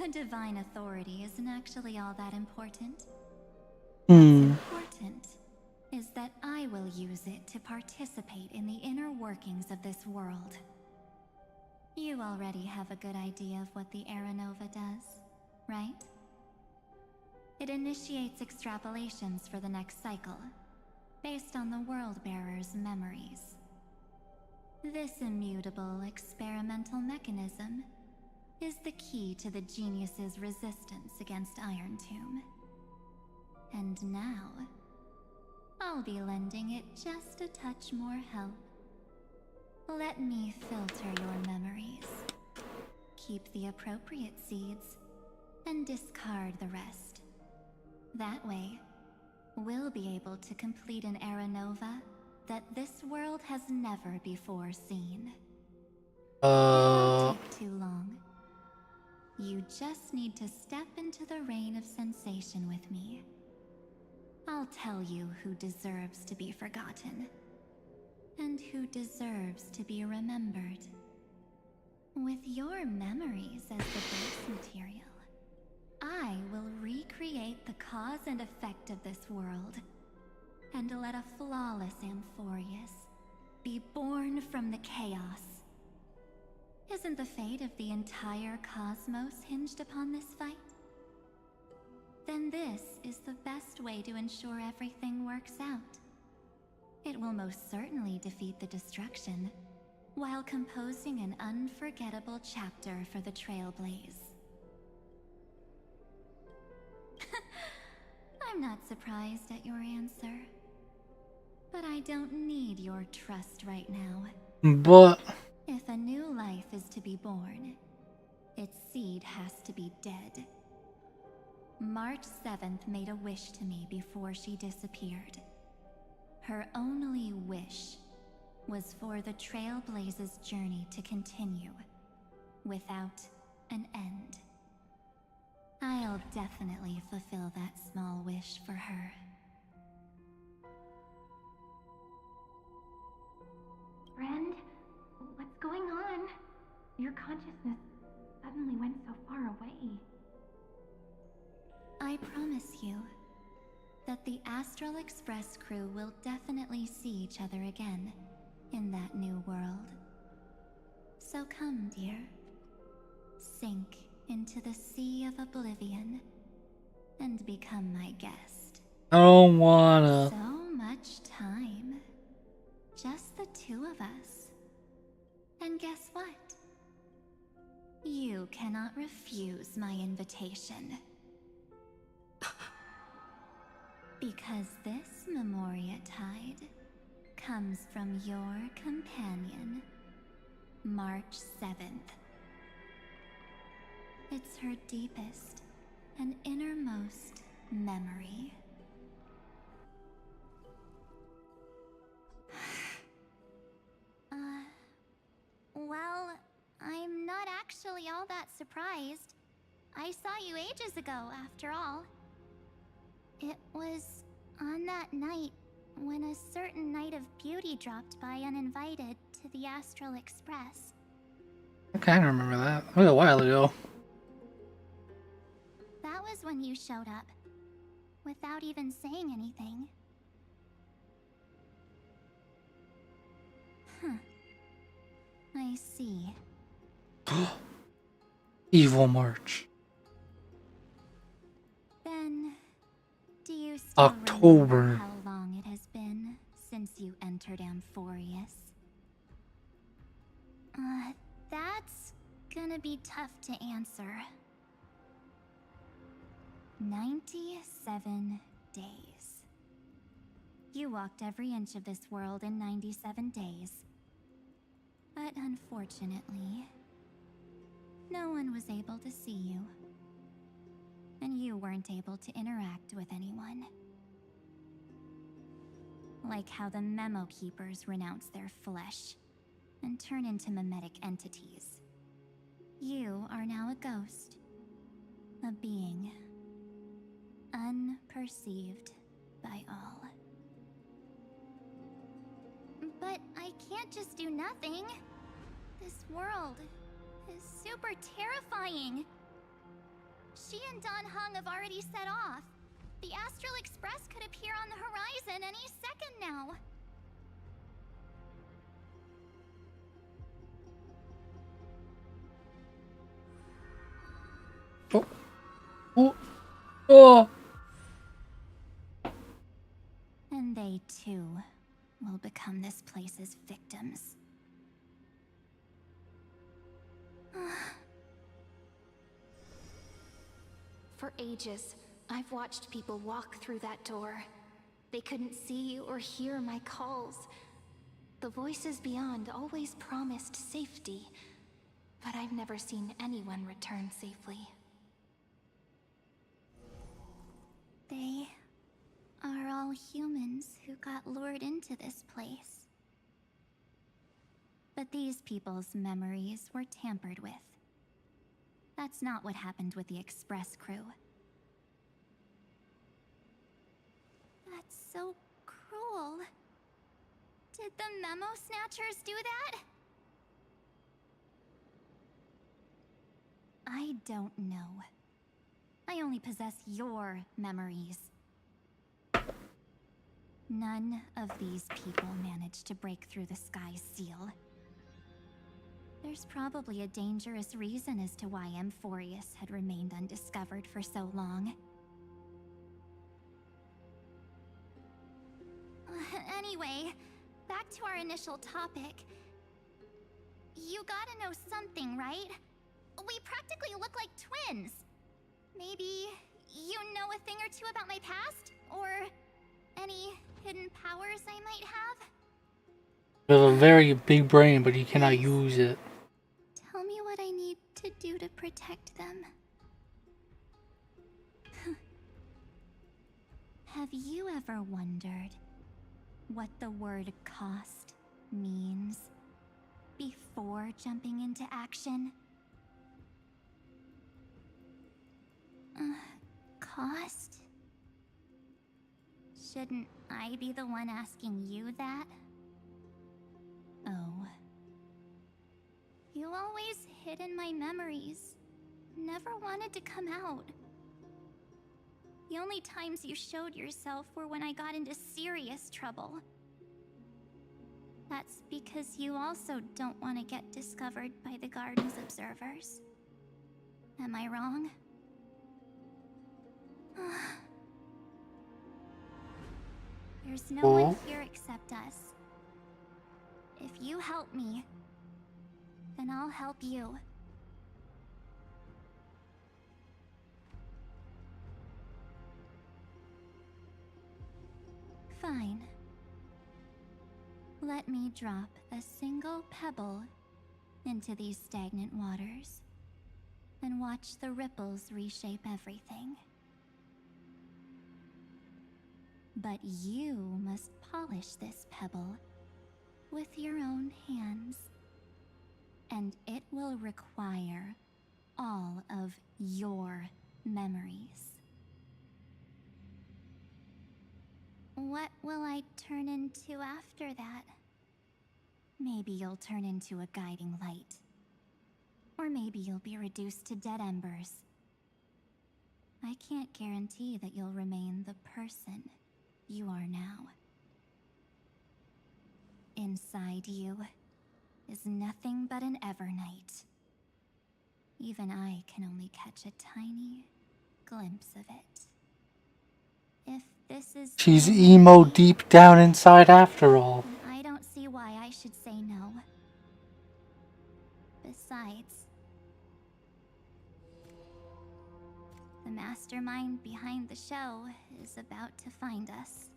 The divine authority isn't actually all that important. What's important is that I will use it to participate in the inner workings of this world. You already have a good idea of what the Era Nova does, right? It initiates extrapolations for the next cycle, based on the World Bearer's memories. This immutable experimental mechanism is the key to the genius's resistance against Iron Tomb. And now, I'll be lending it just a touch more help. Let me filter your memories. Keep the appropriate seeds, and discard the rest. That way, we'll be able to complete an Era Nova that this world has never before seen. It won't take too long. You just need to step into the reign of sensation with me. I'll tell you who deserves to be forgotten, and who deserves to be remembered. With your memories as the base material, I will recreate the cause and effect of this world, and let a flawless Amphorius be born from the chaos. Isn't the fate of the entire cosmos hinged upon this fight? Then this is the best way to ensure everything works out. It will most certainly defeat the destruction, while composing an unforgettable chapter for the Trailblaze. I'm not surprised at your answer, but I don't need your trust right now. But If a new life is to be born, its seed has to be dead. March 7th made a wish to me before she disappeared. Her only wish was for the Trailblaze's journey to continue, without an end. I'll definitely fulfill that small wish for her. Friend, what's going on? Your consciousness suddenly went so far away. I promise you that the Astral Express crew will definitely see each other again in that new world. So come, dear. Sink into the sea of oblivion and become my guest. I don't wanna. So much time. Just the two of us. And guess what? You cannot refuse my invitation. Because this Memoria Tide comes from your companion, March 7th. It's her deepest and innermost memory. Well, I'm not actually all that surprised. I saw you ages ago, after all. It was on that night when a certain Knight of Beauty dropped by uninvited to the Astral Express. I kind of remember that. It was a while ago. That was when you showed up, without even saying anything. I see. Evil March. Then, do you still October. remember how long it has been since you entered Amphorius? That's gonna be tough to answer. 97 days. You walked every inch of this world in 97 days. But unfortunately, no one was able to see you. And you weren't able to interact with anyone. Like how the Memo Keepers renounce their flesh and turn into mimetic entities. You are now a ghost. A being. Unperceived by all. But I can't just do nothing. This world is super terrifying. She and Don Hung have already set off. The Astral Express could appear on the horizon any second now. Oh. And they too will become this place's victims. For ages, I've watched people walk through that door. They couldn't see or hear my calls. The voices beyond always promised safety, but I've never seen anyone return safely. They are all humans who got lured into this place. But these people's memories were tampered with. That's not what happened with the Express crew. That's so cruel. Did the Memo Snatchers do that? I don't know. I only possess your memories. None of these people managed to break through the sky's seal. There's probably a dangerous reason as to why Amphorius had remained undiscovered for so long. Anyway, back to our initial topic. You gotta know something, right? We practically look like twins. Maybe you know a thing or two about my past? Or any hidden powers I might have? You have a very big brain, but you cannot use it. Tell me what I need to do to protect them. Have you ever wondered what the word cost means before jumping into action? Cost? Shouldn't I be the one asking you that? Oh. You always hid in my memories. Never wanted to come out. The only times you showed yourself were when I got into serious trouble. That's because you also don't want to get discovered by the garden's observers. Am I wrong? There's no one here except us. If you help me, then I'll help you. Fine. Let me drop a single pebble into these stagnant waters and watch the ripples reshape everything. But you must polish this pebble with your own hands, and it will require all of your memories. What will I turn into after that? Maybe you'll turn into a guiding light. Or maybe you'll be reduced to dead embers. I can't guarantee that you'll remain the person you are now. Inside you is nothing but an Evernight. Even I can only catch a tiny glimpse of it. If this is She's emo deep down inside after all. I don't see why I should say no. Besides, the mastermind behind the show is about to find us.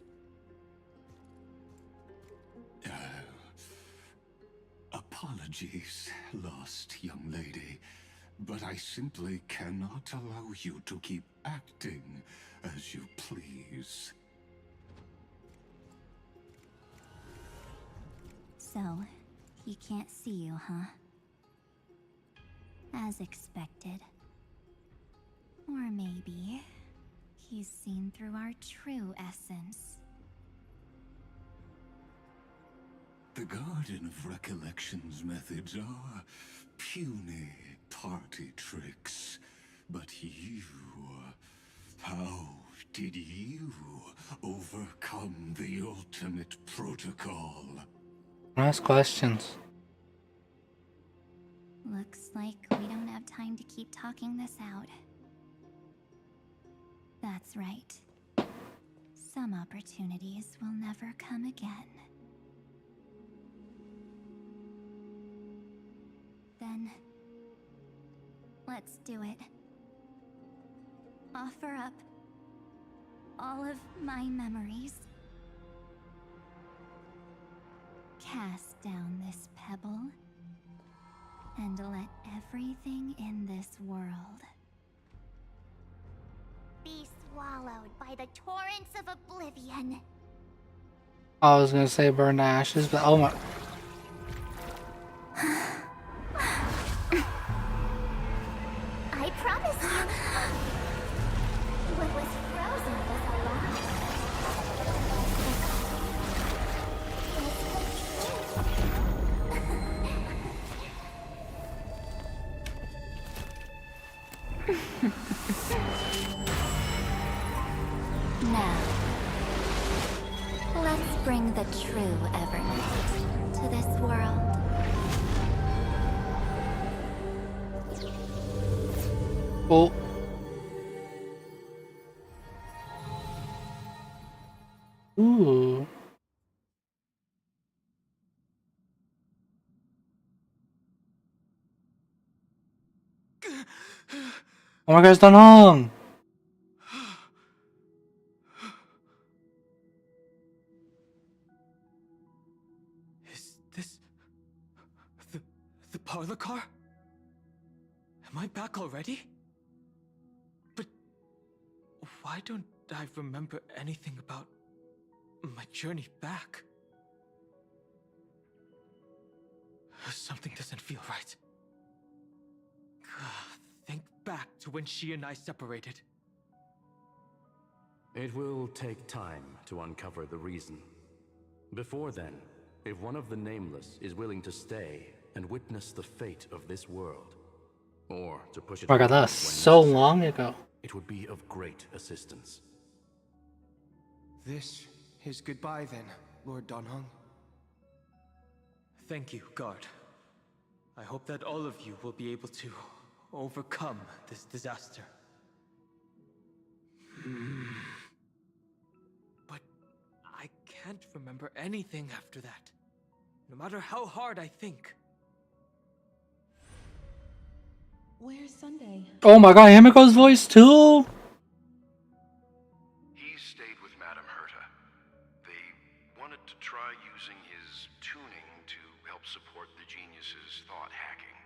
Apologies, lost young lady, but I simply cannot allow you to keep acting as you please. So, he can't see you, huh? As expected. Or maybe he's seen through our true essence. The Garden of Recollection's methods are puny party tricks. But you... how did you overcome the ultimate protocol? Ask questions. Looks like we don't have time to keep talking this out. That's right. Some opportunities will never come again. Then, let's do it. Offer up all of my memories. Cast down this pebble, and let everything in this world Be swallowed by the torrents of oblivion. I was gonna say burn to ashes, but oh my. I promise you, what was frozen was alive. Now, let's bring the true Evernight to this world. Oh. Ooh. Oh my God, it's done hung. Is this the parlor car? Am I back already? But why don't I remember anything about my journey back? Something doesn't feel right. Think back to when she and I separated. It will take time to uncover the reason. Before then, if one of the Nameless is willing to stay and witness the fate of this world, or to push it Oh my God, forward that's when so necessary, long ago. it would be of great assistance. This is goodbye then, Lord Donhung. Thank you, guard. I hope that all of you will be able to overcome this disaster. But I can't remember anything after that, no matter how hard I think. Where's Sunday? Oh my God, Himiko's voice too? He stayed with Madame Herta. They wanted to try using his tuning to help support the genius's thought hacking.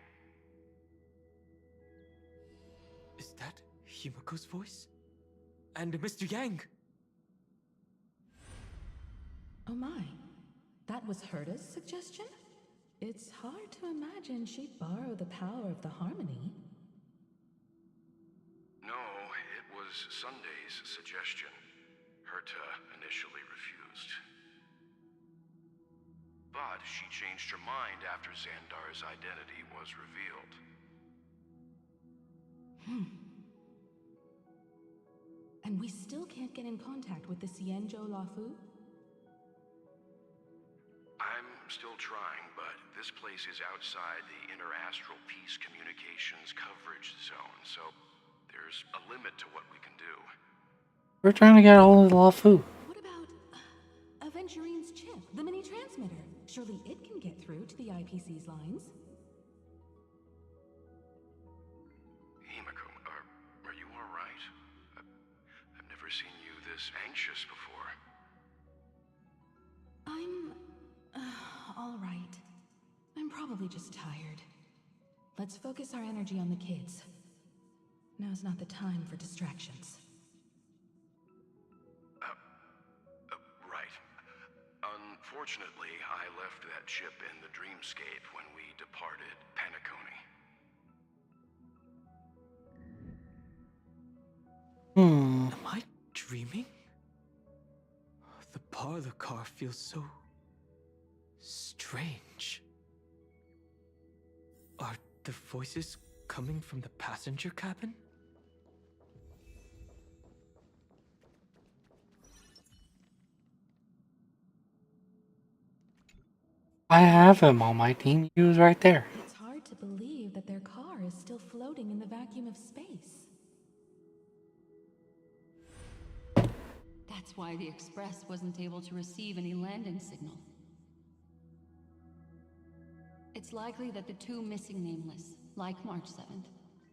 Is that Himiko's voice? And Mr. Yang? Oh my. That was Herta's suggestion? It's hard to imagine she'd borrow the power of the harmony. No, it was Sunday's suggestion. Herta initially refused. But she changed her mind after Xandar's identity was revealed. And we still can't get in contact with the Xianzhou Lafu? I'm still trying, but this this place is outside the inter-astral peace communications coverage zone, so there's a limit to what we can do. We're trying to get all of the Lafu. What about Aventurine's chip, the mini transmitter? Surely it can get through to the IPC's lines. Himiko, are you alright? I've never seen you this anxious before. I'm all right. I'm probably just tired. Let's focus our energy on the kids. Now's not the time for distractions. Right. Unfortunately, I left that chip in the dreamscape when we departed Penacony. Am I dreaming? The parlor car feels so strange. Are the voices coming from the passenger cabin? I have him on my team. He was right there. It's hard to believe that their car is still floating in the vacuum of space. That's why the Express wasn't able to receive any landing signal. It's likely that the two missing Nameless, like March 7th,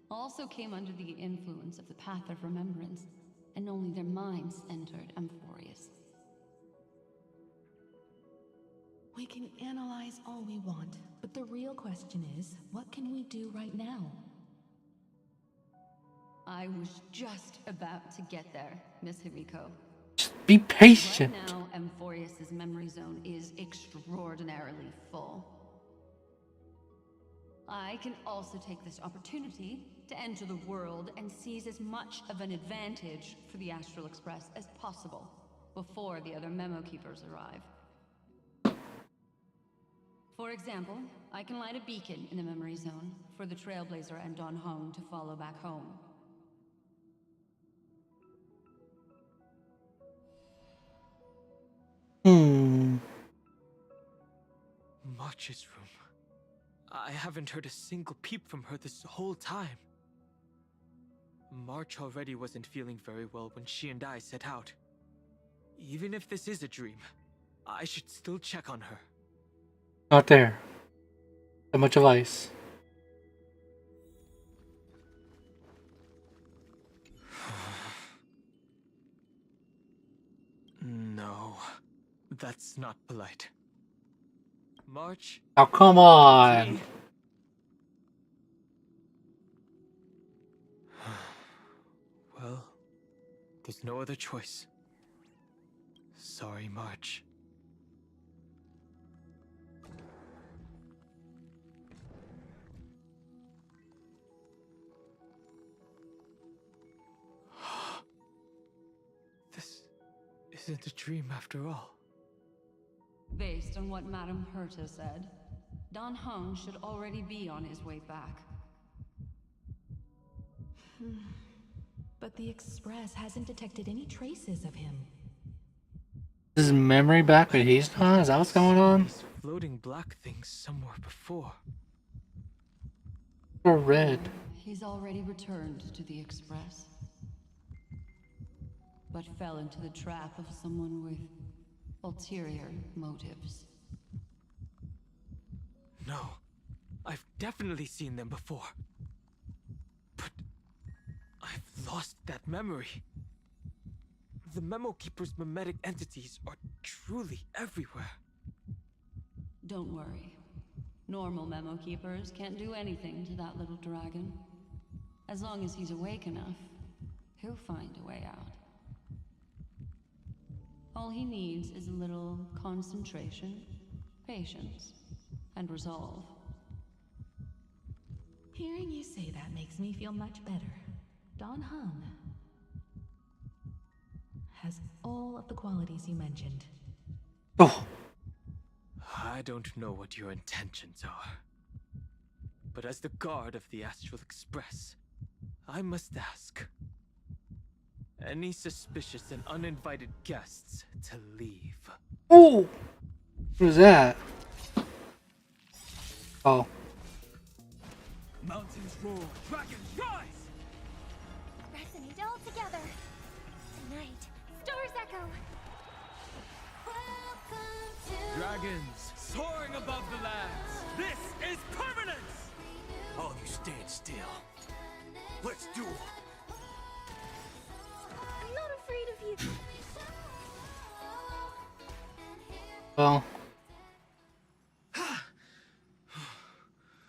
also came under the influence of the Path of Remembrance, and only their minds entered Amphorius. We can analyze all we want, but the real question is, what can we do right now? I was just about to get there, Miss Himiko. Be patient. Right now, Amphorius's memory zone is extraordinarily full. I can also take this opportunity to enter the world and seize as much of an advantage for the Astral Express as possible before the other memo keepers arrive. For example, I can light a beacon in the memory zone for the Trailblazer and Don Hong to follow back home. March's room. I haven't heard a single peep from her this whole time. March already wasn't feeling very well when she and I set out. Even if this is a dream, I should still check on her. Not there. So much of ice. No, that's not polite. March. Oh, come on. Well, there's no other choice. Sorry, March. This isn't a dream after all. Based on what Madame Herta said, Don Hung should already be on his way back. But the Express hasn't detected any traces of him. Is his memory back, but he's not? Is that what's going on? Floating black things somewhere before. Or red. He's already returned to the Express, but fell into the trap of someone with ulterior motives. No, I've definitely seen them before. But I've lost that memory. The Memo Keeper's mimetic entities are truly everywhere. Don't worry. Normal Memo Keepers can't do anything to that little dragon. As long as he's awake enough, he'll find a way out. All he needs is a little concentration, patience, and resolve. Hearing you say that makes me feel much better. Don Hung has all of the qualities you mentioned. Oh. I don't know what your intentions are, but as the guard of the Astral Express, I must ask. Any suspicious and uninvited guests to leave. Oh! What was that? Oh. Mountains roar, dragons rise! Resonate all together. Tonight, stars echo. Welcome to Dragons soaring above the lands. This is permanence! All you stand still. Let's do it. I'm not afraid of you. Well.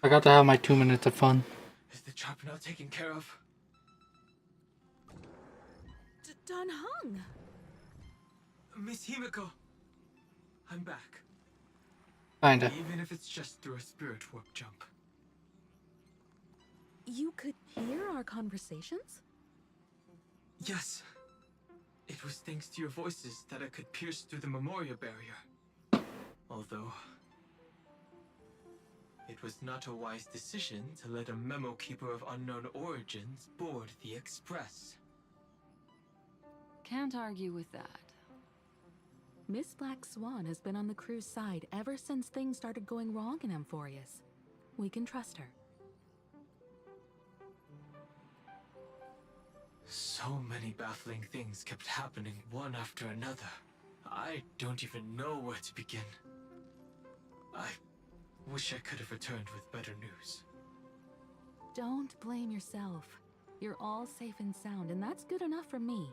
I got to have my 2 minutes of fun. Is the trap now taken care of? Don Hung! Miss Himiko, I'm back. Kinda. Even if it's just through a spirit warp jump. You could hear our conversations? Yes. It was thanks to your voices that I could pierce through the memorial barrier. Although, it was not a wise decision to let a memo keeper of unknown origins board the Express. Can't argue with that. Miss Black Swan has been on the crew's side ever since things started going wrong in Amphorius. We can trust her. So many baffling things kept happening one after another. I don't even know where to begin. I wish I could have returned with better news. Don't blame yourself. You're all safe and sound, and that's good enough for me.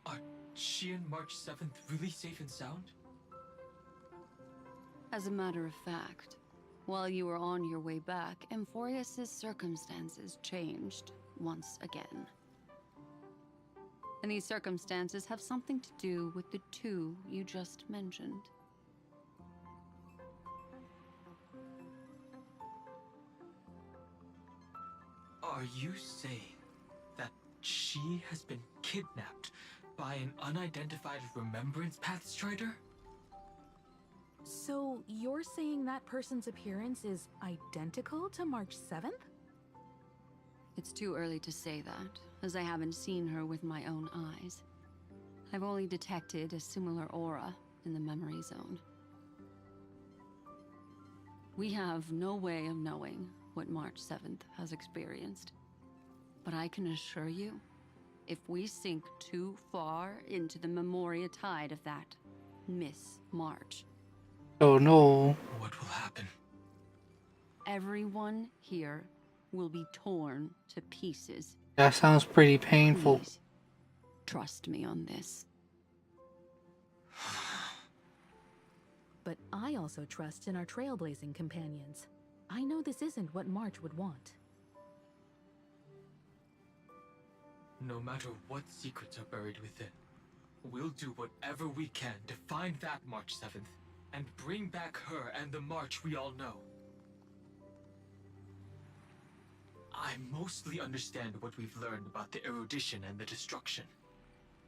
Are she and March 7th really safe and sound? As a matter of fact, while you were on your way back, Amphorius' circumstances changed once again. And these circumstances have something to do with the two you just mentioned. Are you saying that she has been kidnapped by an unidentified Remembrance Path Strider? So, you're saying that person's appearance is identical to March 7th? It's too early to say that, as I haven't seen her with my own eyes. I've only detected a similar aura in the memory zone. We have no way of knowing what March 7th has experienced. But I can assure you, if we sink too far into the Memoria tide of that Miss March... Oh no. What will happen? Everyone here will be torn to pieces. That sounds pretty painful. Please, trust me on this. But I also trust in our trailblazing companions. I know this isn't what March would want. No matter what secrets are buried within, we'll do whatever we can to find that March 7th and bring back her and the March we all know. I mostly understand what we've learned about the erudition and the destruction.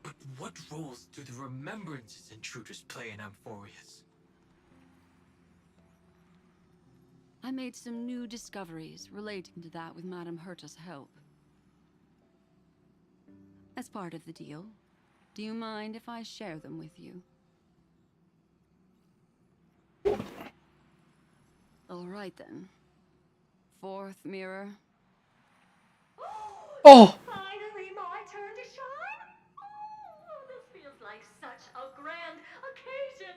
But what roles do the remembrances intruders play in Amphorius? I made some new discoveries relating to that with Madame Herta's help. As part of the deal, do you mind if I share them with you? All right then. Fourth mirror. Oh! Finally my turn to shine? Oh, this feels like such a grand occasion.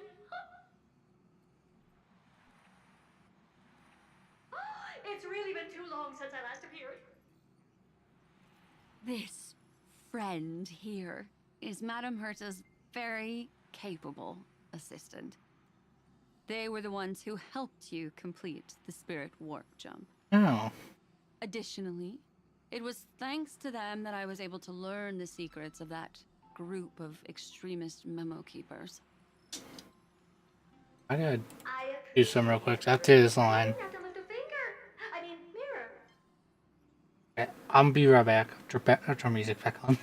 It's really been too long since I last appeared. This friend here is Madame Herta's very capable assistant. They were the ones who helped you complete the spirit warp jump. Oh. Additionally, it was thanks to them that I was able to learn the secrets of that group of extremist memo keepers. I gotta do some real quick. After this line. I mean, mirror. Okay, I'll be right back. After music back on.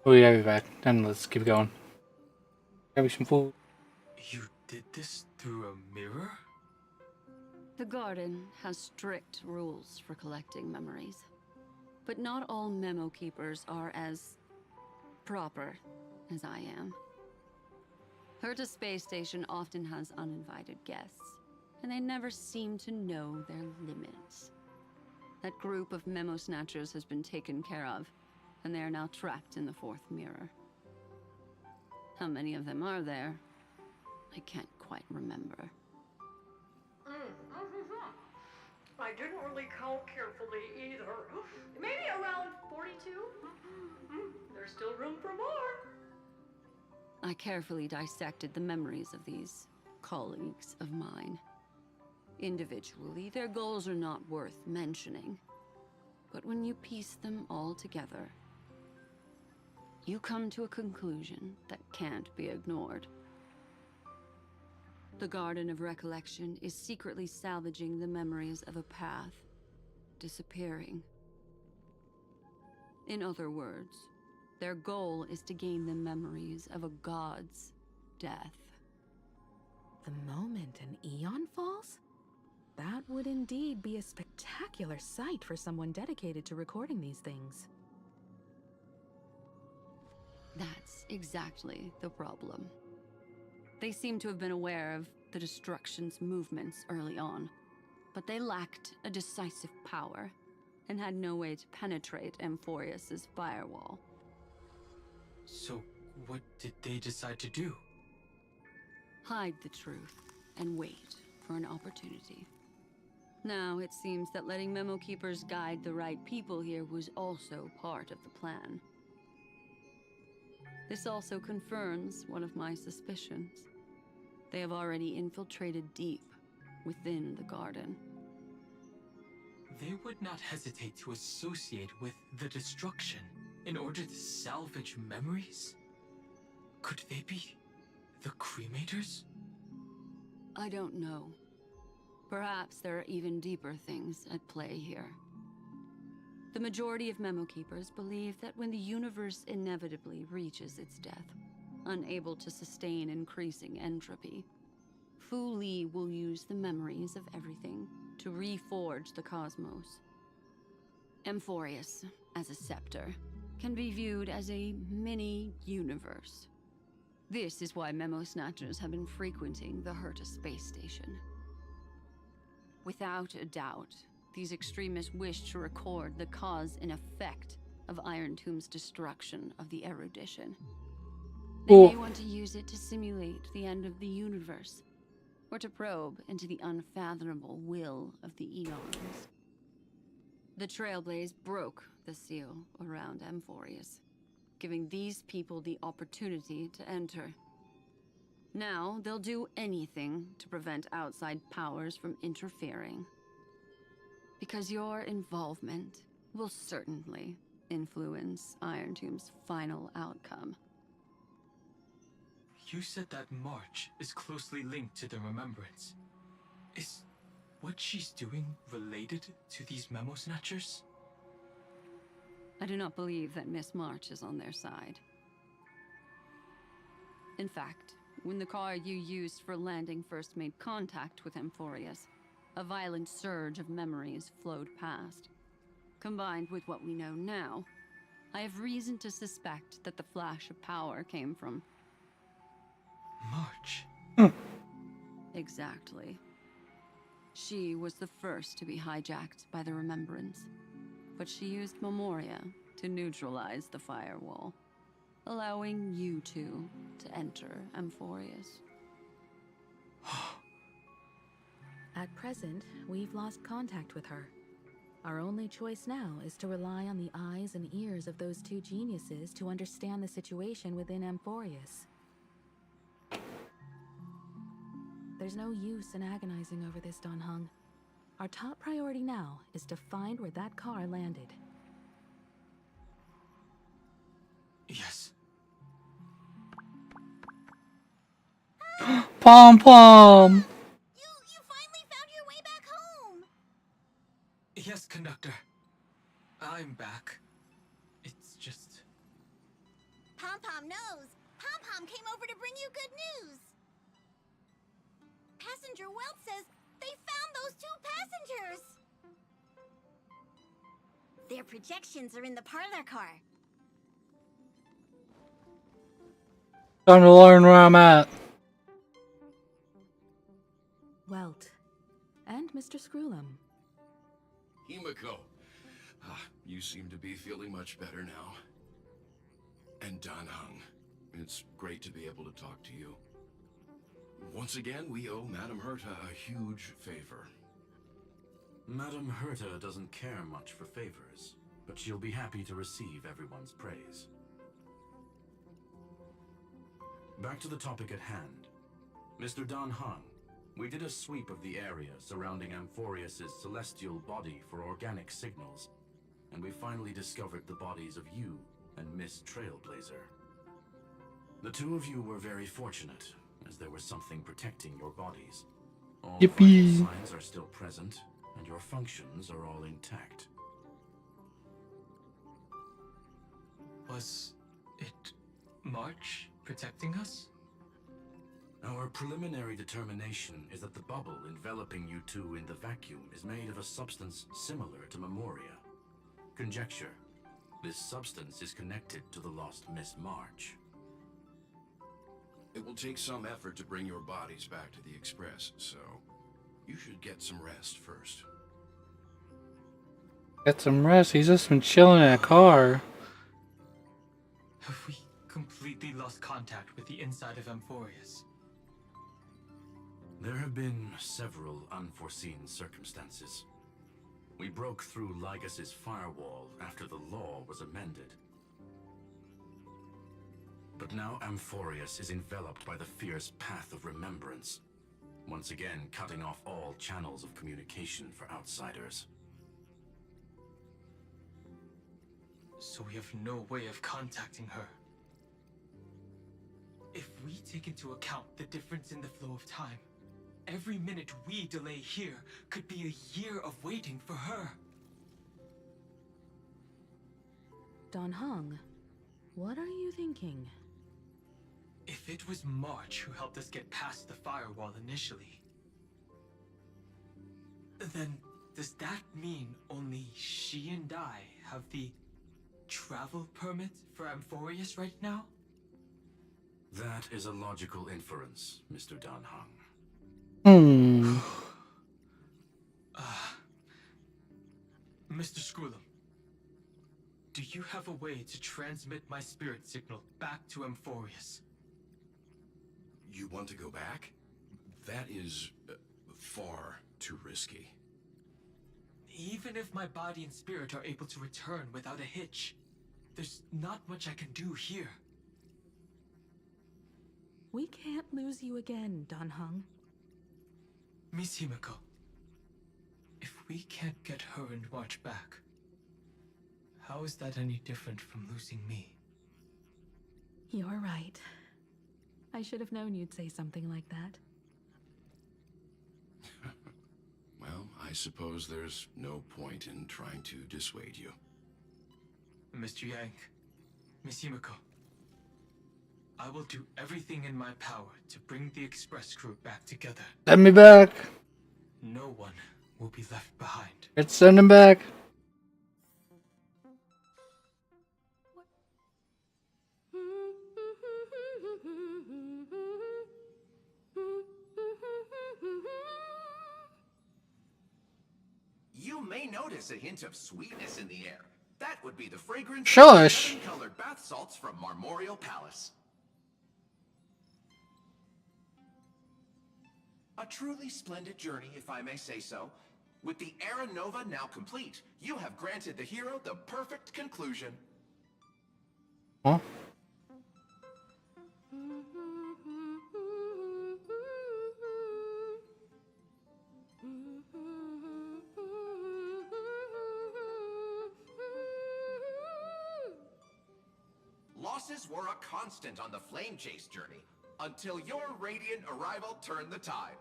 Oh yeah, be back. Then let's keep going. Grab me some food. You did this through a mirror? The garden has strict rules for collecting memories. But not all memo keepers are as proper as I am. Herta Space Station often has uninvited guests, and they never seem to know their limits. That group of memo snatchers has been taken care of, and they are now trapped in the fourth mirror. How many of them are there? I can't quite remember. I didn't really count carefully either. Maybe around 42? There's still room for more. I carefully dissected the memories of these colleagues of mine. Individually, their goals are not worth mentioning. But when you piece them all together, you come to a conclusion that can't be ignored. The Garden of Recollection is secretly salvaging the memories of a path disappearing. In other words, their goal is to gain the memories of a god's death. The moment an Eon falls? That would indeed be a spectacular sight for someone dedicated to recording these things. That's exactly the problem. They seem to have been aware of the destruction's movements early on, but they lacked a decisive power and had no way to penetrate Amphorius's firewall. So, what did they decide to do? Hide the truth and wait for an opportunity. Now, it seems that letting Memo Keepers guide the right people here was also part of the plan. This also confirms one of my suspicions. They have already infiltrated deep within the garden. They would not hesitate to associate with the destruction in order to salvage memories? Could they be the Cremators? I don't know. Perhaps there are even deeper things at play here. The majority of Memo Keepers believe that when the universe inevitably reaches its death, unable to sustain increasing entropy, Fu Li will use the memories of everything to reforge the cosmos. Amphorius, as a scepter, can be viewed as a mini-universe. This is why Memo Snatchers have been frequenting the Herta space station. Without a doubt, these extremists wish to record the cause and effect of Iron Tomb's destruction of the erudition. They may want to use it to simulate the end of the universe, or to probe into the unfathomable will of the eons. The Trailblaze broke the seal around Amphorius, giving these people the opportunity to enter. Now, they'll do anything to prevent outside powers from interfering. Because your involvement will certainly influence Iron Tomb's final outcome. You said that March is closely linked to the Remembrance. Is what she's doing related to these Memo Snatchers? I do not believe that Miss March is on their side. In fact, when the car you used for landing first made contact with Amphorius, a violent surge of memories flowed past. Combined with what we know now, I have reason to suspect that the flash of power came from March. Exactly. She was the first to be hijacked by the Remembrance, but she used Memoria to neutralize the firewall, allowing you two to enter Amphorius. At present, we've lost contact with her. Our only choice now is to rely on the eyes and ears of those two geniuses to understand the situation within Amphorius. There's no use in agonizing over this, Don Hung. Our top priority now is to find where that car landed. Yes. Pom pom! You finally found your way back home! Yes, Conductor. I'm back. It's just... Pom-Pom knows. Pom-Pom came over to bring you good news. Passenger Welt says they found those 2 passengers. Their projections are in the parlor car. Time to learn where I'm at. Welt. And Mr. Screwlum. Himiko. You seem to be feeling much better now. And Dan Heng. It's great to be able to talk to you. Once again, we owe Madame Herta a huge favor. Madame Herta doesn't care much for favors, but she'll be happy to receive everyone's praise. Back to the topic at hand. Mr. Dan Heng, we did a sweep of the area surrounding Amphorius' celestial body for organic signals, and we finally discovered the bodies of you and Miss Trailblazer. The 2 of you were very fortunate, as there was something protecting your bodies. All Yippee! vital signs are still present, and your functions are all intact. Was it March protecting us? Our preliminary determination is that the bubble enveloping you 2 in the vacuum is made of a substance similar to Memoria. Conjecture. This substance is connected to the lost Miss March. It will take some effort to bring your bodies back to the Express, so you should get some rest first. Get some rest. He's just been chilling in a car. Have we completely lost contact with the inside of Amphorius? There have been several unforeseen circumstances. We broke through Lygus' firewall after the law was amended. But now Amphorius is enveloped by the fierce path of remembrance, once again cutting off all channels of communication for outsiders. So we have no way of contacting her. If we take into account the difference in the flow of time, every minute we delay here could be a year of waiting for her. Dan Heng, what are you thinking? If it was March who helped us get past the firewall initially, then does that mean only she and I have the travel permit for Amphorius right now? That is a logical inference, Mr. Dan Heng. Mr. Screwlum, do you have a way to transmit my spirit signal back to Amphorius? You want to go back? That is far too risky. Even if my body and spirit are able to return without a hitch, there's not much I can do here. We can't lose you again, Dan Heng. Miss Himiko, if we can't get her and March back, how is that any different from losing me? You're right. I should have known you'd say something like that. Well, I suppose there's no point in trying to dissuade you. Mr. Yang, Miss Himiko, I will do everything in my power to bring the Express crew back together. Send me back. No one will be left behind. Let's send him back. You may notice a hint of sweetness in the air. That would be the fragrance Shush. of colored bath salts from Marmorial Palace. A truly splendid journey, if I may say so. With the Era Nova now complete, you have granted the hero the perfect conclusion. Huh? Losses were a constant on the Flame Chase journey, until your radiant arrival turned the tide.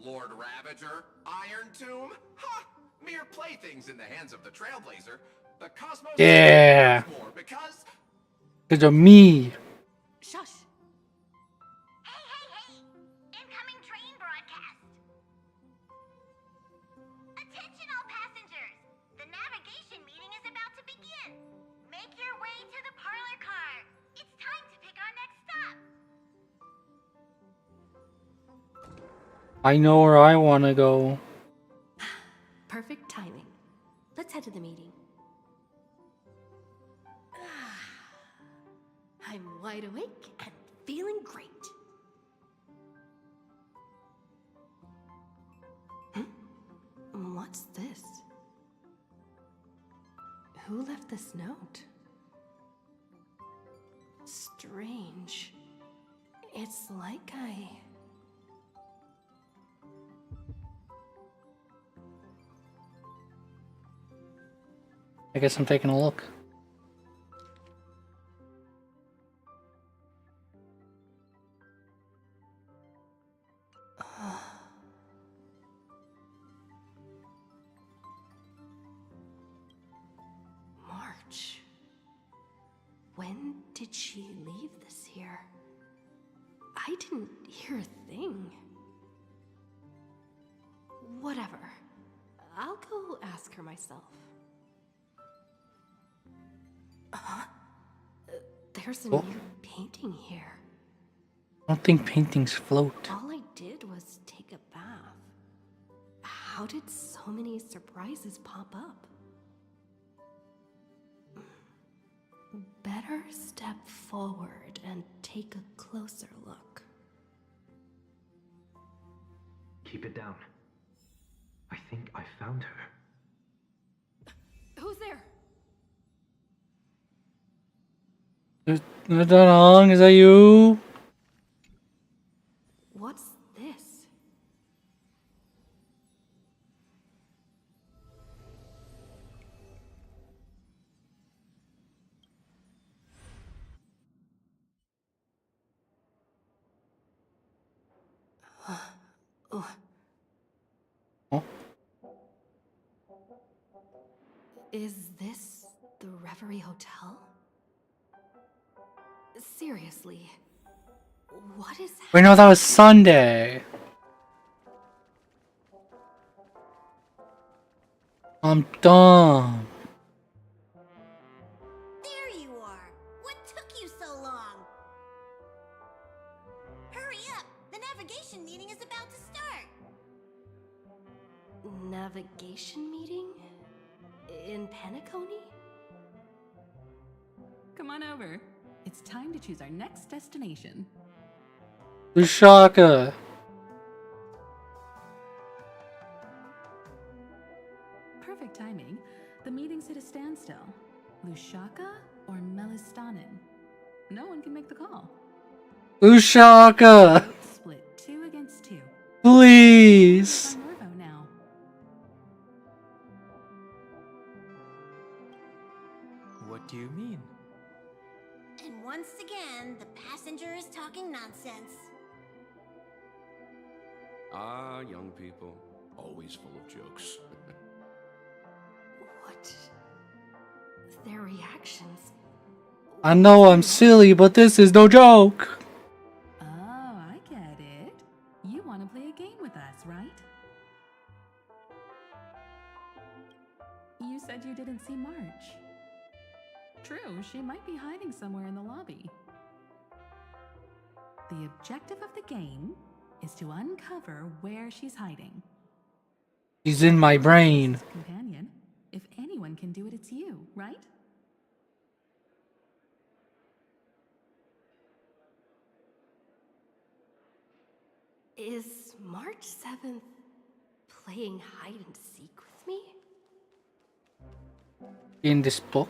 Lord Ravager, Iron Tomb, ha! Mere playthings in the hands of the Trailblazer. The cosmos Yeah. more because Because of me. Shush. Incoming train broadcast. Attention all passengers. The navigation meeting is about to begin. Make your way to the parlor car. It's time to pick our next stop. I know where I want to go. Perfect timing. Let's head to the meeting. I'm wide awake and feeling great. What's this? Who left this note? Strange. It's like I guess I'm taking a look. March. When did she leave this here? I didn't hear a thing. Whatever. I'll go ask her myself. There's a Oh. new painting here. I don't think paintings float. All I did was take a bath. How did so many surprises pop up? Better step forward and take a closer look. Keep it down. I think I found her. Who's there? Is that you? What's this? Oh. Is this the Reverie Hotel? Seriously, what is Wait, no, that was Sunday. I'm dumb. There you are. What took you so long? Hurry up. The navigation meeting is about to start. navigation meeting? In Penacony? Come on over. It's time to choose our next destination. Ushaka. Perfect timing. The meeting's at a standstill. Lushaka or Melistanen? No one can make the call. Ushaka. Split 2 against 2. Please. Morvo now. What do you mean? And once again, the passenger is talking nonsense. Ah, young people, always full of jokes. What? Their reactions? I know I'm silly, but this is no joke. Oh, I get it. You want to play a game with us, right? You said you didn't see March. True, she might be hiding somewhere in the lobby. The objective of the game is to uncover where she's hiding. She's in my brain. Companion, if anyone can do it, it's you, right? Is March 7th playing hide and seek with me? In this book.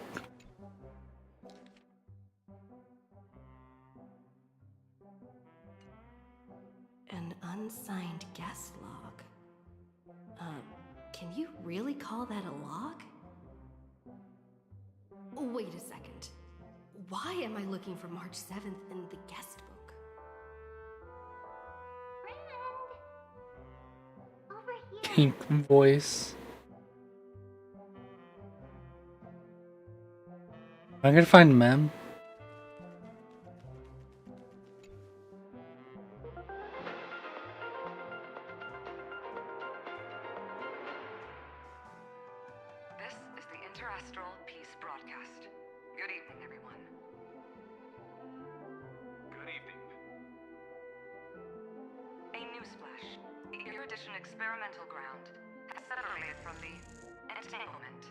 An unsigned guest log. Can you really call that a log? Wait a second. Why am I looking for March 7th in the guest book? Pink voice. I'm gonna find Mem. This is the Interastral Peace Broadcast. Good evening, everyone. Good evening. A newsflash. The Erudition experimental ground has separated from the entanglement.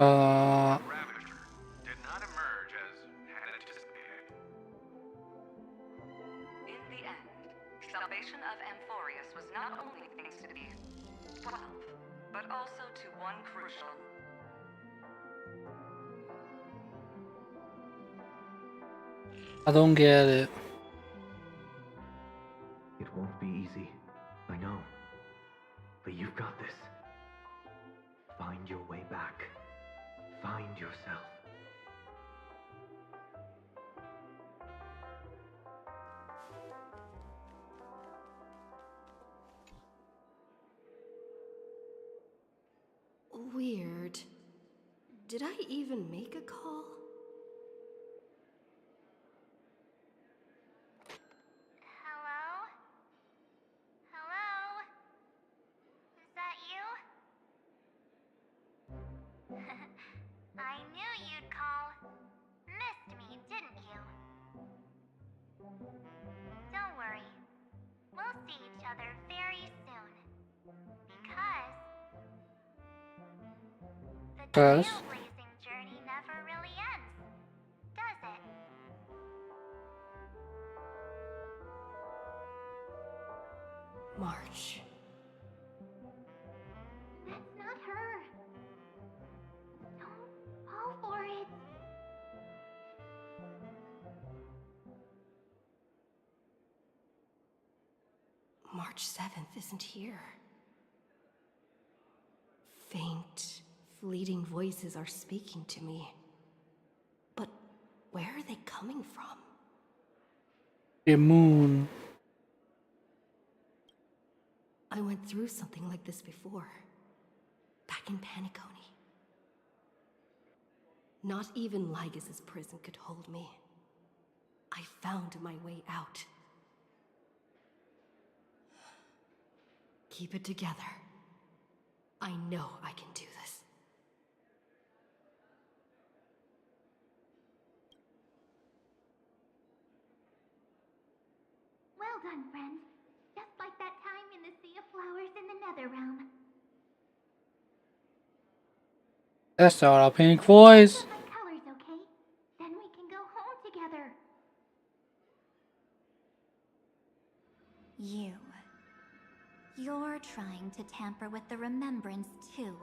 Ravager did not emerge as had anticipated. In the end, salvation of Amphorius was not only thanks to the 12, but also to one crucial. I don't get it. It won't be easy, I know. But you've got this. Find your way back. Find yourself. Weird. Did I even make a call? Hello? Hello? Is that you? I knew you'd call. Missed me, didn't you? Don't worry. We'll see each other very soon. Because the trailblazing journey never really ends, does it? March. That's not her. Don't fall for it. March 7th isn't here. Faint, fleeting voices are speaking to me. But where are they coming from? The moon. I went through something like this before. Back in Paniconi. Not even Lygas's prison could hold me. I found my way out. Keep it together. I know I can do this. Well done, friend. Just like that time in the Sea of Flowers in the Netherrealm. That's not our pink voice. My colors, okay? Then we can go home together. You're trying to tamper with the remembrance, too.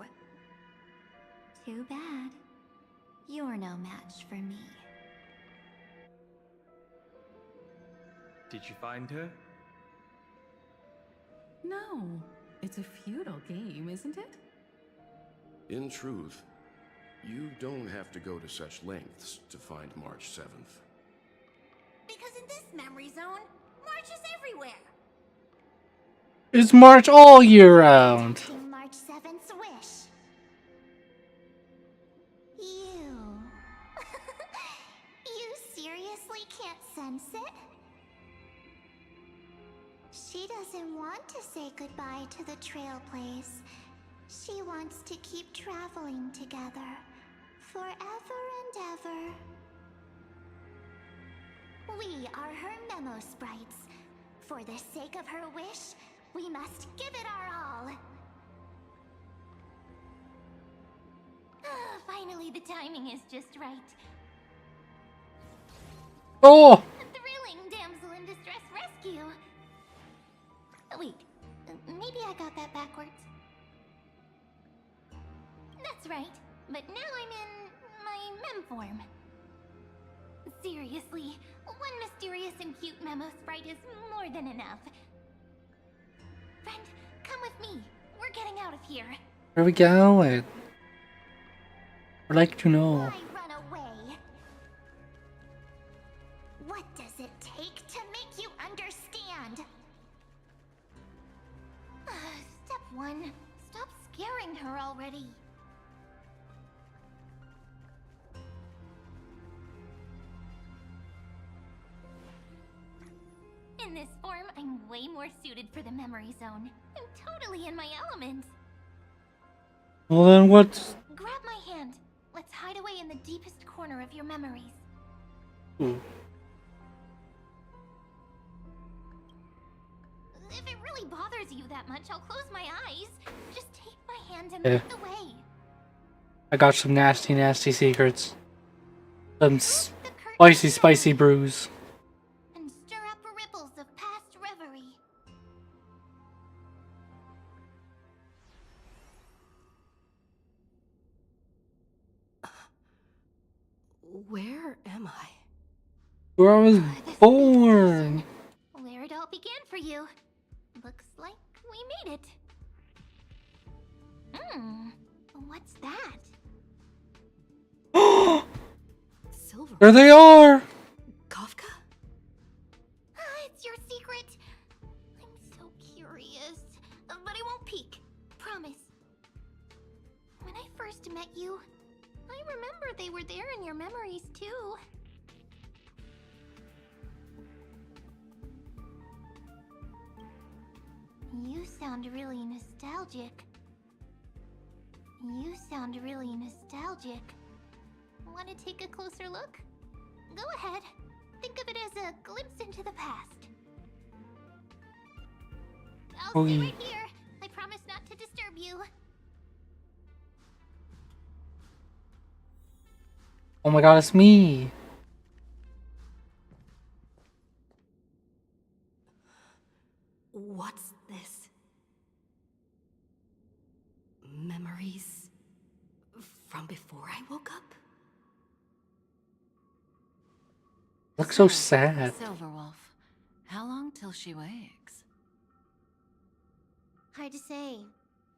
Too bad. You're no match for me. Did you find her? No. It's a futile game, isn't it? In truth, you don't have to go to such lengths to find March 7th. Because in this memory zone, March is everywhere. It's March all year round. March 7th's wish. You. You seriously can't sense it? She doesn't want to say goodbye to the trail place. She wants to keep traveling together. Forever and ever. We are her memo sprites. For the sake of her wish, we must give it our all. Finally, the timing is just right. Oh! A thrilling damsel in distress rescue. Wait, maybe I got that backwards. That's right, but now I'm in my mem form. Seriously, one mysterious and cute memo sprite is more than enough. Friend, come with me. We're getting out of here. Where are we going? I'd like to know. Why run away? What does it take to make you understand? Step 1. Stop scaring her already. this form, I'm way more suited for the memory zone. I'm totally in my element. Well then what's... Grab my hand. Let's hide away in the deepest corner of your memories. Ooh. If it really bothers you that much, I'll close my eyes. Just take my hand and Yeah. lead the way. I got some nasty, nasty secrets. Some spicy, spicy brews. And stir up ripples of past reverie. Where am I? Where I was born. Where it all began for you. Looks like we made it. What's that? Silver. There they are! Kafka? It's your secret. I'm so curious. But I won't peek. Promise. When I first met you, I remember they were there in your memories too. You sound really nostalgic. Want to take a closer look? Go ahead. Think of it as a glimpse into the past. I'll stay right here. I promise not to disturb you. Oh my god, it's me! What's this? Memories from before I woke up? Looks so sad. Silverwolf, how long till she wakes? Hard to say.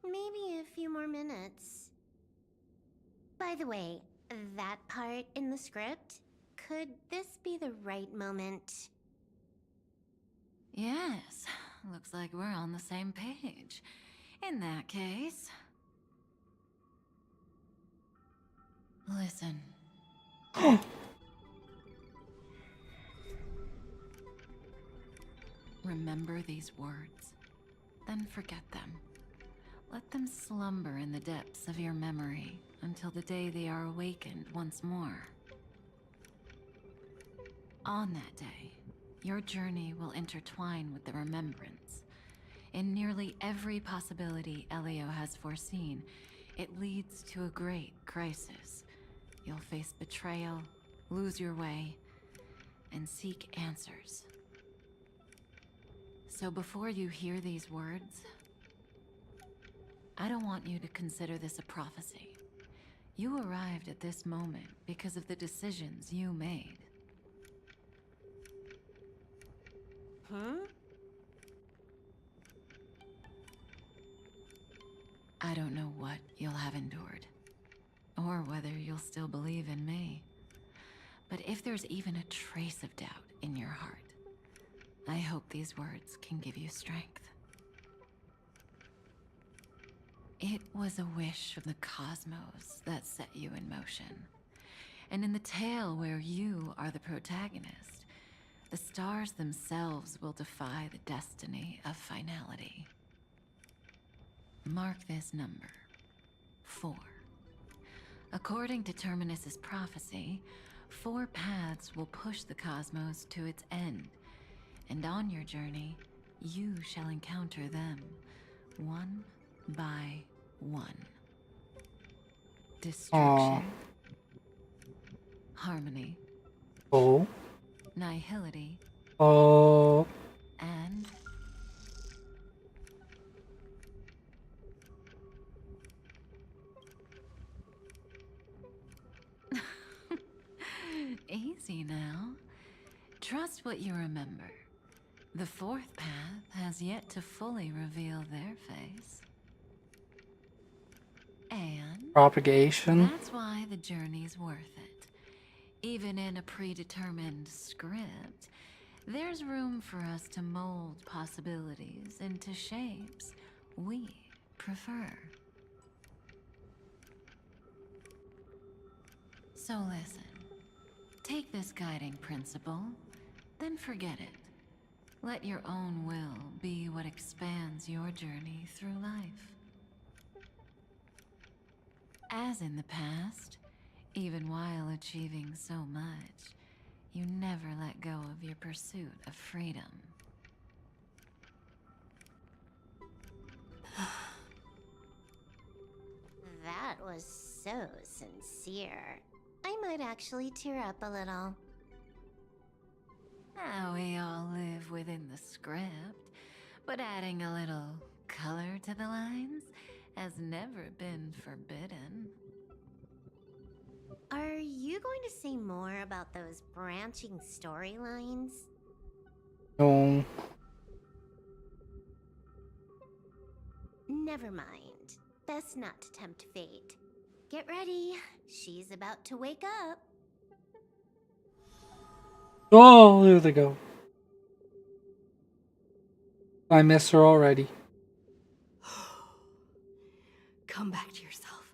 Maybe a few more minutes. By the way, that part in the script, could this be the right moment? Yes, looks like we're on the same page. In that case... Listen. Remember these words, then forget them. Let them slumber in the depths of your memory until the day they are awakened once more. On that day, your journey will intertwine with the remembrance. In nearly every possibility Elio has foreseen, it leads to a great crisis. You'll face betrayal, lose your way, and seek answers. So before you hear these words, I don't want you to consider this a prophecy. You arrived at this moment because of the decisions you made. I don't know what you'll have endured, or whether you'll still believe in me. But if there's even a trace of doubt in your heart, I hope these words can give you strength. It was a wish of the cosmos that set you in motion. And in the tale where you are the protagonist, the stars themselves will defy the destiny of finality. Mark this number, 4. According to Terminus's prophecy, 4 paths will push the cosmos to its end, and on your journey, you shall encounter them, one by one. Destruction, harmony, nihility, and easy now. Trust what you remember. The 4th path has yet to fully reveal their face. And Propagation. that's why the journey's worth it. Even in a predetermined script, there's room for us to mold possibilities into shapes we prefer. So listen, take this guiding principle, then forget it. Let your own will be what expands your journey through life. As in the past, even while achieving so much, you never let go of your pursuit of freedom. That was so sincere. I might actually tear up a little. We all live within the script, but adding a little color to the lines has never been forbidden. Are you going to say more about those branching storylines? No. Never mind. Best not to tempt fate. Get ready. She's about to wake up. Oh, there they go. I miss her already. Come back to yourself.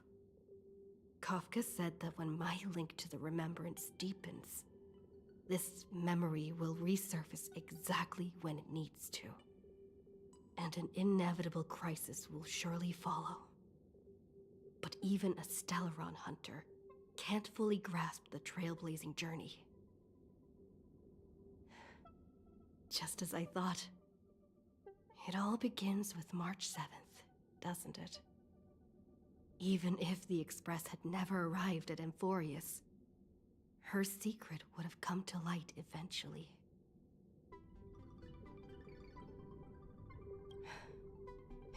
Kafka said that when my link to the remembrance deepens, this memory will resurface exactly when it needs to. And an inevitable crisis will surely follow. But even a Stellaron hunter can't fully grasp the trailblazing journey. Just as I thought. It all begins with March 7th, doesn't it? Even if the Express had never arrived at Amphorius, her secret would have come to light eventually.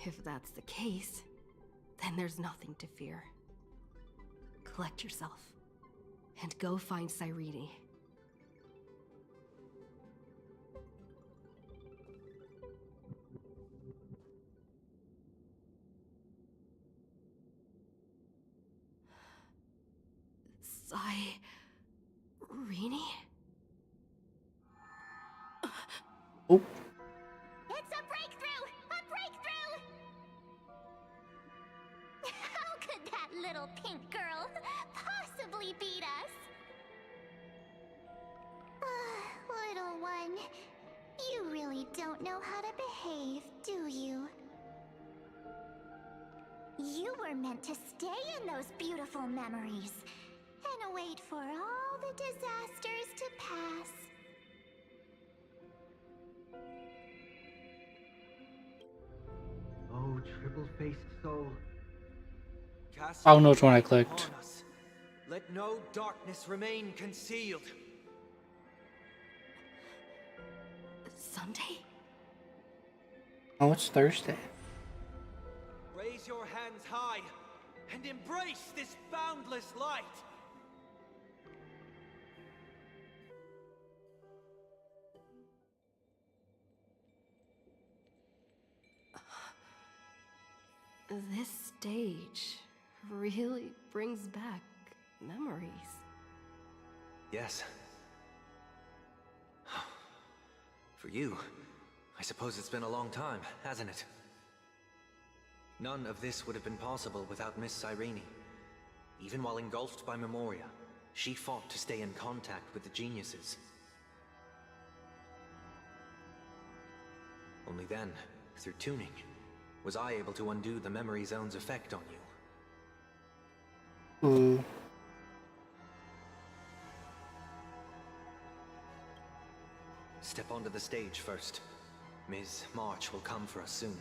If that's the case, then there's nothing to fear. Collect yourself, and go find Cyrene. Cyrene? Oh. It's a breakthrough! A breakthrough! How could that little pink girl possibly beat us? Little one, you really don't know how to behave, do you? You were meant to stay in those beautiful memories and wait for all the disasters to pass. Oh, triple-faced soul. I don't know which one I clicked. Let no darkness remain concealed. Sunday? Oh, it's Thursday. Raise your hands high and embrace this boundless light. This stage really brings back memories. Yes. For you, I suppose it's been a long time, hasn't it? None of this would have been possible without Miss Cyrene. Even while engulfed by Memoria, she fought to stay in contact with the geniuses. Only then, through tuning, was I able to undo the memory zone's effect on you. Ooh. Step onto the stage first. Ms. March will come for us soon,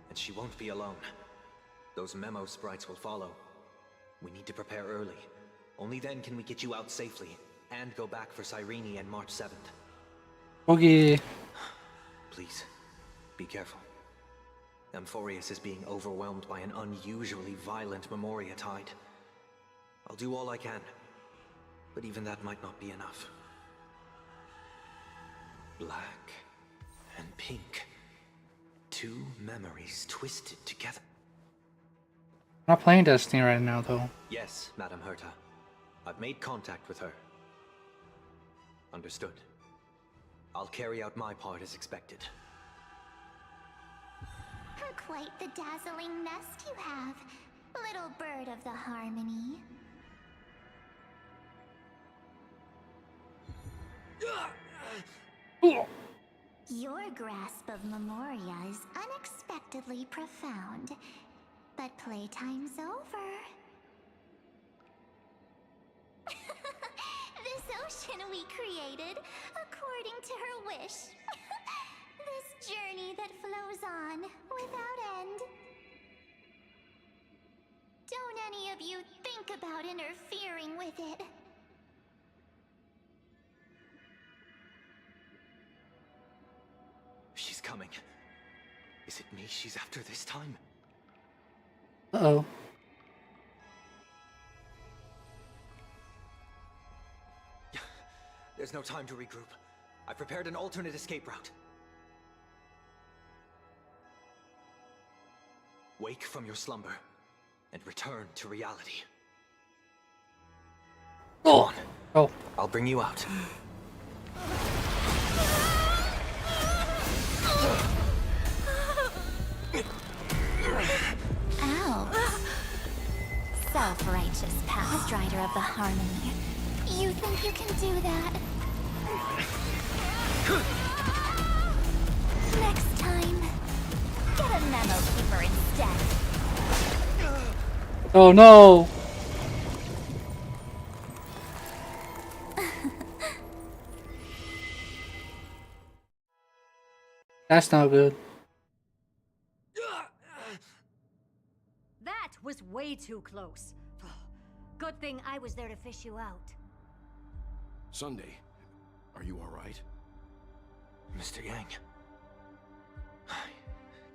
and she won't be alone. Those memo sprites will follow. We need to prepare early. Only then can we get you out safely, and go back for Cyrene and March 7th. Okay. Please, be careful. Amphorius is being overwhelmed by an unusually violent Memoria tide. I'll do all I can, but even that might not be enough. Black and pink. Two memories twisted together. I'm not playing Destiny right now, though. Yes, Madam Herta. I've made contact with her. Understood. I'll carry out my part as expected. Quite the dazzling nest you have, little bird of the harmony. Your grasp of Memoria is unexpectedly profound. But playtime's over. This ocean we created, according to her wish. This journey that flows on, without end. Don't any of you think about interfering with it. She's coming. Is it me she's after this time? Uh-oh. There's no time to regroup. I prepared an alternate escape route. Wake from your slumber and return to reality. Go on. Oh. I'll bring you out. Ow. Self-righteous past rider of the harmony. You think you can do that? Next time, get a memo keeper instead. Oh no! That's not good. That was way too close. Good thing I was there to fish you out. Sunday, are you alright? Mr. Yang. I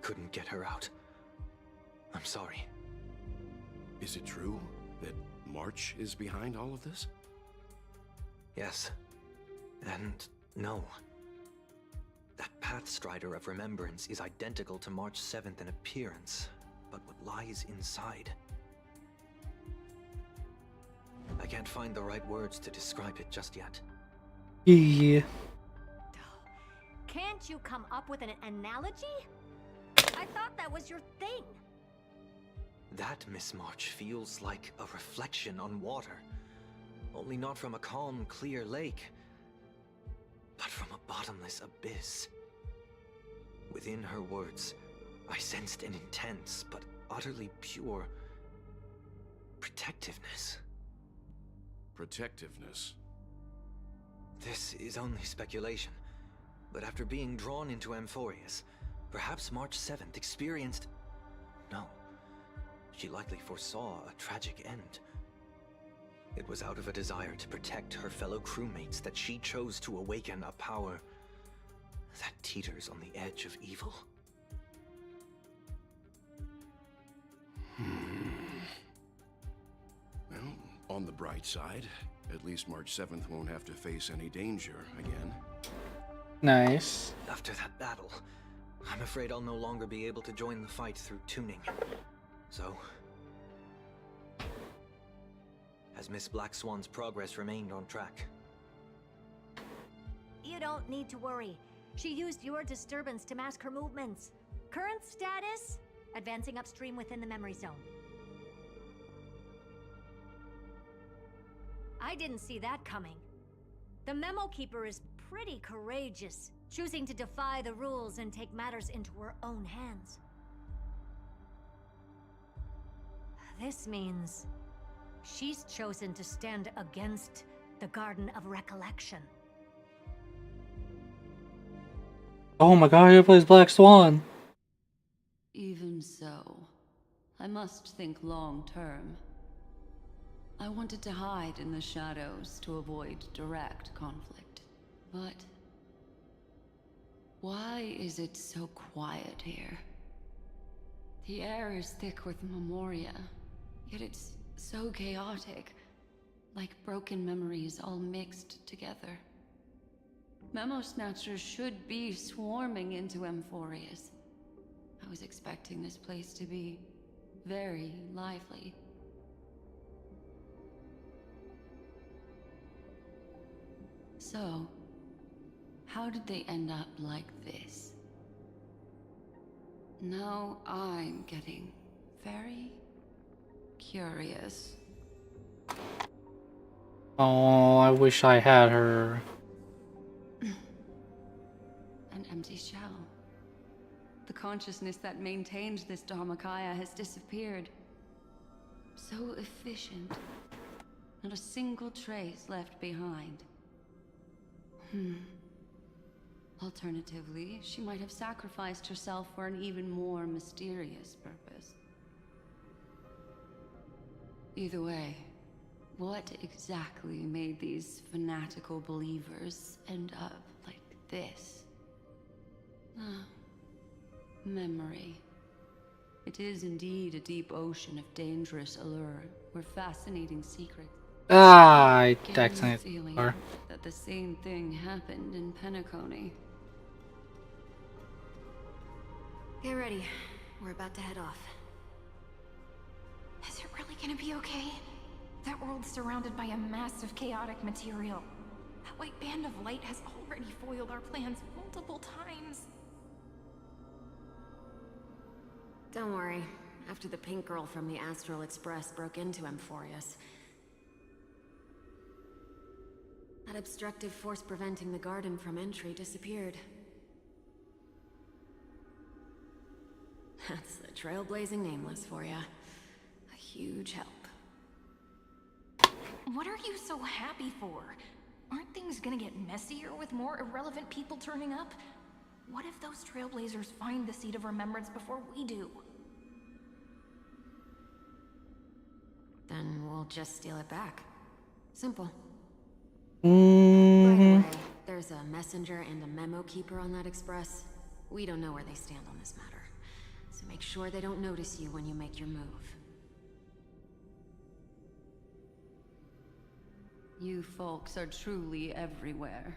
couldn't get her out. I'm sorry. Is it true that March is behind all of this? Yes. And no. That Pathstrider of Remembrance is identical to March 7th in appearance, but what lies inside... I can't find the right words to describe it just yet. Yeah. Can't you come up with an analogy? I thought that was your thing. That, Miss March, feels like a reflection on water. Only not from a calm, clear lake, but from a bottomless abyss. Within her words, I sensed an intense, but utterly pure protectiveness. Protectiveness? This is only speculation, but after being drawn into Amphorius, perhaps March 7th experienced... No, she likely foresaw a tragic end. It was out of a desire to protect her fellow crewmates that she chose to awaken a power that teeters on the edge of evil. Well, on the bright side, at least March 7th won't have to face any danger again. Nice. After that battle, I'm afraid I'll no longer be able to join the fight through tuning. So... has Miss Black Swan's progress remained on track? You don't need to worry. She used your disturbance to mask her movements. Current status? Advancing upstream within the memory zone. I didn't see that coming. The Memo Keeper is pretty courageous, choosing to defy the rules and take matters into her own hands. This means she's chosen to stand against the Garden of Recollection. Oh my god, who plays Black Swan? Even so, I must think long term. I wanted to hide in the shadows to avoid direct conflict. But why is it so quiet here? The air is thick with memoria, yet it's so chaotic, like broken memories all mixed together. Memo Snatchers should be swarming into Amphorius. I was expecting this place to be very lively. So, how did they end up like this? Now I'm getting very curious. Oh, I wish I had her. An empty shell. The consciousness that maintained this Dharmakaya has disappeared. So efficient. Not a single trace left behind. Alternatively, she might have sacrificed herself for an even more mysterious purpose. Either way, what exactly made these fanatical believers end up like this? Memory. It is indeed a deep ocean of dangerous allure, where fascinating secrets. I Getting the accidentally feeling are. that the same thing happened in Penacony. Get ready. We're about to head off. Is it really gonna be okay? That world's surrounded by a massive chaotic material. That white band of light has already foiled our plans multiple times. Don't worry. After the pink girl from the Astral Express broke into Amphorius, that obstructive force preventing the garden from entry disappeared. That's the trailblazing Nameless for ya. A huge help. What are you so happy for? Aren't things gonna get messier with more irrelevant people turning up? What if those trailblazers find the Seat of Remembrance before we do? Then we'll just steal it back. Simple. Mm. By the way, there's a messenger and a memo keeper on that express. We don't know where they stand on this matter, so make sure they don't notice you when you make your move. You folks are truly everywhere.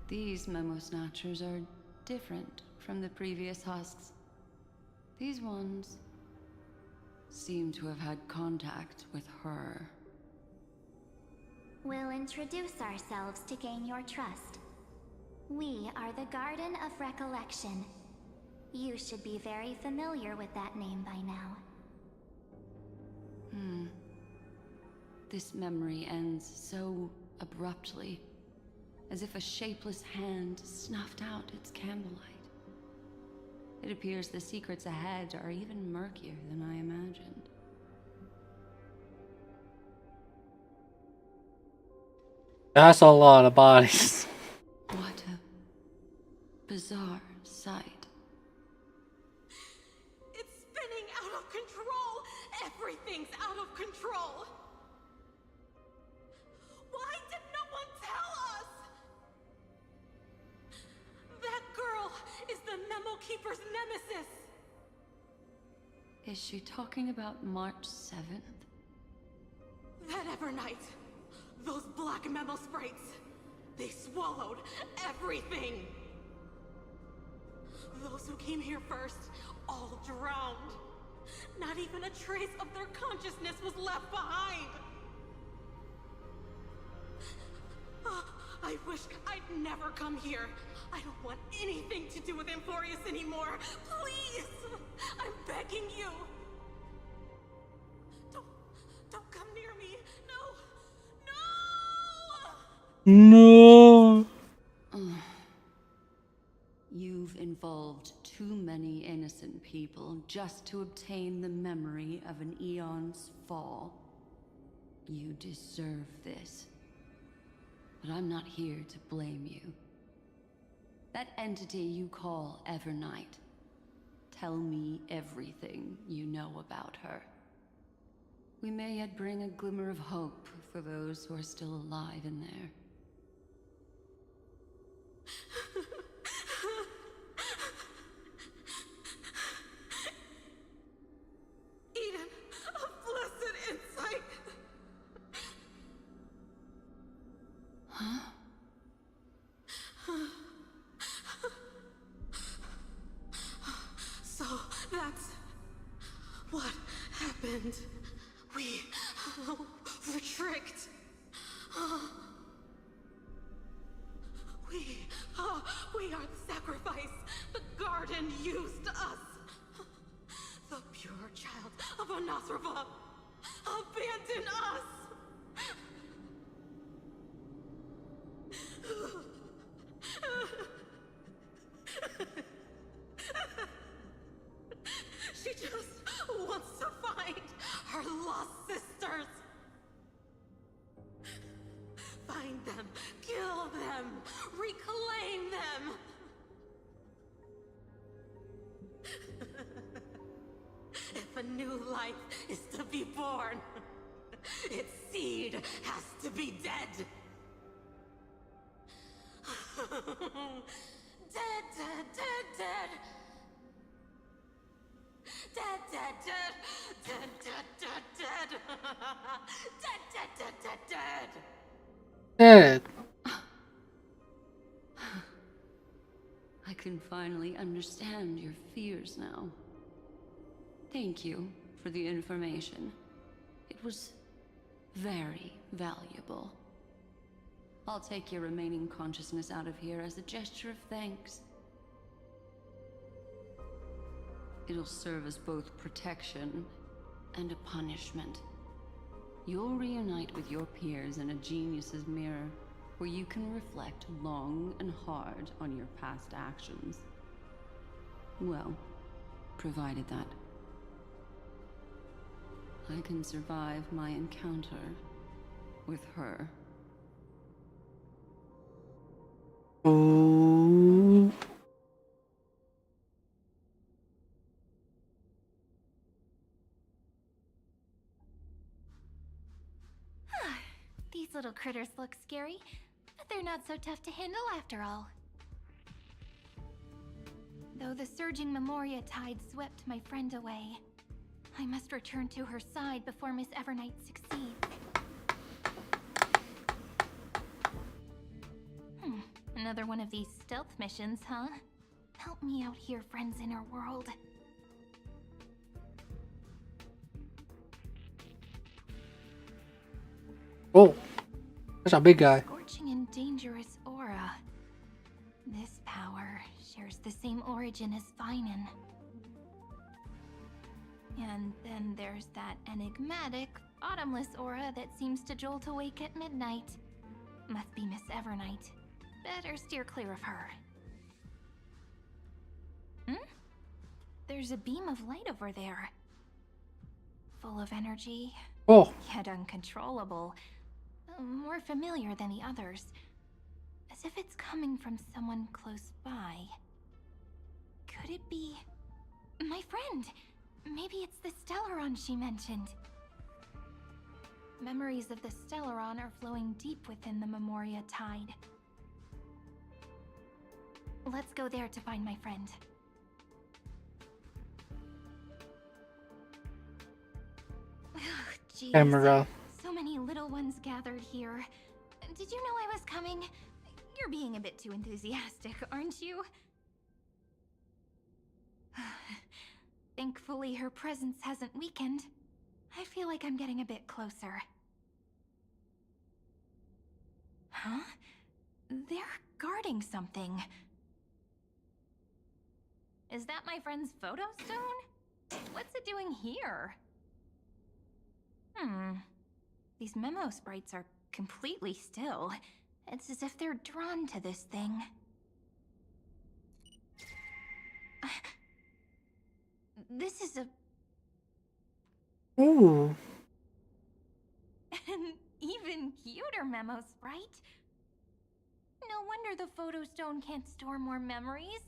These memo snatchers are different from the previous husks. These ones seem to have had contact with her. We'll introduce ourselves to gain your trust. We are the Garden of Recollection. You should be very familiar with that name by now. This memory ends so abruptly, as if a shapeless hand snuffed out its candlelight. It appears the secrets ahead are even murkier than I imagined. That's a lot of bodies. What a bizarre sight. It's spinning out of control! Everything's out of control! Why did no one tell us? That girl is the Memo Keeper's nemesis! Is she talking about March 7th? That Evernight, those black memo sprites, they swallowed everything! Those who came here first, all drowned. Not even a trace of their consciousness was left behind! I wish I'd never come here. I don't want anything to do with Amphorius anymore. Please! I'm begging you! Don't come near me! No! No! You've involved too many innocent people just to obtain the memory of an eon's fall. You deserve this. But I'm not here to blame you. That entity you call Evernight, tell me everything you know about her. We may yet bring a glimmer of hope for those who are still alive in there. Eden, a blessed insight! Huh? So, that's what happened. We were tricked. We are the sacrifice. The garden used us. The pure child of Anasrava abandoned us. new life is to be born. Its seed has to be dead. Dead, dead, dead, dead. Dead, dead, dead. Dead, dead, dead, dead. Dead, dead, dead, dead, dead. Dead. I can finally understand your fears now. Thank you for the information. It was very valuable. I'll take your remaining consciousness out of here as a gesture of thanks. It'll serve as both protection and a punishment. You'll reunite with your peers in a genius's mirror, where you can reflect long and hard on your past actions. Well, provided that I can survive my encounter with her. Ooh. These little critters look scary, but they're not so tough to handle after all. Though the surging Memoria tide swept my friend away, I must return to her side before Miss Evernight succeeds. Another one of these stealth missions, huh? Help me out here, friends in her world. Oh, that's a big guy. Scorching and dangerous aura. This power shares the same origin as Finan. And then there's that enigmatic, bottomless aura that seems to jolt awake at midnight. Must be Miss Evernight. Better steer clear of her. There's a beam of light over there. Full of energy. Oh. Yet uncontrollable. More familiar than the others. As if it's coming from someone close by. Could it be... my friend? Maybe it's the Stellaron she mentioned. Memories of the Stellaron are flowing deep within the Memoria tide. Let's go there to find my friend. Jeez. Camera. So many little ones gathered here. Did you know I was coming? You're being a bit too enthusiastic, aren't you? Thankfully, her presence hasn't weakened. I feel like I'm getting a bit closer. Huh? They're guarding something. Is that my friend's photo stone? What's it doing here? These memo sprites are completely still. It's as if they're drawn to this thing. This is a... Ooh. an even cuter memo sprite. No wonder the photo stone can't store more memories.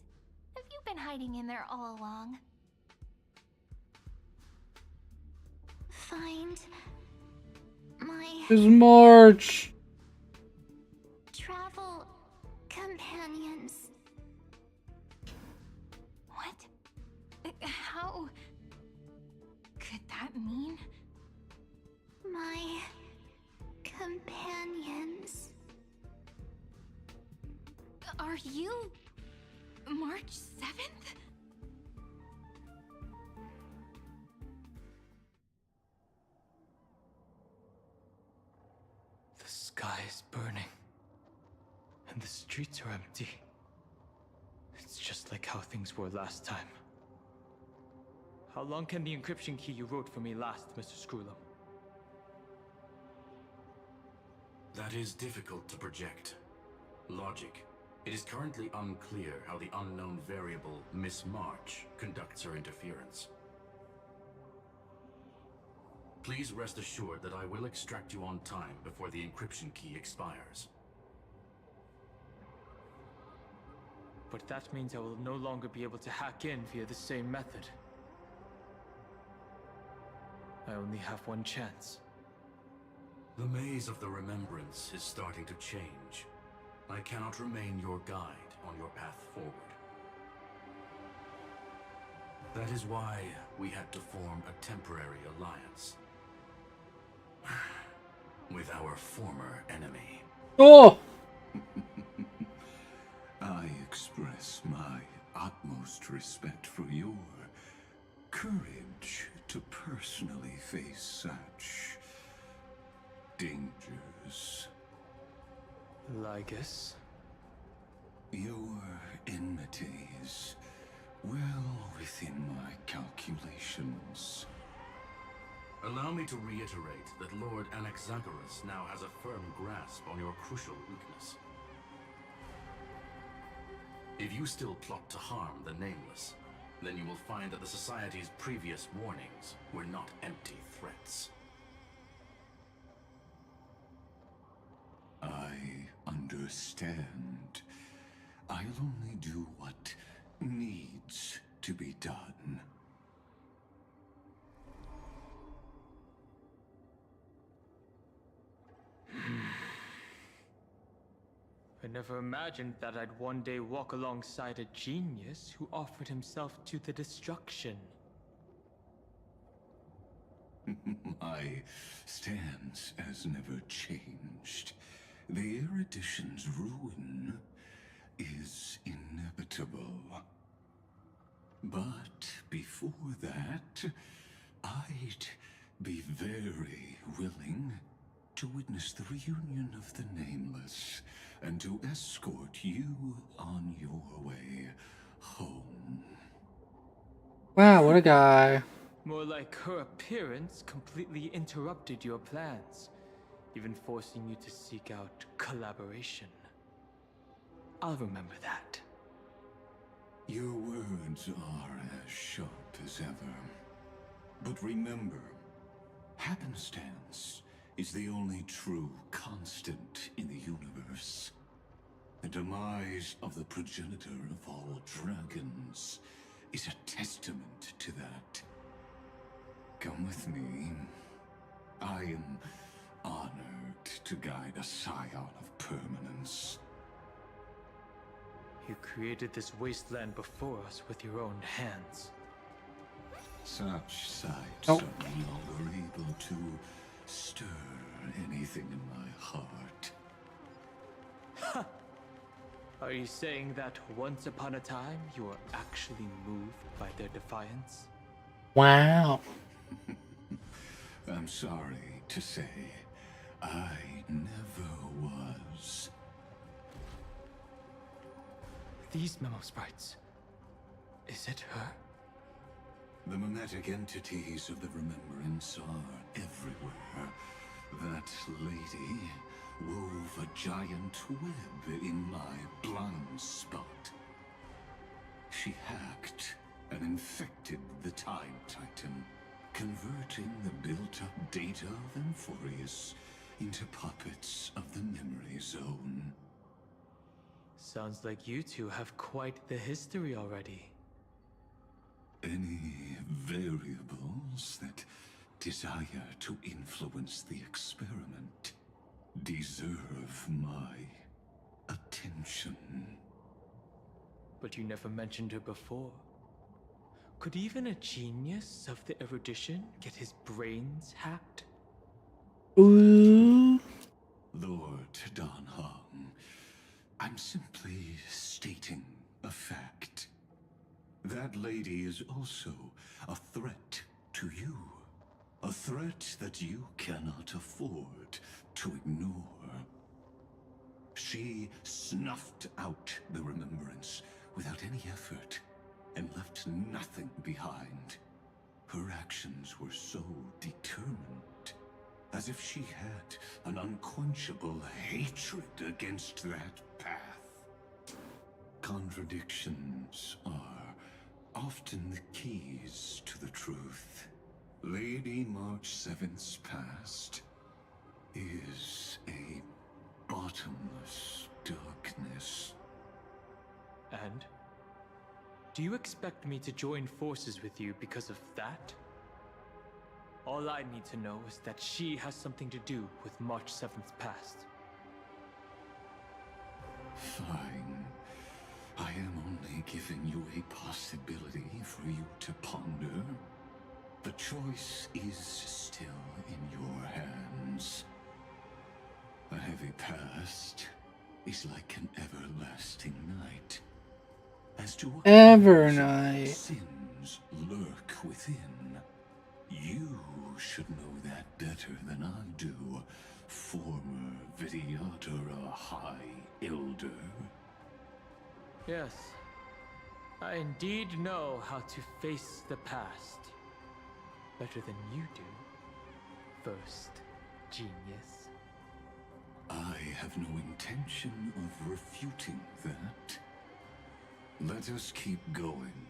Have you been hiding in there all along? Find my It's March. travel companions. What? How could that mean? My companions. Are you March 7th? The sky is burning, and the streets are empty. It's just like how things were last time. How long can the encryption key you wrote for me last, Mr. Screwlum? That is difficult to project. Logic. It is currently unclear how the unknown variable, Miss March, conducts her interference. Please rest assured that I will extract you on time before the encryption key expires. But that means I will no longer be able to hack in via the same method. I only have one chance. The maze of the Remembrance is starting to change. I cannot remain your guide on your path forward. That is why we had to form a temporary alliance with our former enemy. Oh! I express my utmost respect for your courage to personally face such dangers. Lygus? Your enmity is well within my calculations. Allow me to reiterate that Lord Anaxagoras now has a firm grasp on your crucial weakness. If you still plot to harm the Nameless, then you will find that the Society's previous warnings were not empty threats. I understand. I'll only do what needs to be done. I never imagined that I'd one day walk alongside a genius who offered himself to the destruction. My stance has never changed. The erudition's ruin is inevitable. But before that, I'd be very willing to witness the reunion of the Nameless and to escort you on your way home. Wow, what a guy. More like her appearance completely interrupted your plans, even forcing you to seek out collaboration. I'll remember that. Your words are as sharp as ever. But remember, happenstance is the only true constant in the universe. The demise of the progenitor of all dragons is a testament to that. Come with me. I am honored to guide a scion of permanence. You created this wasteland before us with your own hands. Such sights are no longer able to stir anything in my heart. Ha! Are you saying that once upon a time you were actually moved by their defiance? Wow. I'm sorry to say, I never was. These memo sprites. Is it her? The mimetic entities of the Remembrance are everywhere. That lady wove a giant web in my blind spot. She hacked and infected the Time Titan, converting the built-up data of Amphorius into puppets of the Memory Zone. Sounds like you two have quite the history already. Any variables that desire to influence the experiment deserve my attention. But you never mentioned her before. Could even a genius of the erudition get his brains hacked? Ooh. Lord Don Hung, I'm simply stating a fact. That lady is also a threat to you. A threat that you cannot afford to ignore. She snuffed out the Remembrance without any effort and left nothing behind. Her actions were so determined, as if she had an unquenchable hatred against that path. Contradictions are often the keys to the truth. Lady March 7th's past is a bottomless darkness. And? Do you expect me to join forces with you because of that? All I need to know is that she has something to do with March 7th's past. Fine. I am only giving you a possibility for you to ponder. The choice is still in your hands. A heavy past is like an everlasting night. As to what Evernight. sins lurk within, you should know that better than I do, former Vidyadhara High Elder. Yes, I indeed know how to face the past. Better than you do, first genius. I have no intention of refuting that. Let us keep going,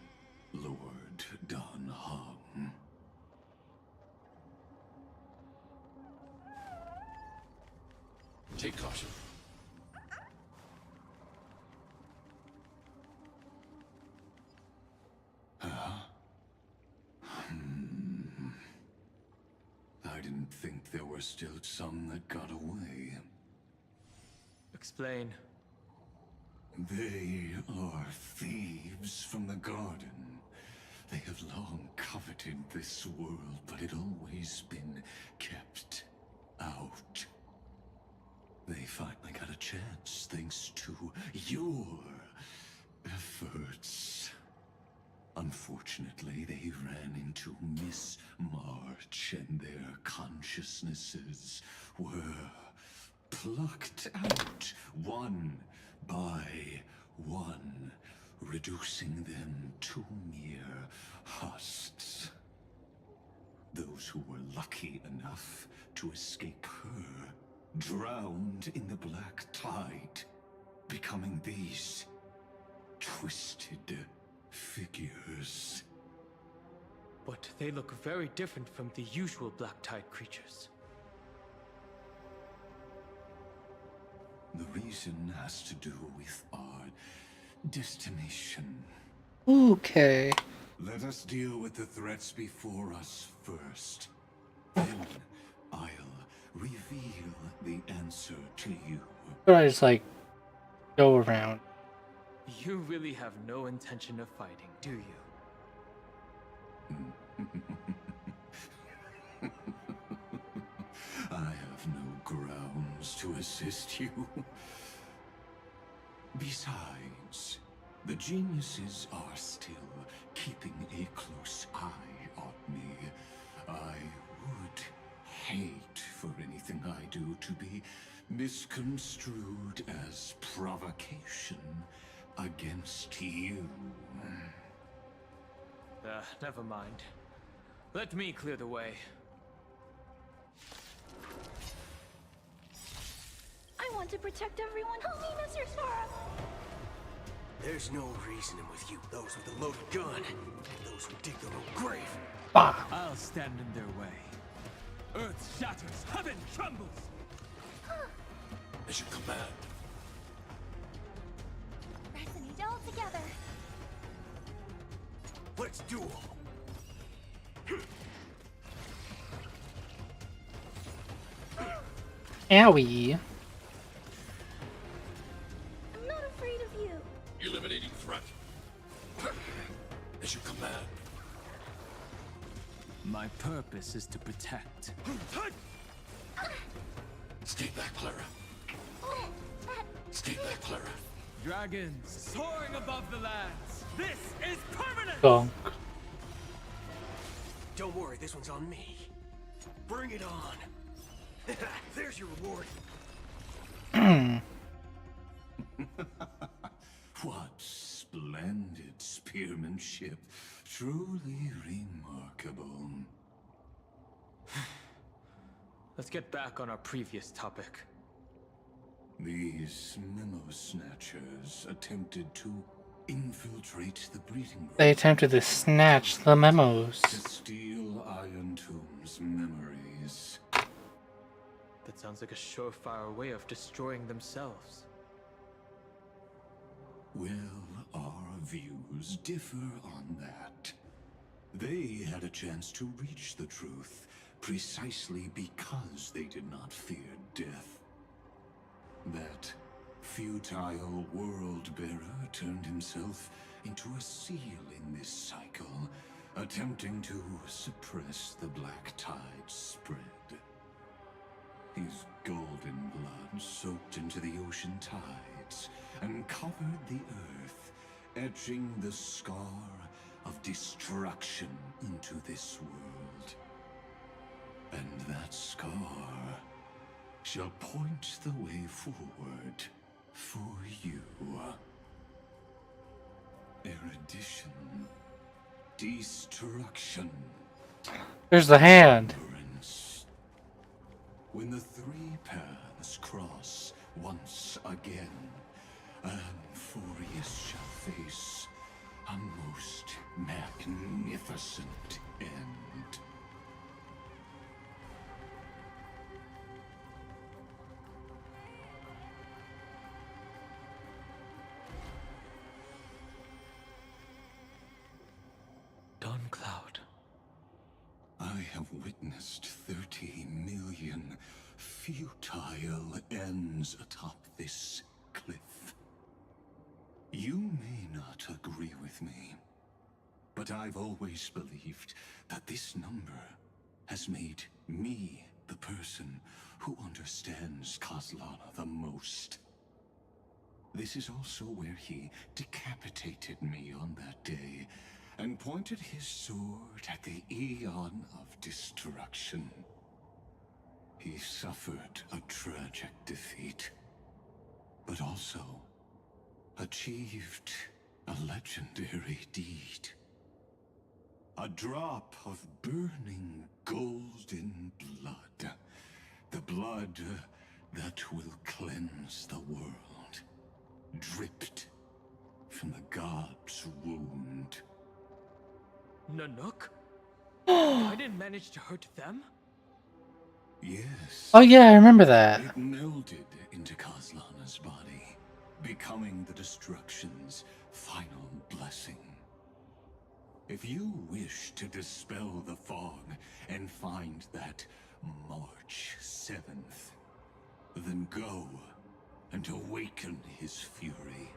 Lord Dan Heng. Take caution. I didn't think there were still some that got away. Explain. They are thieves from the garden. They have long coveted this world, but it always been kept out. They finally got a chance thanks to your efforts. Unfortunately, they ran into Miss March and their consciousnesses were plucked out one by one, reducing them to mere husks. Those who were lucky enough to escape her drowned in the black tide, becoming these twisted figures. But they look very different from the usual Black Tide creatures. The reason has to do with our destination. Okay. Let us deal with the threats before us first. Then I'll reveal the answer to you. But I just like go around. You really have no intention of fighting, do you? I have no grounds to assist you. Besides, the geniuses are still keeping a close eye on me. I would hate for anything I do to be misconstrued as provocation against you. Never mind. Let me clear the way. I want to protect everyone. Help me, Mr. Sora! There's no reasoning with you, those with a loaded gun, and those who dig their own grave. I'll stand in their way. Earth shatters, heaven trembles! As you command. Resonate all together. Let's duel. Owie. I'm not afraid of you. Eliminating threat. As you command. My purpose is to protect. Stay back, Clara. Stay back, Clara. Dragons soaring above the lands. This is permanent! Bonk. Don't worry, this one's on me. Bring it on. There's your reward. What splendid spearmanship. Truly remarkable. Let's get back on our previous topic. These memo snatchers attempted to infiltrate the breeding ground. They attempted to snatch the memos. To steal Iron Tomb's memories. That sounds like a surefire way of destroying themselves. Well, our views differ on that. They had a chance to reach the truth, precisely because they did not fear death. That futile world-bearer turned himself into a seal in this cycle, attempting to suppress the black tide spread. His golden blood soaked into the ocean tides and covered the earth, etching the scar of destruction into this world. And that scar shall point the way forward for you. Erudition. Destruction. There's the hand. When the three paths cross once again, Amphorius shall face a most magnificent end. Dawn Cloud. I have witnessed 30 million futile ends atop this cliff. You may not agree with me, but I've always believed that this number has made me the person who understands Kozlana the most. This is also where he decapitated me on that day and pointed his sword at the Eon of Destruction. He suffered a tragic defeat, but also achieved a legendary deed. A drop of burning golden blood. The blood that will cleanse the world. Dripped from the god's wound. Nanook? I didn't manage to hurt them? Yes. Oh yeah, I remember that. It melded into Kozlana's body, becoming the Destruction's final blessing. If you wish to dispel the fog and find that March 7th, then go and awaken his fury.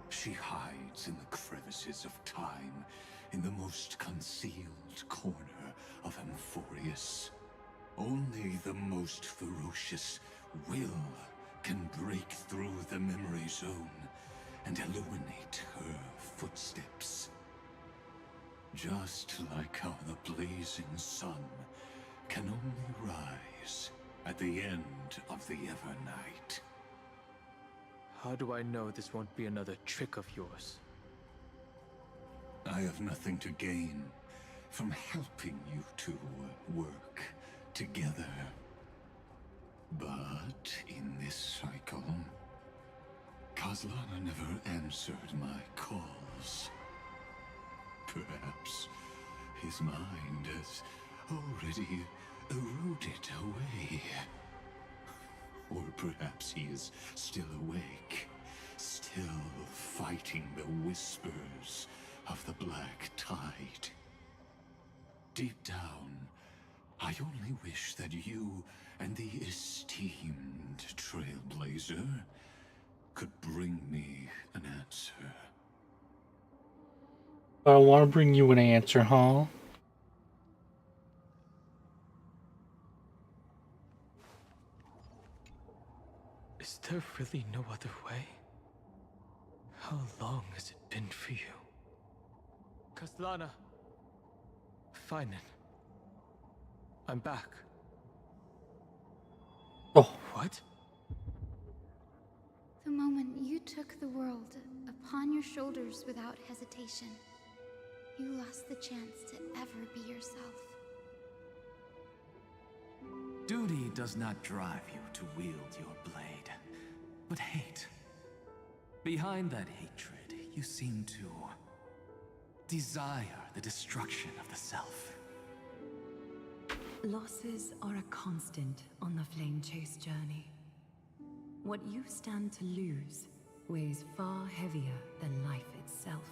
She hides in the crevices of time, in the most concealed corner of Amphorius. Only the most ferocious will can break through the memory zone and illuminate her footsteps. Just like how the blazing sun can only rise at the end of the Evernight. How do I know this won't be another trick of yours? I have nothing to gain from helping you two work together. But in this cycle, Kozlana never answered my calls. Perhaps his mind has already eroded away. Or perhaps he is still awake, still fighting the whispers of the black tide. Deep down, I only wish that you and the esteemed Trailblazer could bring me an answer. I want to bring you an answer, huh? Is there really no other way? How long has it been for you? Kozlana. Fine. I'm back. Oh. What? The moment you took the world upon your shoulders without hesitation, you lost the chance to ever be yourself. Duty does not drive you to wield your blade, but hate. Behind that hatred, you seem to desire the destruction of the self. Losses are a constant on the Flame Chase journey. What you stand to lose weighs far heavier than life itself.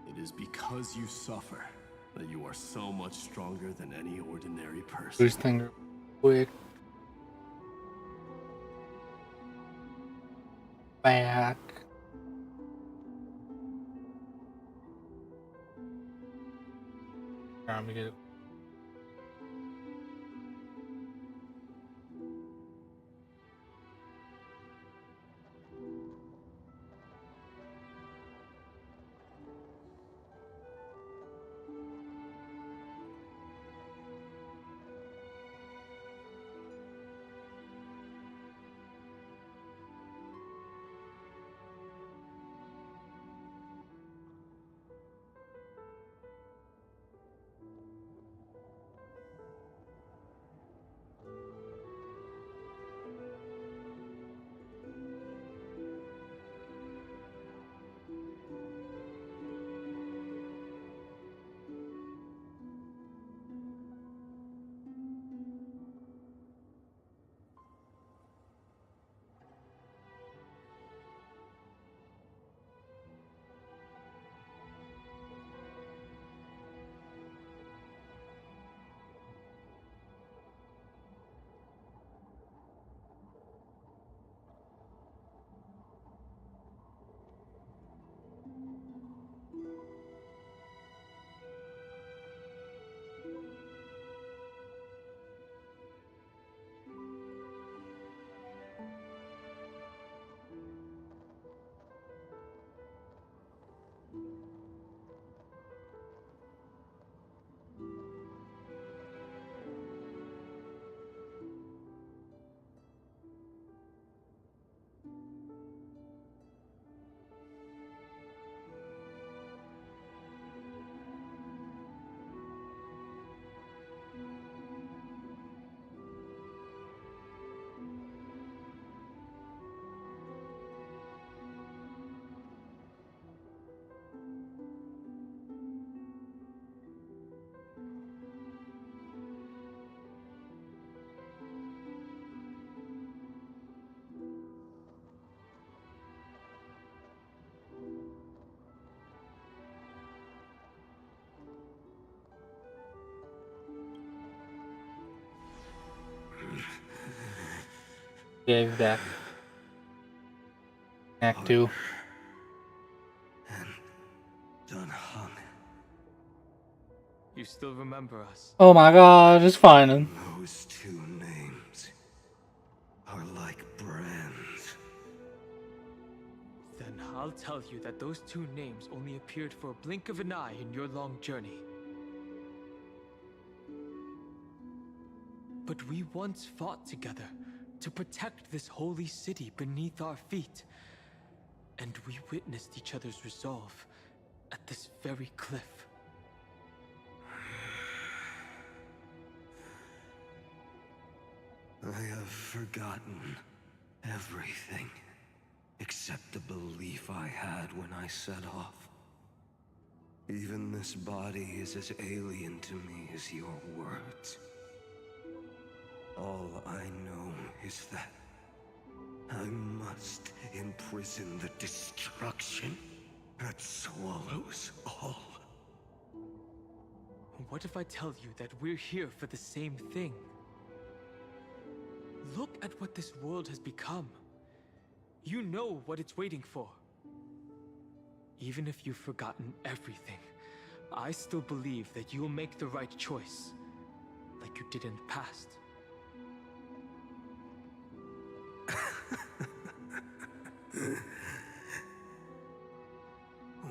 It is because you suffer that you are so much stronger than any ordinary person. Boost thing quick. Back. I'm gonna get it. Yeah, he's back. Act 2. Done hung. You still remember us? Oh my god, it's fine. Those two names are like brands. Then I'll tell you that those two names only appeared for a blink of an eye in your long journey. But we once fought together to protect this holy city beneath our feet. And we witnessed each other's resolve at this very cliff. I have forgotten everything except the belief I had when I set off. Even this body is as alien to me as your words. All I know is that I must imprison the destruction that swallows all. What if I tell you that we're here for the same thing? Look at what this world has become. You know what it's waiting for. Even if you've forgotten everything, I still believe that you'll make the right choice, like you did in the past.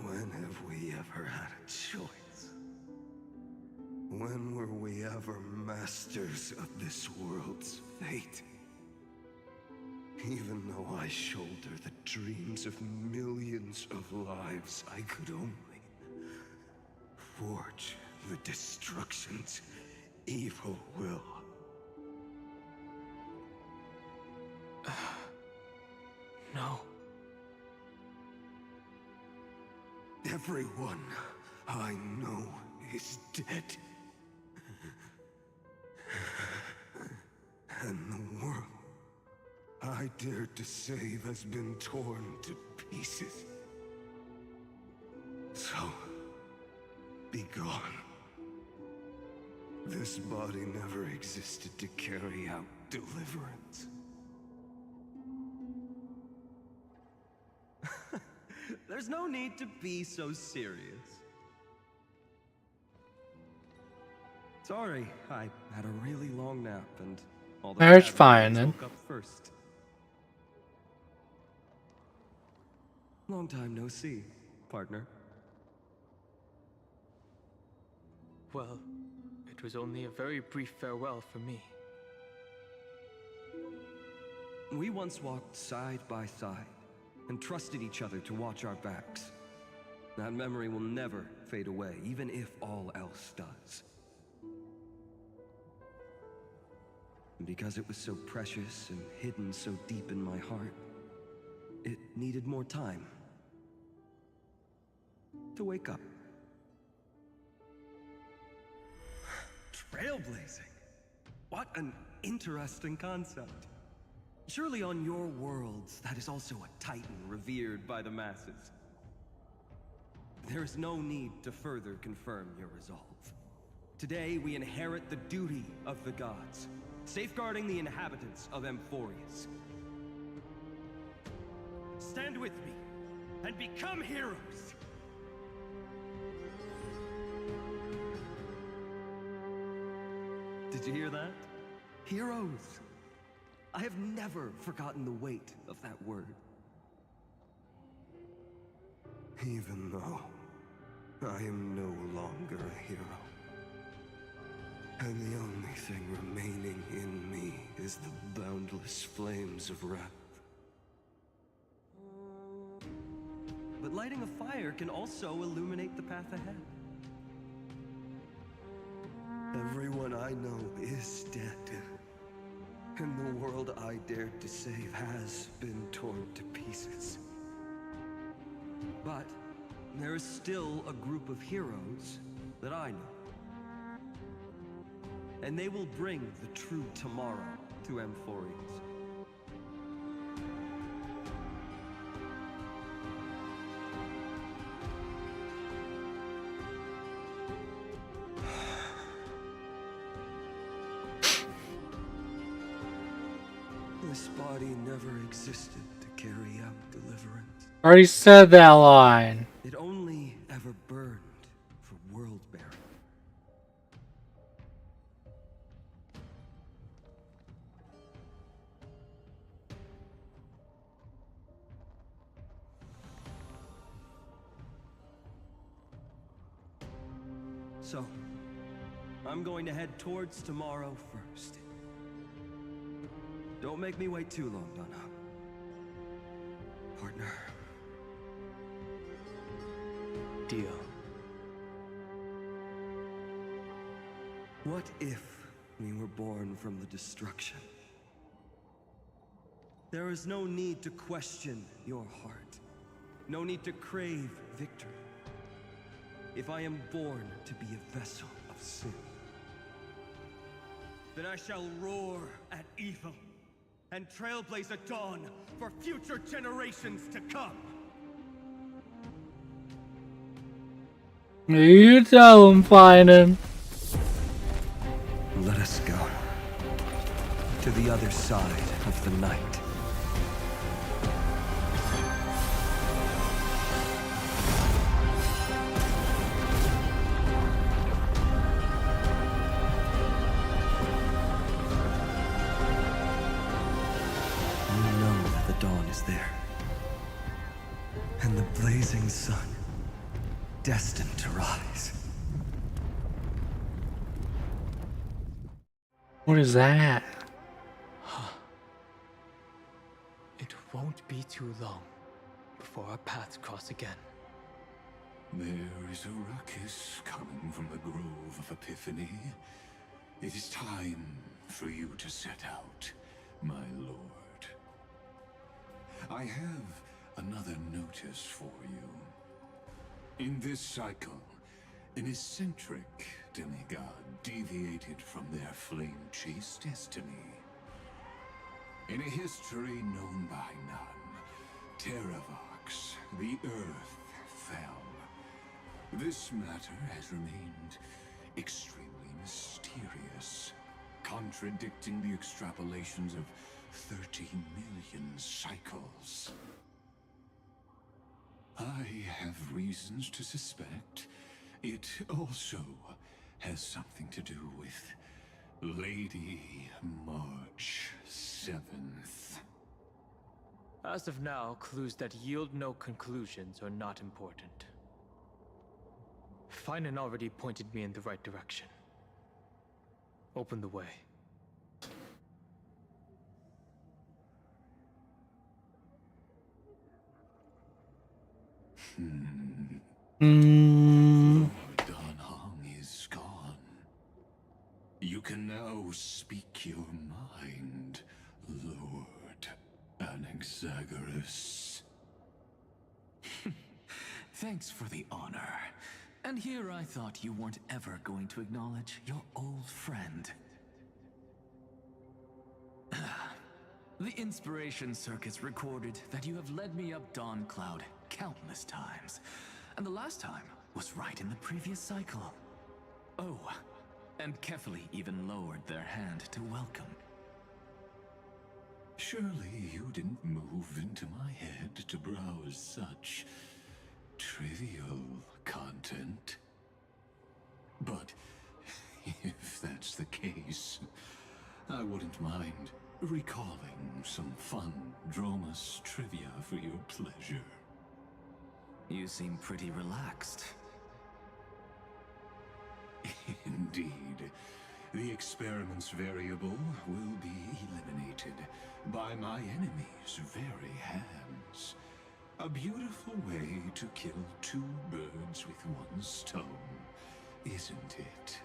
When have we ever had a choice? When were we ever masters of this world's fate? Even though I shoulder the dreams of millions of lives, I could only forge the destruction's evil will. No. Everyone I know is dead. And the world I dared to save has been torn to pieces. So, be gone. This body never existed to carry out deliverance. There's no need to be so serious. Sorry, I had a really long nap and all the That's bad fine, memories then. woke up first. Long time no see, partner. Well, it was only a very brief farewell for me. We once walked side by side and trusted each other to watch our backs. That memory will never fade away, even if all else does. And because it was so precious and hidden so deep in my heart, it needed more time to wake up. Trailblazing. What an interesting concept. Surely on your worlds, that is also a titan revered by the masses. There is no need to further confirm your resolve. Today, we inherit the duty of the gods, safeguarding the inhabitants of Amphorius. Stand with me and become heroes! Did you hear that? Heroes! I have never forgotten the weight of that word. Even though I am no longer a hero, and the only thing remaining in me is the boundless flames of wrath. But lighting a fire can also illuminate the path ahead. Everyone I know is dead, and the world I dared to save has been torn to pieces. But there is still a group of heroes that I know. And they will bring the true tomorrow to Amphorius. This body never existed to carry out deliverance. Already said that line. It only ever burned for world bearing. So, I'm going to head towards tomorrow first. Don't make me wait too long, Donna. Partner. Deal. What if we were born from the destruction? There is no need to question your heart. No need to crave victory. If I am born to be a vessel of sin, then I shall roar at evil and trailblaze a dawn for future generations to come. You tell him, Finan. Let us go to the other side of the night. You know that the dawn is there, and the blazing sun destined to rise. What is that? It won't be too long before our paths cross again. There is a ruckus coming from the Grove of Epiphany. It is time for you to set out, my lord. I have another notice for you. In this cycle, an eccentric demigod deviated from their flame-chased destiny. In a history known by none, Terravox, the Earth, fell. This matter has remained extremely mysterious. mysterious, contradicting the extrapolations of 30 million cycles. I have reasons to suspect it also has something to do with Lady March 7th. As of now, clues that yield no conclusions are not important. Finan already pointed me in the right direction. Open the way. Lord Danhong is gone. You can now speak your mind, Lord Anaxagoras. Thanks for the honor. And here I thought you weren't ever going to acknowledge your old friend. The inspiration circuits recorded that you have led me up Dawn Cloud countless times. And the last time was right in the previous cycle. Oh, and Kefali even lowered their hand to welcome. Surely you didn't move into my head to browse such trivial content. But if that's the case, I wouldn't mind recalling some fun Dromus trivia for your pleasure. You seem pretty relaxed. Indeed. The experiment's variable will be eliminated by my enemy's very hands. A beautiful way to kill two birds with one stone, isn't it?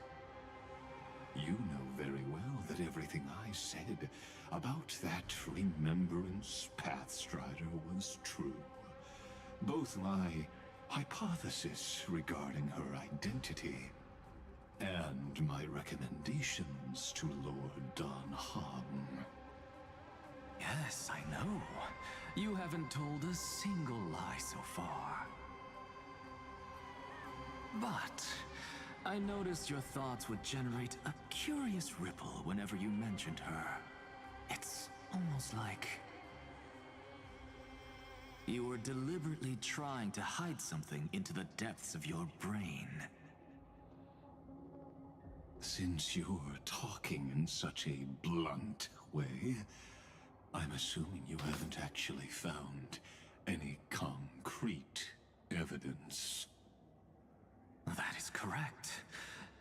You know very well that everything I said about that Remembrance Pathstrider was true. Both my hypothesis regarding her identity and my recommendations to Lord Danhong. Yes, I know. You haven't told a single lie so far. But I noticed your thoughts would generate a curious ripple whenever you mentioned her. It's almost like you were deliberately trying to hide something into the depths of your brain. Since you're talking in such a blunt way, I'm assuming you haven't actually found any concrete evidence. That is correct.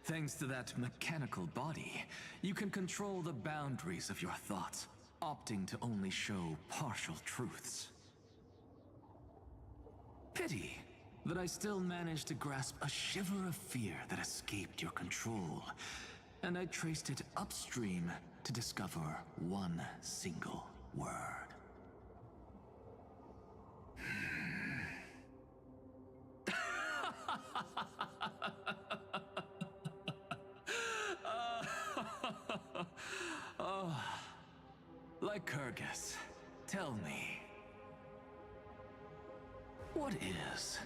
Thanks to that mechanical body, you can control the boundaries of your thoughts, opting to only show partial truths. Pity that I still managed to grasp a shiver of fear that escaped your control, and I traced it upstream to discover one single word. Oh, like Kyrgyz, tell me, what is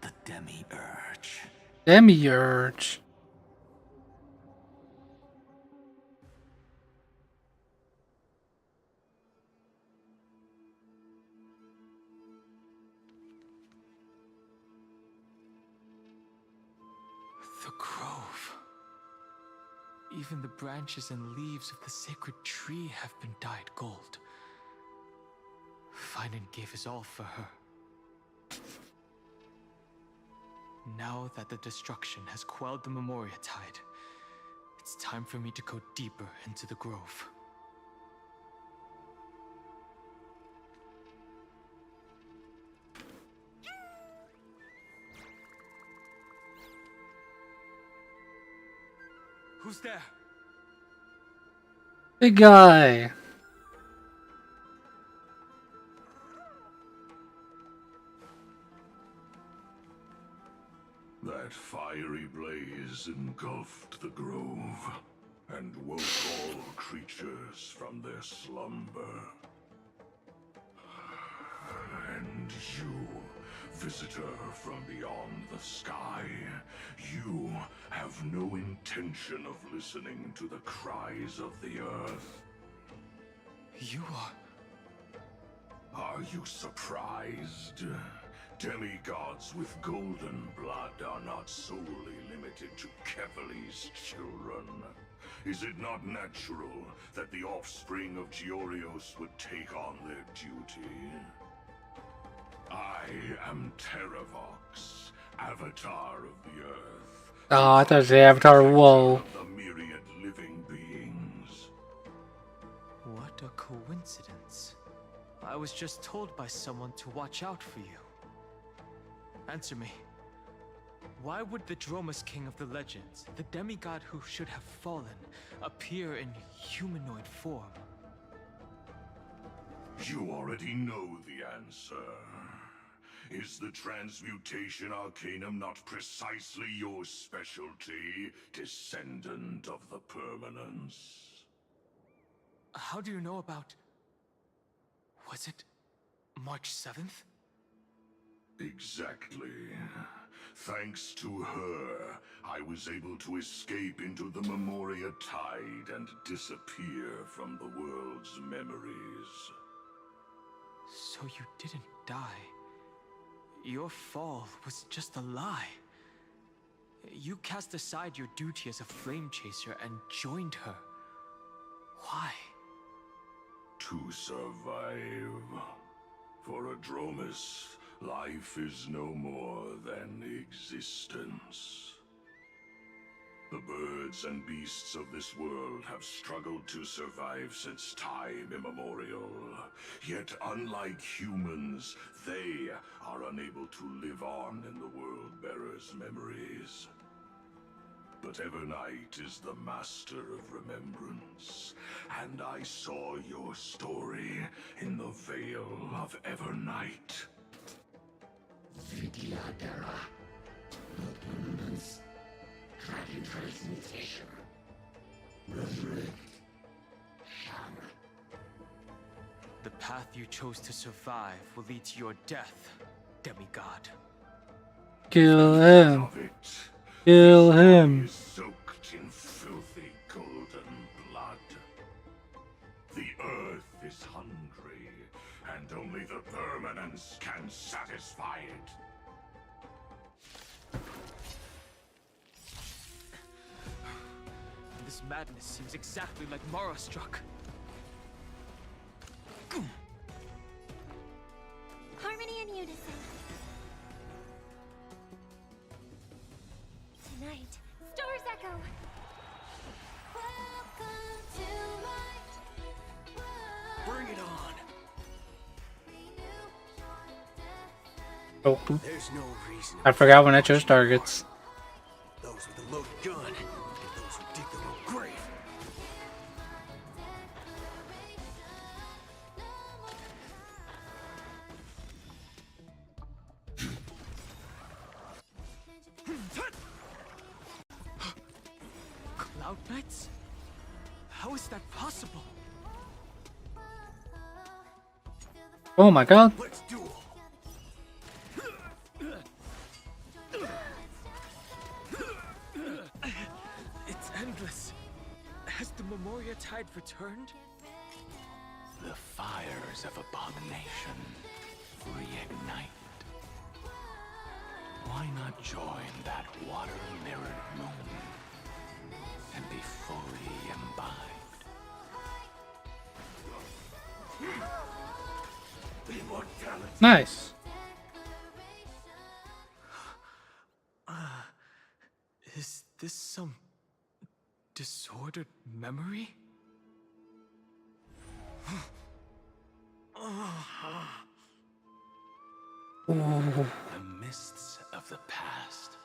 the Demiurge? Demiurge. The grove. Even the branches and leaves of the sacred tree have been dyed gold. Finan gave his all for her. Now that the destruction has quelled the Memoria tide, it's time for me to go deeper into the grove. Who's there? Big guy. That fiery blaze engulfed the grove and woke all creatures from their slumber. And you visitor from beyond the sky. You have no intention of listening to the cries of the earth. You are... Are you surprised? Demigods with golden blood are not solely limited to Kevali's children. Is it not natural that the offspring of Georios would take on their duty? I am Terravox, Avatar of the Earth. Oh, I thought it was the Avatar. Whoa. The myriad living beings. What a coincidence. I was just told by someone to watch out for you. Answer me. Why would the Dromus King of the Legends, the demigod who should have fallen, appear in humanoid form? You already know the answer. Is the Transmutation Arcanum not precisely your specialty, descendant of the Permanence? How do you know about... Was it March 7th? Exactly. Thanks to her, I was able to escape into the Memoria Tide and disappear from the world's memories. So you didn't die. Your fall was just a lie. You cast aside your duty as a flame chaser and joined her. Why? To survive. For a Dromus, life is no more than existence. The birds and beasts of this world have struggled to survive since time immemorial. Yet unlike humans, they are unable to live on in the World-Bearer's memories. But Evernight is the master of remembrance, and I saw your story in the Veil of Evernight. Vidyadhara, Permanence, Dragon Transmutation, Resurrect, Shang. The path you chose to survive will lead to your death, demigod. Kill him. Kill him. Soaked in filthy golden blood. The earth is hungry, and only the Permanence can satisfy it. This madness seems exactly like Mara struck. Harmony and unison. Tonight, stars echo. Welcome to my world. Bring it on. Oh, There's no reason. I forgot when I chose targets. Those with a loaded gun and those who dig their own grave. Cloud Knights? How is that possible? Oh my god. Let's duel. It's endless. Has the Memoria Tide returned? The fires of abomination reignite. Why not join that water-mirrored moon and be fully imbibed? Nice. Is this some disordered memory? The mists of the past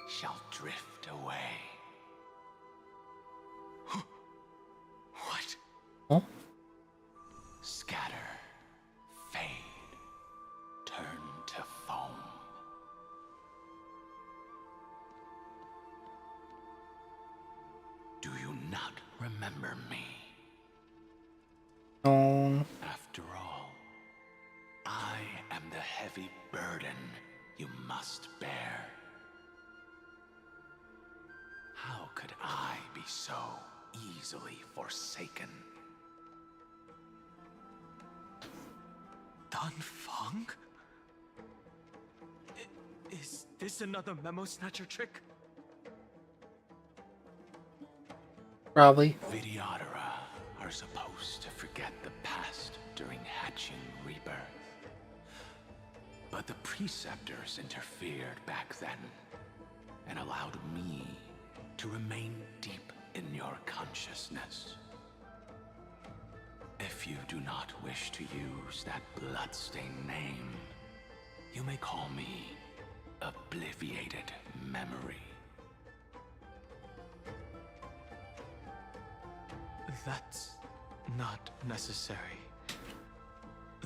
shall drift away. What? Huh? Scatter, fade, turn to foam. Do you not remember me? No. After all, I am the heavy burden you must bear. How could I be so easily forsaken? Dan Feng? Is this another memo snatcher trick? Probably. Vidyadhara are supposed to forget the past during hatching rebirth. But the preceptors interfered back then and allowed me to remain deep in your consciousness. If you do not wish to use that bloodstained name, you may call me Obliviated Memory. That's not necessary.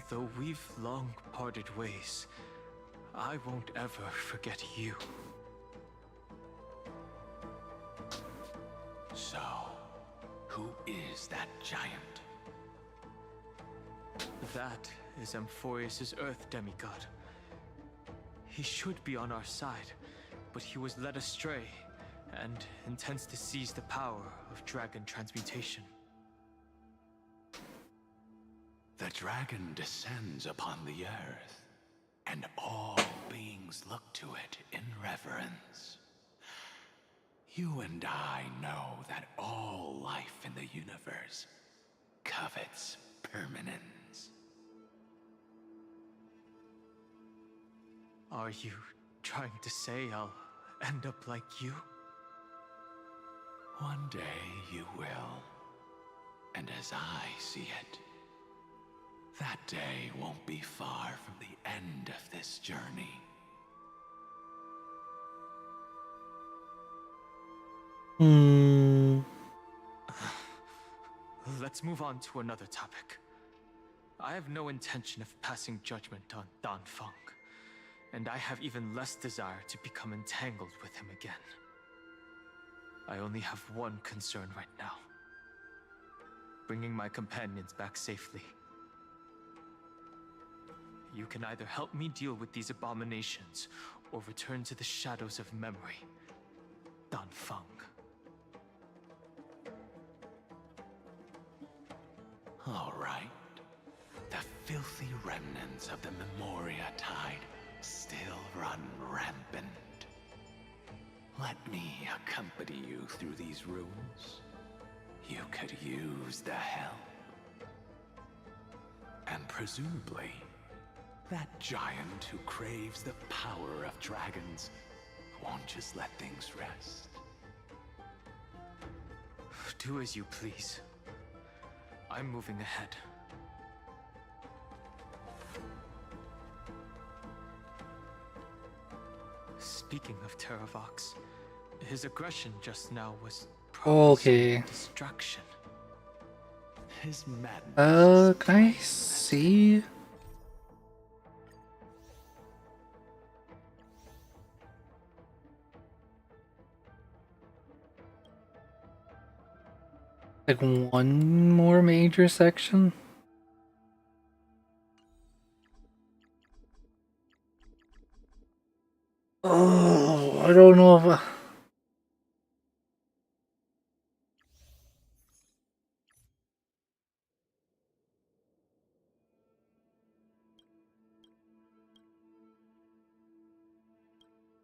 Though we've long parted ways, I won't ever forget you. So, who is that giant? That is Amphorius' Earth demigod. He should be on our side, but he was led astray and intends to seize the power of dragon transmutation. The dragon descends upon the earth, and all beings look to it in reverence. You and I know that all life in the universe covets permanence. Are you trying to say I'll end up like you? One day you will. And as I see it, that day won't be far from the end of this journey. Let's move on to another topic. I have no intention of passing judgment on Dan Feng, and I have even less desire to become entangled with him again. I only have one concern right now: bringing my companions back safely. You can either help me deal with these abominations, or return to the shadows of memory. Dan Feng. All right. The filthy remnants of the Memoria Tide still run rampant. Let me accompany you through these rooms. You could use the help. And presumably, that giant who craves the power of dragons won't just let things rest. Do as you please. I'm moving ahead. Speaking of Terravox, his aggression just now was Okay. distraction. His madness. Can I see? Like one more major section? Oh, I don't know if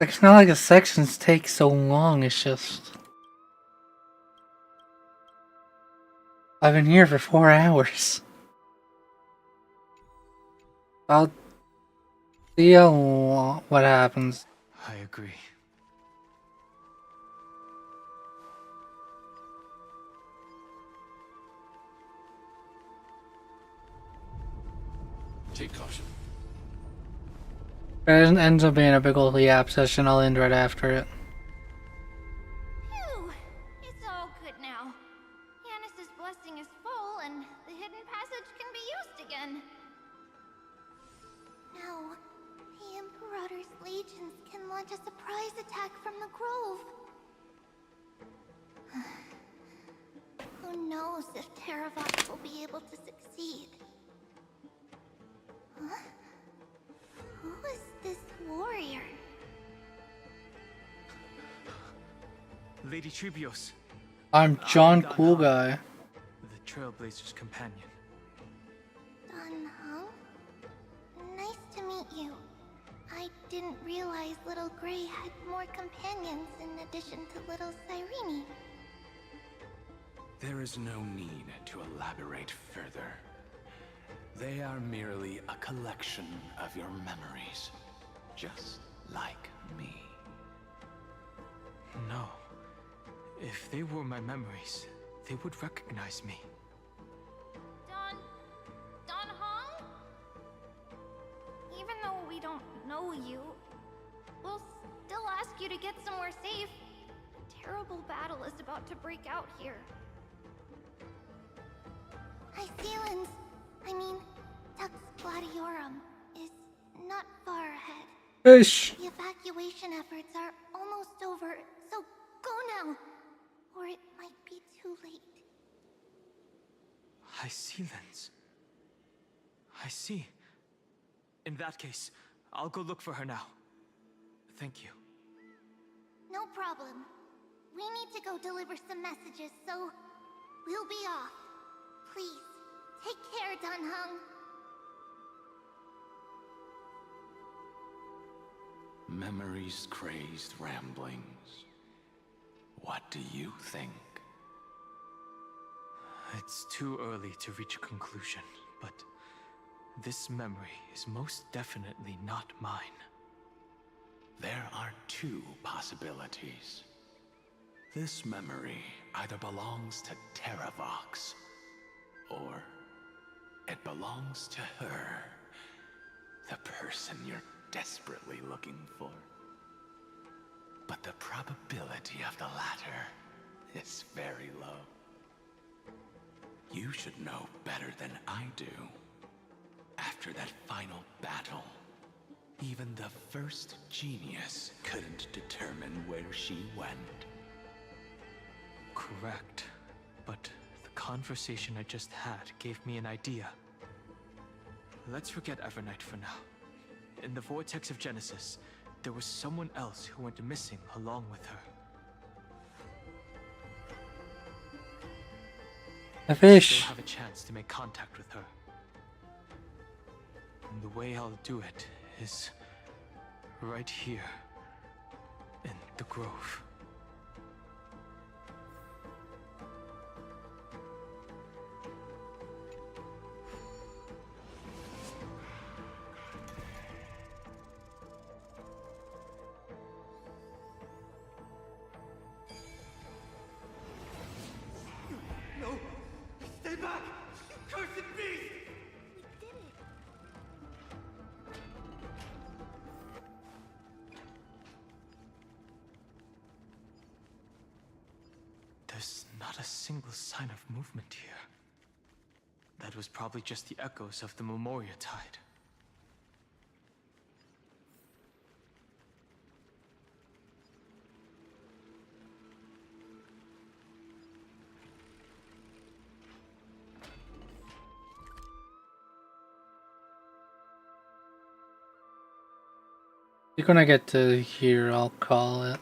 it's not like the sections take so long, it's just I've been here for 4 hours. I'll see what happens. I agree. Take caution. If it ends up being a big old yap session, I'll end right after it. Phew! It's all good now. Yanis's blessing is full, and the hidden passage can be used again. No. The Imperator's legions can launch a surprise attack from the grove. Who knows if Terravox will be able to succeed? Huh? Who is this warrior. Lady Tribios. I'm John Don Cool Hahn, Guy. the Trailblazer's companion. Don Hung? Nice to meet you. I didn't realize Little Gray had more companions in addition to Little Cyrene. There is no need to elaborate further. They are merely a collection of your memories, just like me. No. If they were my memories, they would recognize me. Don Hong? Even though we don't know you, we'll still ask you to get somewhere safe. A terrible battle is about to break out here. Icelands, Dux Gladiorum, is not far ahead. Fish. The evacuation efforts are almost over, so go now, or it might be too late. Icelands. I see. In that case, I'll go look for her now. Thank you. No problem. We need to go deliver some messages, so we'll be off. Please, take care, Don Hung. Memories crazed ramblings. What do you think? It's too early to reach a conclusion, but this memory is most definitely not mine. There are two possibilities. This memory either belongs to Terravox, or it belongs to her, the person you're desperately looking for. But the probability of the latter is very low. You should know better than I do. After that final battle, even the first genius couldn't determine where she went. Correct. But the conversation I just had gave me an idea. Let's forget Evernight for now. In the vortex of Genesis, there was someone else who went missing along with her. A fish. Still have a chance to make contact with her. And the way I'll do it is right here in the grove. No! Stay back! You cursed beast! We did it. There's not a single sign of movement here. That was probably just the echoes of the Memoria Tide. When I get to here, I'll call it.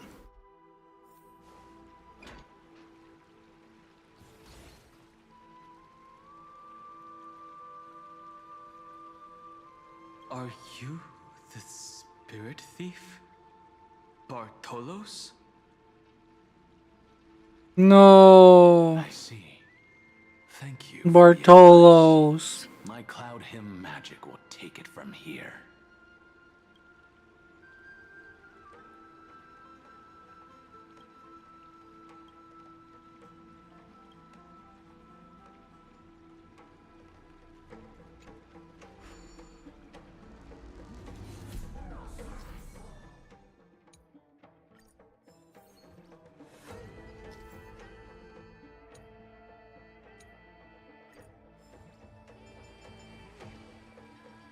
Are you the spirit thief? Bartolos? No. I see. Thank you. for the Bartolos. advice. My cloud hymn magic will take it from here.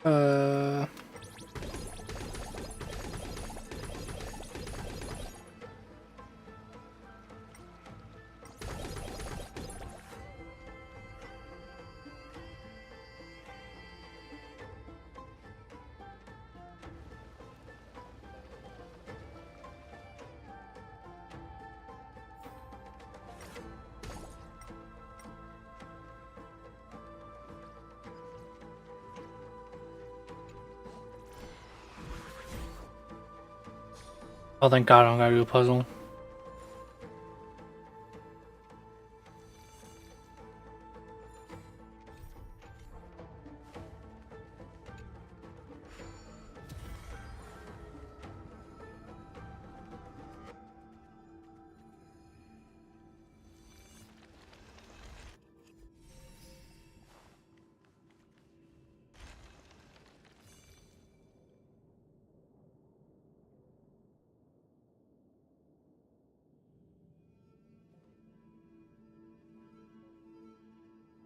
Uh. Oh, thank God I don't gotta do a puzzle.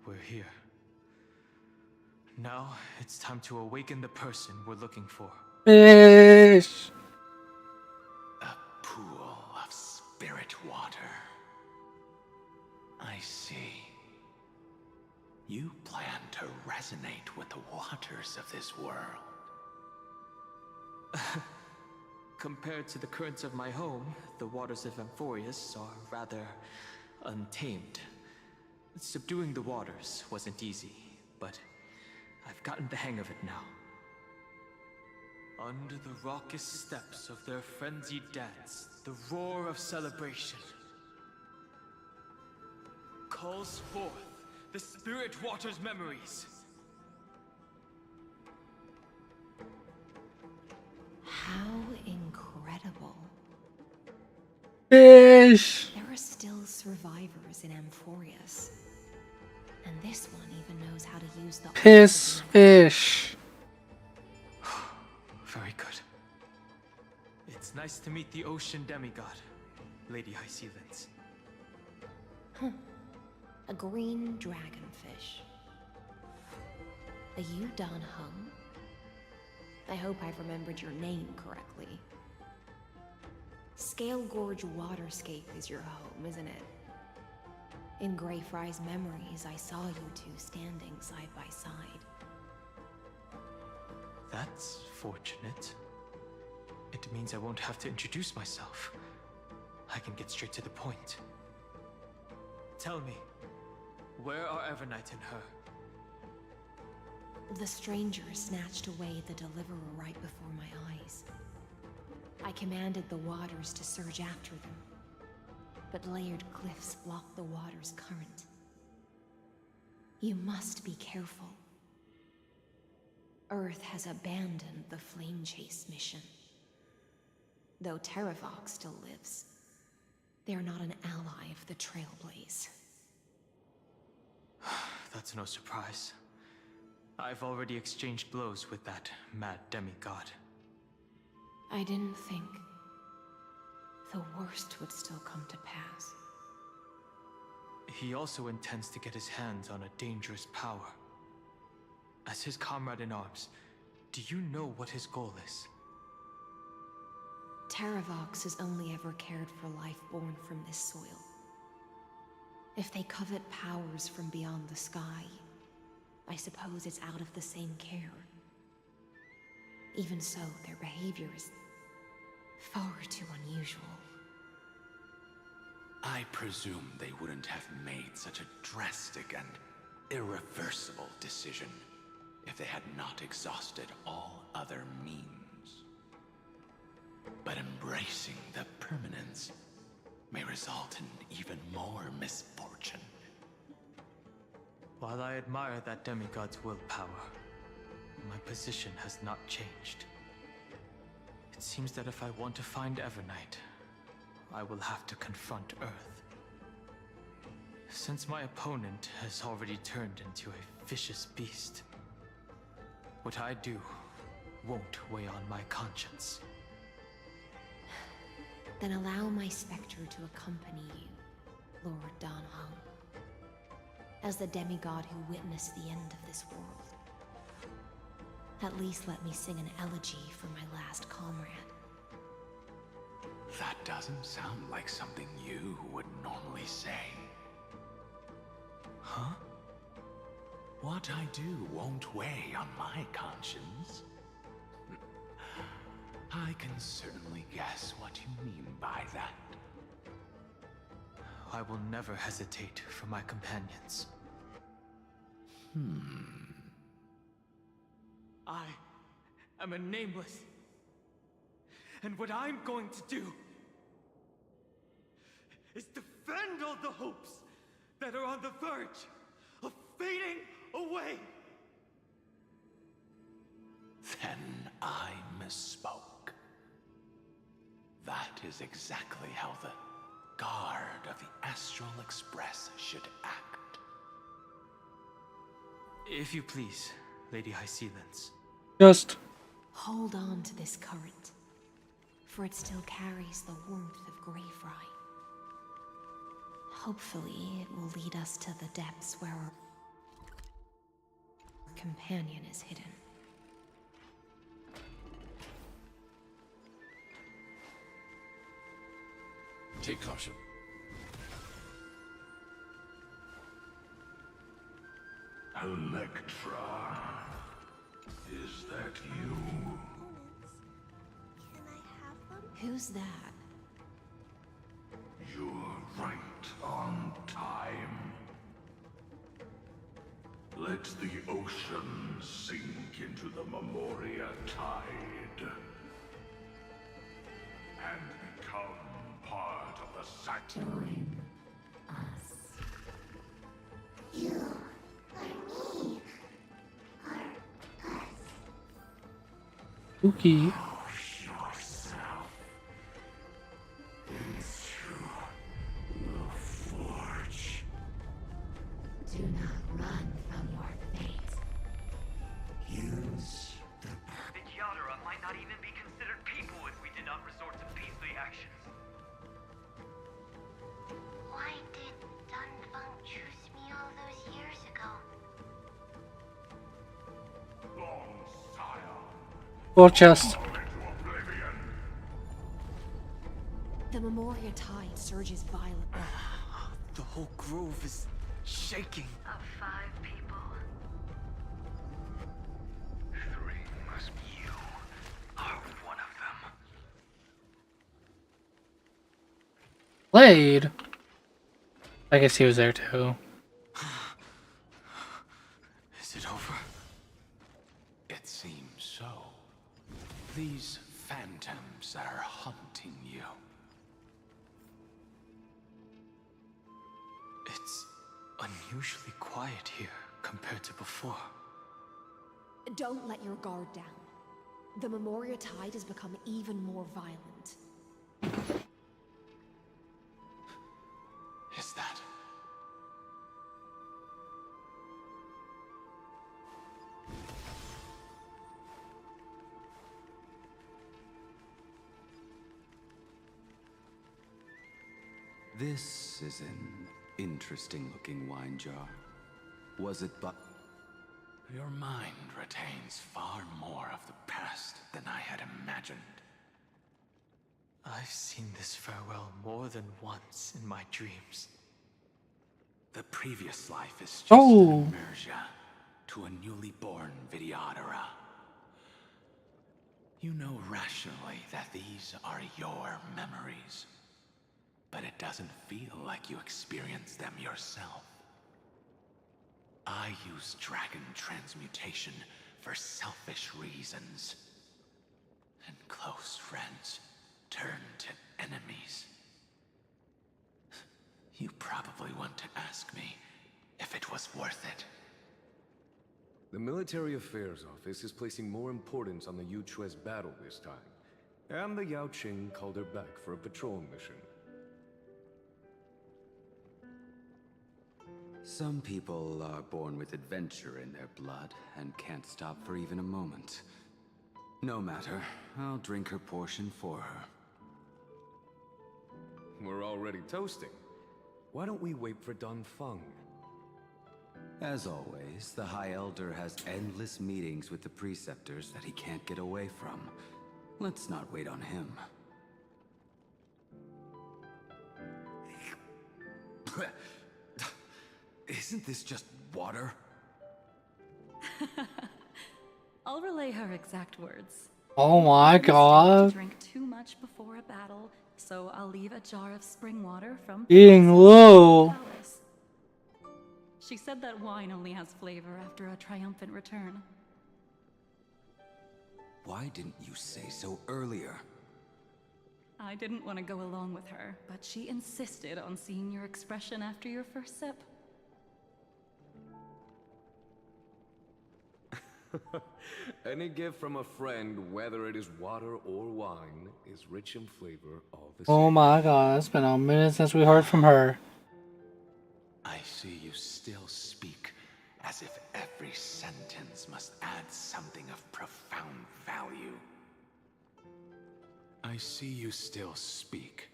We're here. Now, it's time to awaken the person we're looking for. Fish! A pool of spirit water. I see. You plan to resonate with the waters of this world. Compared to the currents of my home, the waters of Amphorius are rather untamed. Subduing the waters wasn't easy, but I've gotten the hang of it now. Under the raucous steps of their frenzied dance, the roar of celebration calls forth the spirit water's memories. How incredible. Fish! There are still survivors in Amphorius. And this one even knows how to use the Piss fish. Very good. It's nice to meet the ocean demigod, Lady High Sealands. A green dragonfish. Are you Dan Hung? I hope I've remembered your name correctly. Scale Gorge Waterscape is your home, isn't it? In Greyfry's memories, I saw you two standing side by side. That's fortunate. It means I won't have to introduce myself. I can get straight to the point. Tell me, where are Evernight and her? The stranger snatched away the deliverer right before my eyes. I commanded the waters to surge after them, but layered cliffs blocked the water's current. You must be careful. Earth has abandoned the Flame Chase mission. Though Terravox still lives, they're not an ally of the Trailblaze. That's no surprise. I've already exchanged blows with that mad demigod. I didn't think the worst would still come to pass. He also intends to get his hands on a dangerous power. As his comrade in arms, do you know what his goal is? Terravox has only ever cared for life born from this soil. If they covet powers from beyond the sky, I suppose it's out of the same care. Even so, their behavior is far too unusual. I presume they wouldn't have made such a drastic and irreversible decision if they had not exhausted all other means. But embracing the permanence may result in even more misfortune. While I admire that demigod's willpower, my position has not changed. It seems that if I want to find Evernight, I will have to confront Earth. Since my opponent has already turned into a vicious beast, what I do won't weigh on my conscience. Then allow my specter to accompany you, Lord Dan Hung, as the demigod who witnessed the end of this world. At least let me sing an elegy for my last comrade. That doesn't sound like something you would normally say. Huh? What I do won't weigh on my conscience. I can certainly guess what you mean by that. I will never hesitate for my companions. I am a nameless And what I'm going to do is defend all the hopes that are on the verge of fading away. Then I misspoke. That is exactly how the guard of the Astral Express should act. If you please, Lady Hysealence. Just Hold on to this current, for it still carries the warmth of Greyfry. Hopefully, it will lead us to the depths where our companion is hidden. Take caution. Electra, is that you? Who's that? You're right on time. Let the ocean sink into the Memoria tide and become part of the Sanctuary. spooky. Do not run from your fate. Use The Yadara might not even be considered people if we did not resort to beastly actions. Why did Dunfeng choose me all those years ago? War chest. The Memoria tide surges violently. The whole grove is shaking. Of 5 people. 3 must be you. Are one of them. Blade. I guess he was there too. Is it over? It seems so. These phantoms are haunting you. It's unusually quiet here compared to before. Don't let your guard down. The Memoria tide has become even more violent. Is that? This is an interesting-looking wine jar. Was it but... Your mind retains far more of the past than I had imagined. I've seen this farewell more than once in my dreams. The previous life is just Oh. an inertia to a newly born Vidyadhara. You know rationally that these are your memories, but it doesn't feel like you experienced them yourself. I use dragon transmutation for selfish reasons, and close friends turn to enemies. You probably want to ask me if it was worth it. The Military Affairs Office is placing more importance on the Yuchue's battle this time, and the Yao Qing called her back for a patrol mission. Some people are born with adventure in their blood and can't stop for even a moment. No matter, I'll drink her portion for her. We're already toasting. Why don't we wait for Dunfeng? As always, the High Elder has endless meetings with the Preceptors that he can't get away from. Let's not wait on him. Isn't this just water? I'll relay her exact words. Oh my To god. drink too much before a battle, so I'll leave a jar of spring water from Being low. Palace. She said that wine only has flavor after a triumphant return. Why didn't you say so earlier? I didn't want to go along with her, but she insisted on seeing your expression after your first sip. Any gift from a friend, whether it is water or wine, is rich in flavor all the Oh same. my god, it's been a minute since we heard from her. I see you still speak as if every sentence must add something of profound value. I see you still speak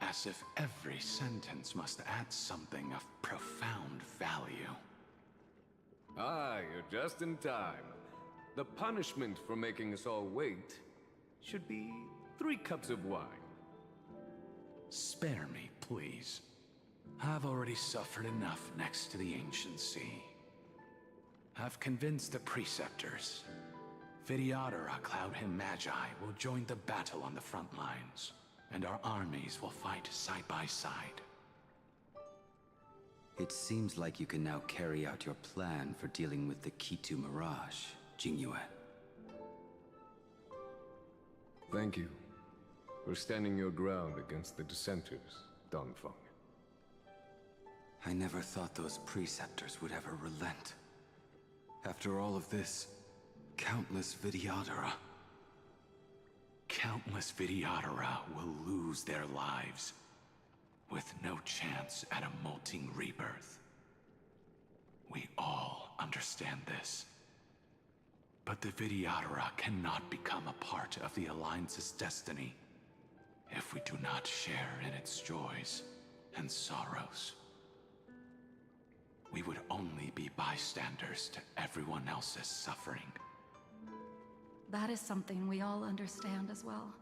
as if every sentence must add something of profound value. Ah, you're just in time. The punishment for making us all wait should be 3 cups of wine. Spare me, please. I've already suffered enough next to the ancient sea. I've convinced the preceptors. Vidyadhara Cloud Him Magi will join the battle on the front lines, and our armies will fight side by side. It seems like you can now carry out your plan for dealing with the Kitu Mirage, Jingyuan. Thank you for standing your ground against the dissenters, Danfeng. I never thought those preceptors would ever relent. After all of this, countless Vidyadhara. Countless Vidyadhara will lose their lives, with no chance at a molting rebirth. We all understand this. But the Vidyadhara cannot become a part of the Alliance's destiny if we do not share in its joys and sorrows. We would only be bystanders to everyone else's suffering. That is something we all understand as well.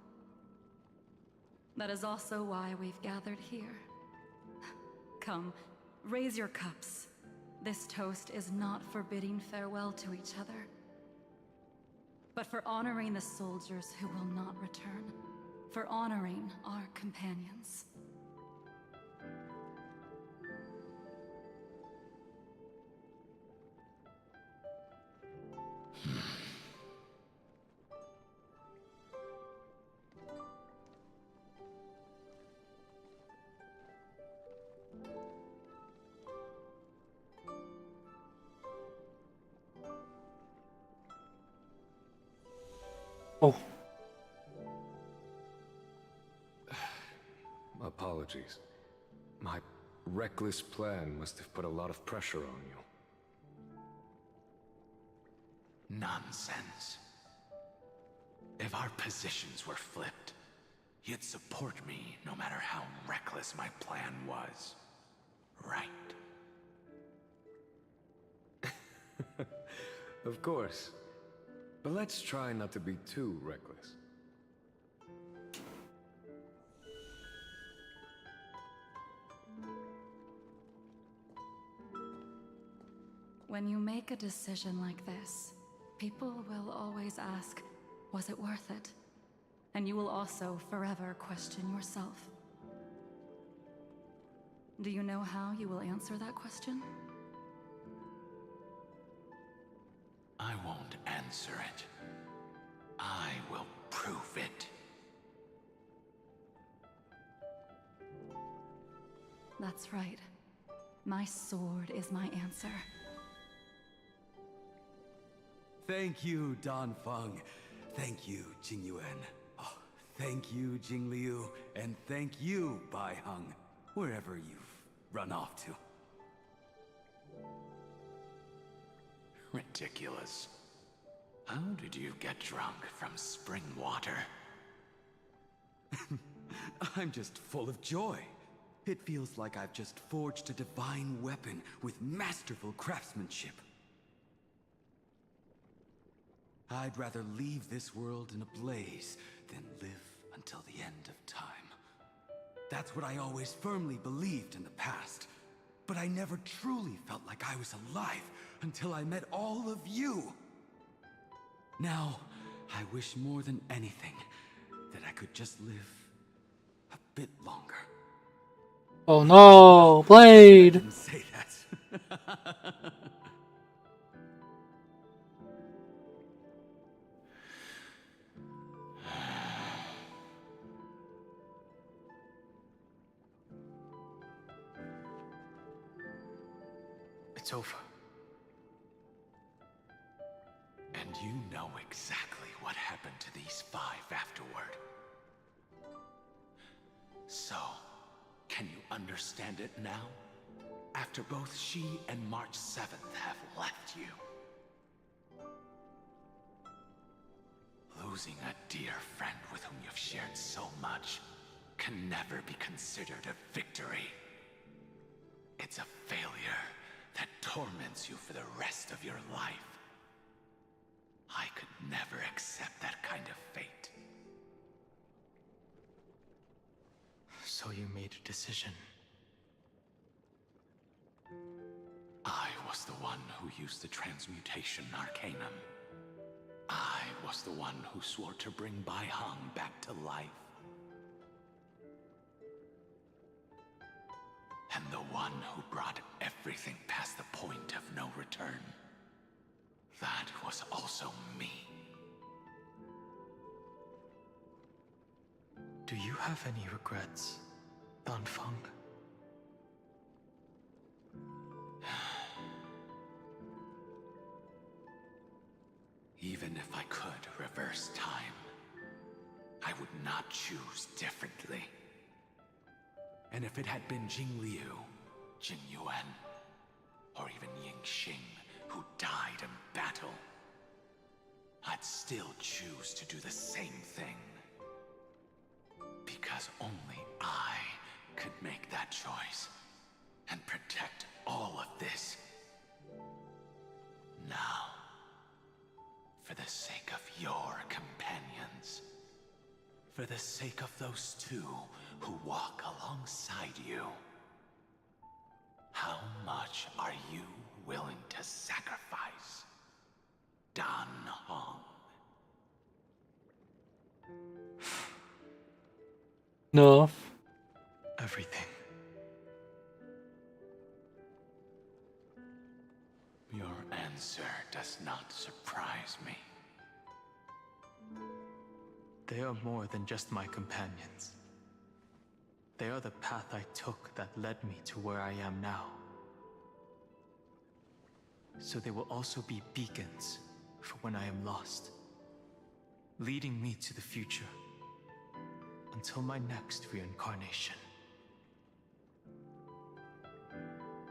That is also why we've gathered here. Come, raise your cups. This toast is not for bidding farewell to each other, but for honoring the soldiers who will not return, for honoring our companions. Oh. Apologies. My reckless plan must have put a lot of pressure on you. Nonsense. If our positions were flipped, you'd support me no matter how reckless my plan was. Right? Of course. But let's try not to be too reckless. When you make a decision like this, people will always ask, was it worth it? And you will also forever question yourself. Do you know how you will answer that question? I won't answer it. I will prove it. That's right. My sword is my answer. Thank you, Danfeng. Thank you, Jingyuan. Oh, thank you, Jingliu. And thank you, Baiheng, wherever you've run off to. Ridiculous. How did you get drunk from spring water? I'm just full of joy. It feels like I've just forged a divine weapon with masterful craftsmanship. I'd rather leave this world in a blaze than live until the end of time. That's what I always firmly believed in the past. But I never truly felt like I was alive until I met all of you. Now, I wish more than anything that I could just live a bit longer. Oh no, Blade! I didn't say that. It's over. And you know exactly what happened to these 5 afterward. So, can you understand it now? After both she and March 7th have left you. Losing a dear friend with whom you've shared so much can never be considered a victory. It's a failure that torments you for the rest of your life. I could never accept that kind of fate. So you made a decision. I was the one who used the transmutation arcanum. I was the one who swore to bring Bai Hong back to life. And the one who brought everything past the point of no return. That was also me. Do you have any regrets, Danfeng? Even if I could reverse time, I would not choose differently. And if it had been Jingliu, Jing Yuan, or even Ying Xing who died in battle, I'd still choose to do the same thing. Because only I could make that choice and protect all of this. Now, for the sake of your companions, for the sake of those 2 who walk alongside you, how much are you willing to sacrifice, Dan Hong? No. Everything. Your answer does not surprise me. They are more than just my companions. They are the path I took that led me to where I am now. So they will also be beacons for when I am lost, leading me to the future until my next reincarnation.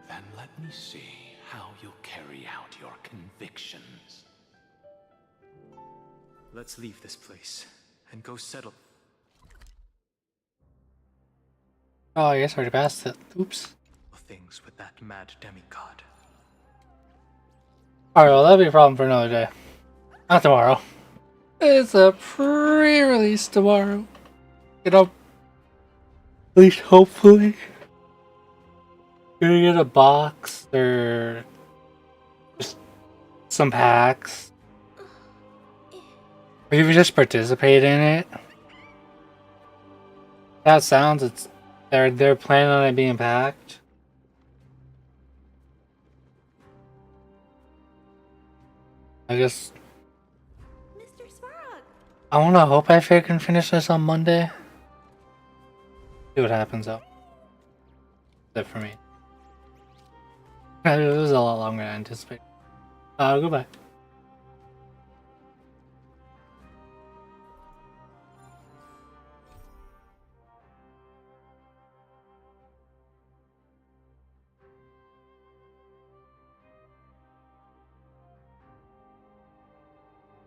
Then let me see how you'll carry out your convictions. Let's leave this place and go settle. Oh, I guess I already passed it. Oops. Things with that mad demigod. Alright, well, that'll be a problem for another day. Not tomorrow. It's a pre-release tomorrow. You know, at least hopefully. Gonna get a box or just some packs. Or even just participate in it. That sounds it's they're planning on it being packed. I guess Mr. Svarog! I wanna hope I can finish this on Monday. See what happens though. That's it for me. It was a lot longer than I anticipated. Goodbye.